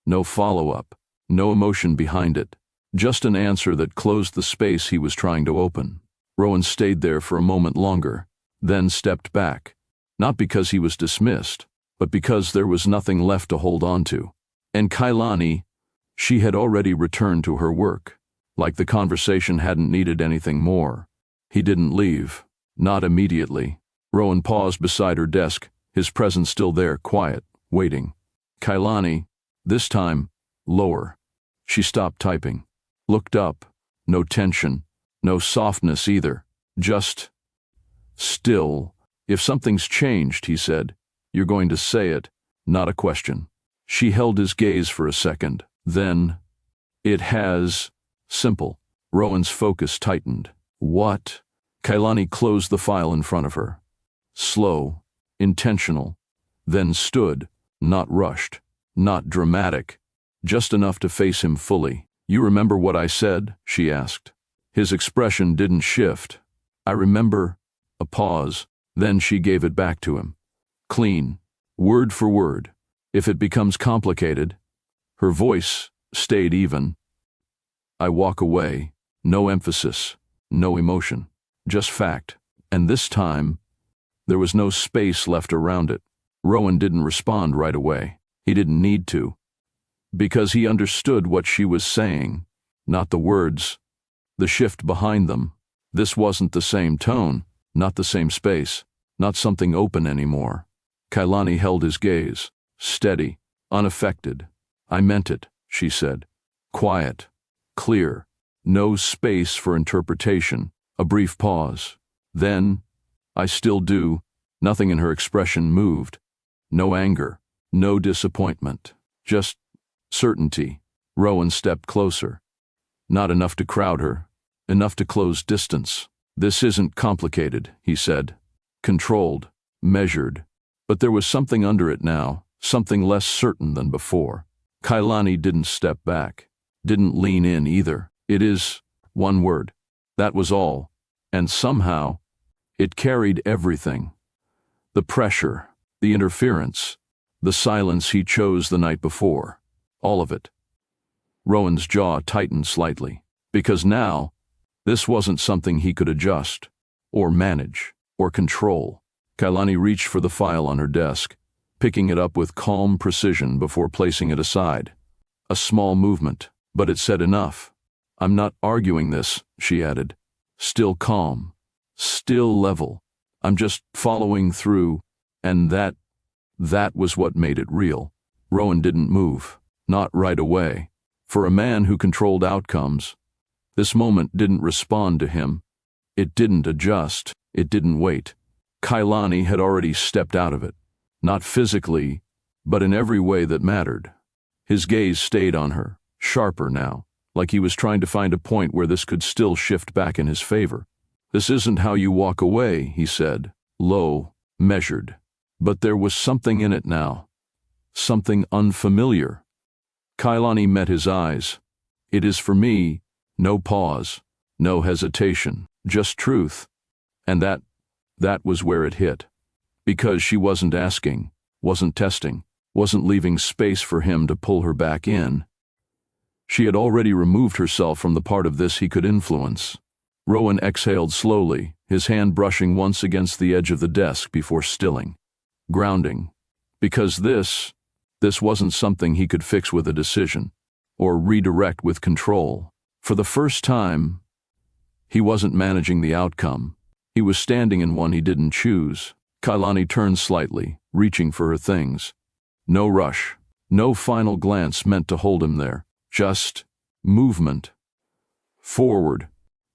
No follow-up, no emotion behind it, Just an answer that closed the space he was trying to open. Rowan stayed there for a moment longer, then stepped back. Not because he was dismissed, but because there was nothing left to hold on to. And Kaelani, she had already returned to her work. Like the conversation hadn't needed anything more. He didn't leave. Not immediately. Rowan paused beside her desk, his presence still there, quiet, waiting. Kaelani, this time, lower. She stopped typing. Looked up. No tension. No softness either. Just still. If something's changed, he said, you're going to say it, not a question. She held his gaze for a second. Then, it has. Simple. Rowan's focus tightened. What? Kaelani closed the file in front of her. Slow, intentional, then stood, not rushed, not dramatic, just enough to face him fully. You remember what I said? She asked. His expression didn't shift. I remember. A pause. Then she gave it back to him. Clean. Word for word. If it becomes complicated. Her voice stayed even. I walk away. No emphasis. No emotion. Just fact. And this time, there was no space left around it. Rowan didn't respond right away. He didn't need to. Because he understood what she was saying. Not the words. The shift behind them. This wasn't the same tone. Not the same space. Not something open anymore. Kaelani held his gaze. Steady. Unaffected. I meant it, she said. Quiet. Clear. No space for interpretation. A brief pause. Then, I still do. Nothing in her expression moved. No anger. No disappointment. Just certainty. Rowan stepped closer. Not enough to crowd her. Enough to close distance. This isn't complicated, he said. Controlled. Measured. But there was something under it now. Something less certain than before. Kaelani didn't step back. Didn't lean in either. It is one word. That was all. And somehow, it carried everything. The pressure, the interference, the silence he chose the night before. All of it. Rowan's jaw tightened slightly. Because now, this wasn't something he could adjust, or manage, or control. Kaelani reached for the file on her desk, picking it up with calm precision before placing it aside. A small movement, but it said enough. I'm not arguing this, she added. Still calm. Still level. I'm just following through, and that was what made it real. Rowan didn't move. Not right away. For a man who controlled outcomes, this moment didn't respond to him. It didn't adjust. It didn't wait. Kaelani had already stepped out of it. Not physically, but in every way that mattered. His gaze stayed on her, sharper now, like he was trying to find a point where this could still shift back in his favor. This isn't how you walk away, he said, low, measured. But there was something in it now. Something unfamiliar. Kaelani met his eyes. It is for me, no pause, no hesitation, just truth. And that was where it hit. Because she wasn't asking, wasn't testing, wasn't leaving space for him to pull her back in. She had already removed herself from the part of this he could influence. Rowan exhaled slowly, his hand brushing once against the edge of the desk before stilling. Grounding. Because this wasn't something he could fix with a decision, or redirect with control. For the first time, he wasn't managing the outcome. He was standing in one he didn't choose. Kaelani turned slightly, reaching for her things. No rush, no final glance meant to hold him there. Just movement. Forward.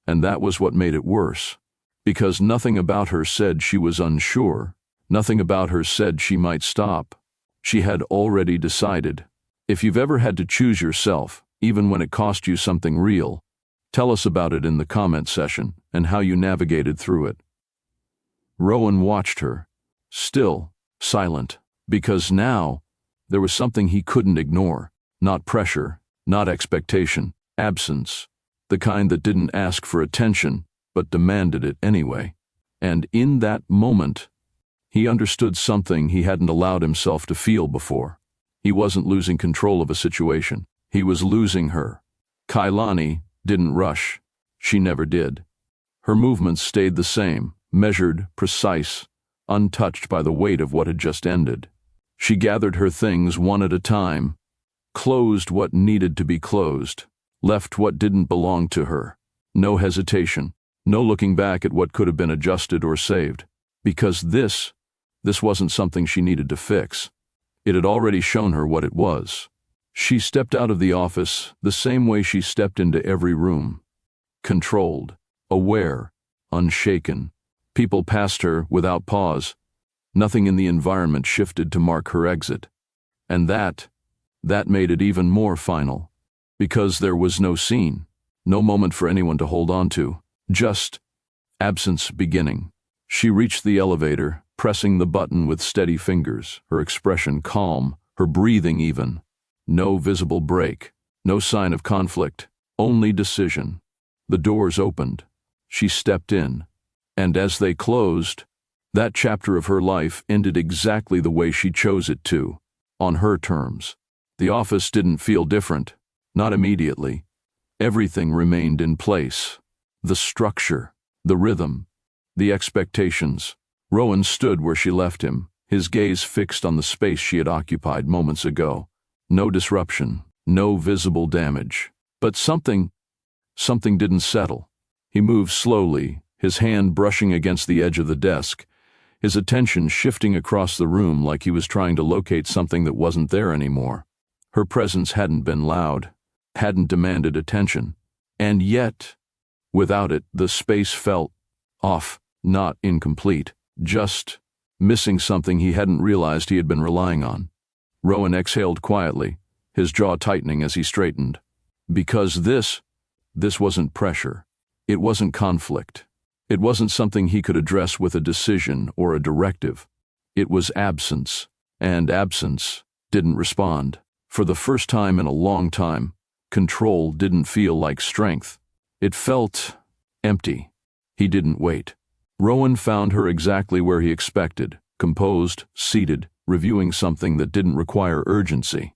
And that was what made it worse. Because nothing about her said she was unsure. Nothing about her said she might stop. She had already decided. If you've ever had to choose yourself, even when it cost you something real, tell us about it in the comment section and how you navigated through it. Rowan watched her, still, silent, because now there was something he couldn't ignore. Not pressure, not expectation, absence, the kind that didn't ask for attention, but demanded it anyway. And in that moment, he understood something he hadn't allowed himself to feel before. He wasn't losing control of a situation. He was losing her. Kaelani didn't rush. She never did. Her movements stayed the same, measured, precise, untouched by the weight of what had just ended. She gathered her things one at a time, closed what needed to be closed, left what didn't belong to her. No hesitation, no looking back at what could have been adjusted or saved. Because this wasn't something she needed to fix. It had already shown her what it was. She stepped out of the office the same way she stepped into every room. Controlled, aware, unshaken. People passed her without pause. Nothing in the environment shifted to mark her exit. And that made it even more final. Because there was no scene, no moment for anyone to hold on to. Just absence beginning. She reached the elevator, pressing the button with steady fingers, her expression calm, her breathing even. No visible break, no sign of conflict, only decision. The doors opened. She stepped in. And as they closed, that chapter of her life ended exactly the way she chose it to, on her terms. The office didn't feel different, not immediately. Everything remained in place. The structure, the rhythm, the expectations. Rowan stood where she left him, his gaze fixed on the space she had occupied moments ago. No disruption, no visible damage. But something didn't settle. He moved slowly, his hand brushing against the edge of the desk, his attention shifting across the room like he was trying to locate something that wasn't there anymore. Her presence hadn't been loud, hadn't demanded attention. And yet, without it, the space felt off, not incomplete, just missing something he hadn't realized he had been relying on. Rowan exhaled quietly, his jaw tightening as he straightened. Because this wasn't pressure. It wasn't conflict. It wasn't something he could address with a decision or a directive. It was absence, and absence didn't respond. For the first time in a long time, control didn't feel like strength. It felt empty. He didn't wait. Rowan found her exactly where he expected, composed, seated, reviewing something that didn't require urgency.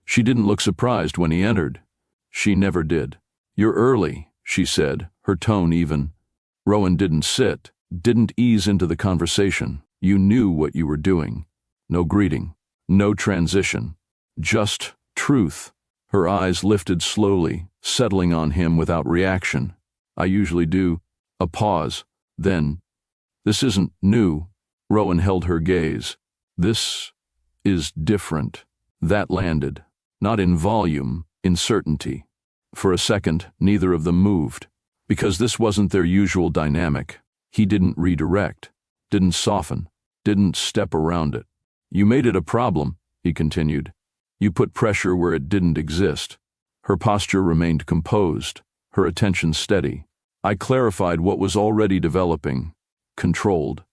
She didn't look surprised when he entered. She never did. "You're early," she said, her tone even. Rowan didn't sit, didn't ease into the conversation. You knew what you were doing. No greeting, no transition, just truth. Her eyes lifted slowly, settling on him without reaction. "I usually do." A pause. Then, "This isn't new." Rowan held her gaze. "This is different." That landed. Not in volume, in certainty. For a second, neither of them moved. Because this wasn't their usual dynamic. He didn't redirect, didn't soften, didn't step around it. "You made it a problem," he continued. "You put pressure where it didn't exist." Her posture remained composed, her attention steady. "I clarified what was already developing, controlled,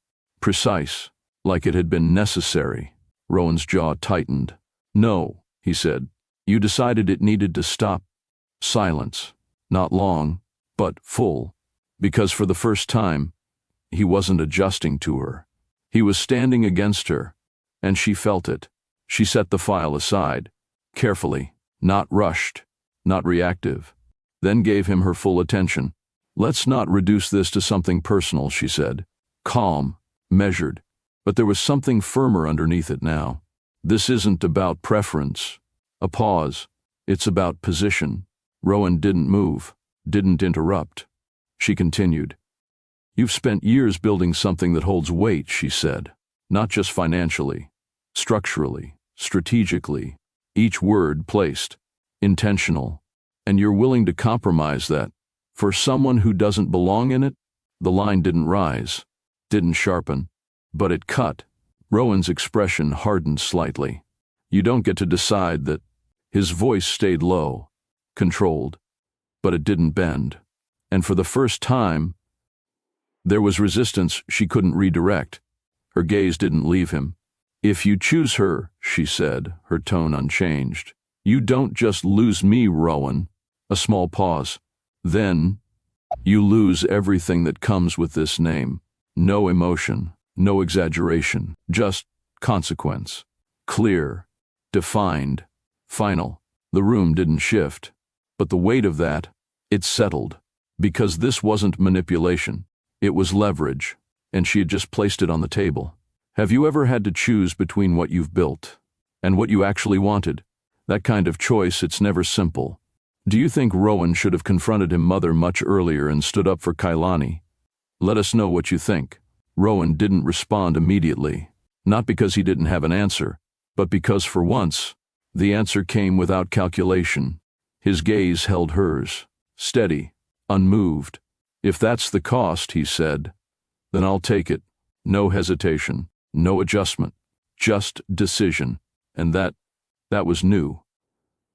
precise, like it had been necessary." Rowan's jaw tightened. "No," he said. "You decided it needed to stop." Silence. Not long, but full. Because for the first time, he wasn't adjusting to her. He was standing against her, and she felt it. She set the file aside, carefully, not rushed, not reactive, then gave him her full attention. "Let's not reduce this to something personal," she said. Calm, measured, but there was something firmer underneath it now. "This isn't about preference." A pause. "It's about position." Rowan didn't move, didn't interrupt. She continued. "You've spent years building something that holds weight," she said. "Not just financially, structurally, strategically, each word placed, intentional. And you're willing to compromise that for someone who doesn't belong in it?" The line didn't rise, didn't sharpen, but it cut. Rowan's expression hardened slightly. "You don't get to decide that." His voice stayed low, controlled, but it didn't bend. And for the first time, there was resistance she couldn't redirect. Her gaze didn't leave him. "If you choose her," she said, her tone unchanged, "you don't just lose me, Rowan." A small pause. "Then, you lose everything that comes with this name. No emotion, no exaggeration, just consequence. Clear, defined, final." The room didn't shift. But the weight of that, it settled. Because this wasn't manipulation. It was leverage, and she had just placed it on the table. Have you ever had to choose between what you've built and what you actually wanted? That kind of choice, it's never simple. Do you think Rowan should have confronted his mother much earlier and stood up for Kaelani? Let us know what you think. Rowan didn't respond immediately, not because he didn't have an answer, but because for once, the answer came without calculation. His gaze held hers, steady, unmoved. If that's the cost, he said, then I'll take it. No hesitation, no adjustment, just decision. And that was new.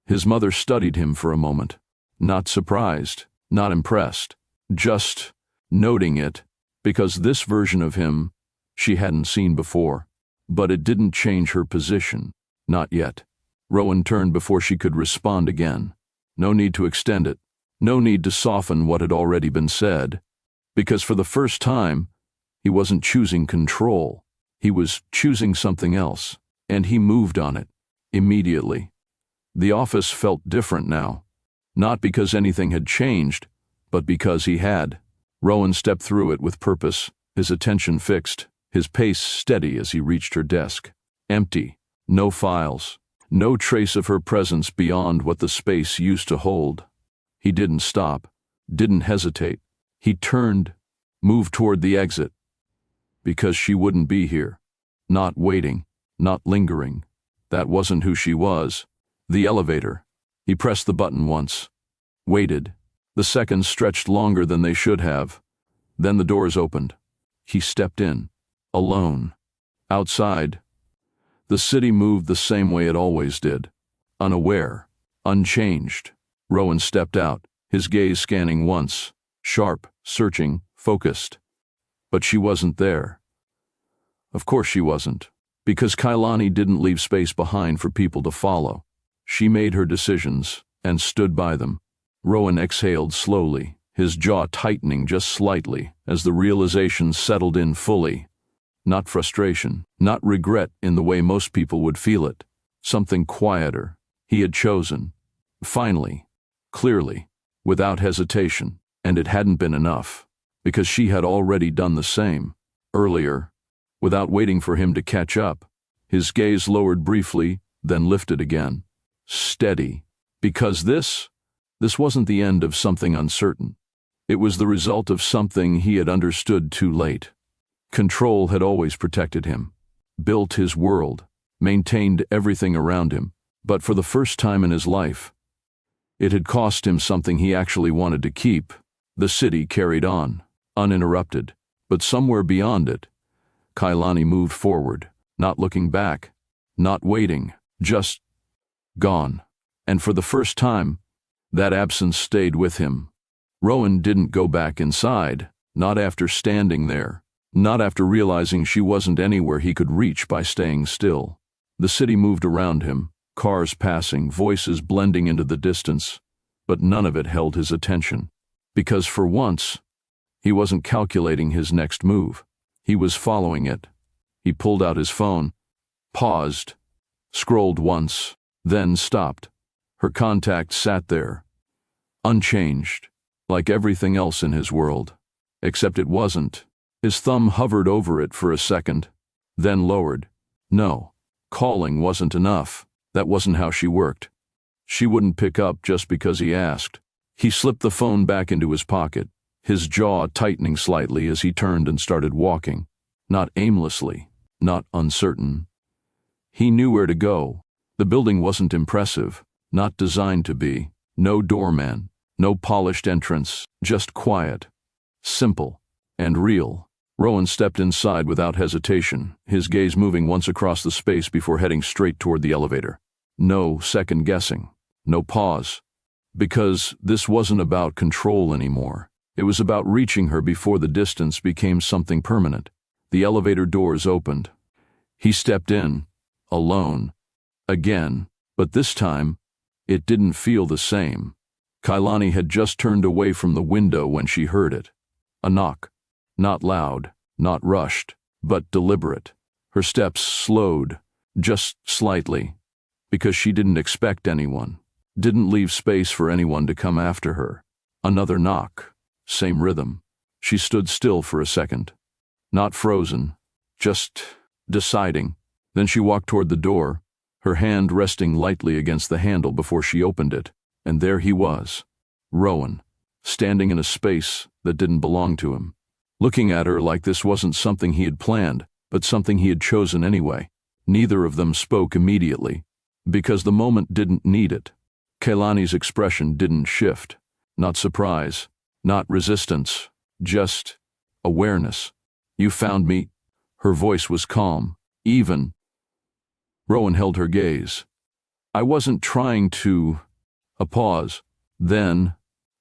His mother studied him for a moment, not surprised, not impressed, just noting it, because this version of him she hadn't seen before. But it didn't change her position, not yet. Rowan turned before she could respond again. No need to extend it. No need to soften what had already been said, because for the first time, he wasn't choosing control. He was choosing something else, and he moved on it, immediately. The office felt different now, not because anything had changed, but because he had. Rowan stepped through it with purpose, his attention fixed, his pace steady as he reached her desk. Empty, no files, no trace of her presence beyond what the space used to hold. He didn't stop, didn't hesitate. He turned, moved toward the exit. Because she wouldn't be here. Not waiting, not lingering. That wasn't who she was. The elevator. He pressed the button once. Waited. The seconds stretched longer than they should have. Then the doors opened. He stepped in. Alone. Outside. The city moved the same way it always did. Unaware. Unchanged. Rowan stepped out, his gaze scanning once. Sharp, searching, focused. But she wasn't there. Of course she wasn't. Because Kaelani didn't leave space behind for people to follow. She made her decisions, and stood by them. Rowan exhaled slowly, his jaw tightening just slightly as the realization settled in fully. Not frustration, not regret in the way most people would feel it. Something quieter. He had chosen. Finally. Clearly. Without hesitation. And it hadn't been enough. Because she had already done the same. Earlier. Without waiting for him to catch up. His gaze lowered briefly, then lifted again. Steady. Because this wasn't the end of something uncertain. It was the result of something he had understood too late. Control had always protected him, built his world, maintained everything around him, but for the first time in his life, it had cost him something he actually wanted to keep. The city carried on, uninterrupted, but somewhere beyond it, Kaelani moved forward, not looking back, not waiting, just gone. And for the first time, that absence stayed with him. Rowan didn't go back inside, not after standing there, not after realizing she wasn't anywhere he could reach by staying still. The city moved around him, cars passing, voices blending into the distance, but none of it held his attention. Because for once, he wasn't calculating his next move. He was following it. He pulled out his phone, paused, scrolled once, then stopped. Her contact sat there, unchanged, like everything else in his world. Except it wasn't. His thumb hovered over it for a second, then lowered. No, calling wasn't enough. That wasn't how she worked. She wouldn't pick up just because he asked. He slipped the phone back into his pocket, his jaw tightening slightly as he turned and started walking. Not aimlessly, not uncertain. He knew where to go. The building wasn't impressive, not designed to be. No doorman, no polished entrance, just quiet, simple, and real. Rowan stepped inside without hesitation, his gaze moving once across the space before heading straight toward the elevator. No second guessing, no pause. Because this wasn't about control anymore. It was about reaching her before the distance became something permanent. The elevator doors opened. He stepped in, alone, again, but this time, it didn't feel the same. Kaelani had just turned away from the window when she heard it. A knock. Not loud, not rushed, but deliberate. Her steps slowed, just slightly, because she didn't expect anyone. Didn't leave space for anyone to come after her. Another knock. Same rhythm. She stood still for a second. Not frozen, just deciding. Then she walked toward the door, her hand resting lightly against the handle before she opened it, and there he was, Rowan, standing in a space that didn't belong to him, looking at her like this wasn't something he had planned, but something he had chosen anyway. Neither of them spoke immediately, because the moment didn't need it. Kaelani's expression didn't shift. Not surprise, not resistance, just awareness. You found me. Her voice was calm, even. Rowan held her gaze. I wasn't trying to. A pause. Then,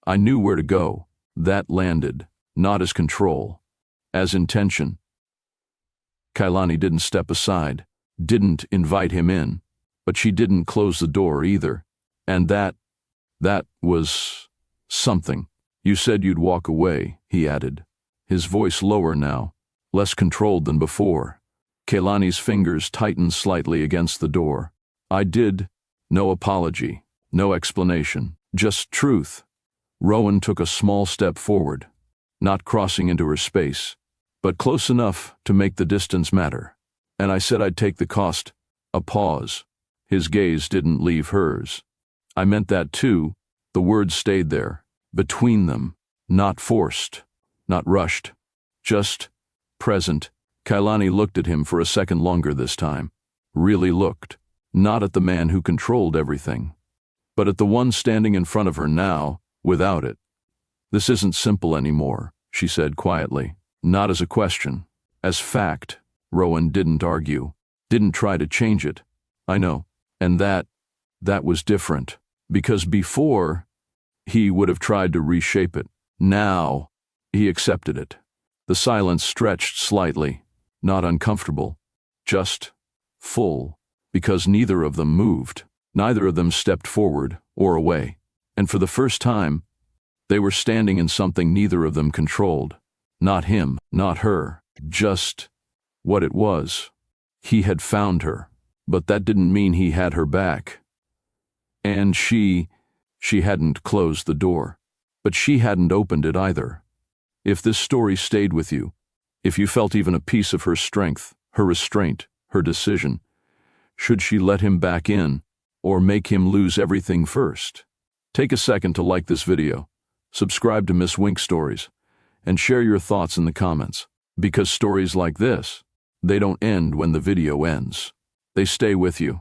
I knew where to go. That landed, not as control, as intention. Kaelani didn't step aside, didn't invite him in, but she didn't close the door either. And that was something. You said you'd walk away, he added, his voice lower now, less controlled than before. Kaelani's fingers tightened slightly against the door. I did. No apology, no explanation, just truth. Rowan took a small step forward, not crossing into her space, but close enough to make the distance matter. And I said I'd take the cost. A pause. His gaze didn't leave hers. I meant that too. The words stayed there, between them, not forced, not rushed, just present. Kaelani looked at him for a second longer this time. Really looked, not at the man who controlled everything, but at the one standing in front of her now, without it. This isn't simple anymore, she said quietly, not as a question, as fact. Rowan didn't argue, didn't try to change it. I know, and that was different, because before, he would have tried to reshape it. Now, he accepted it. The silence stretched slightly, not uncomfortable, just full, because neither of them moved, neither of them stepped forward or away, and for the first time, they were standing in something neither of them controlled. Not him, not her, just what it was. He had found her, but that didn't mean he had her back. And she hadn't closed the door, but she hadn't opened it either. If this story stayed with you, if you felt even a piece of her strength, her restraint, her decision, should she let him back in, or make him lose everything first? Take a second to like this video, subscribe to Miss Wink Stories, and share your thoughts in the comments, because stories like this, they don't end when the video ends. They stay with you.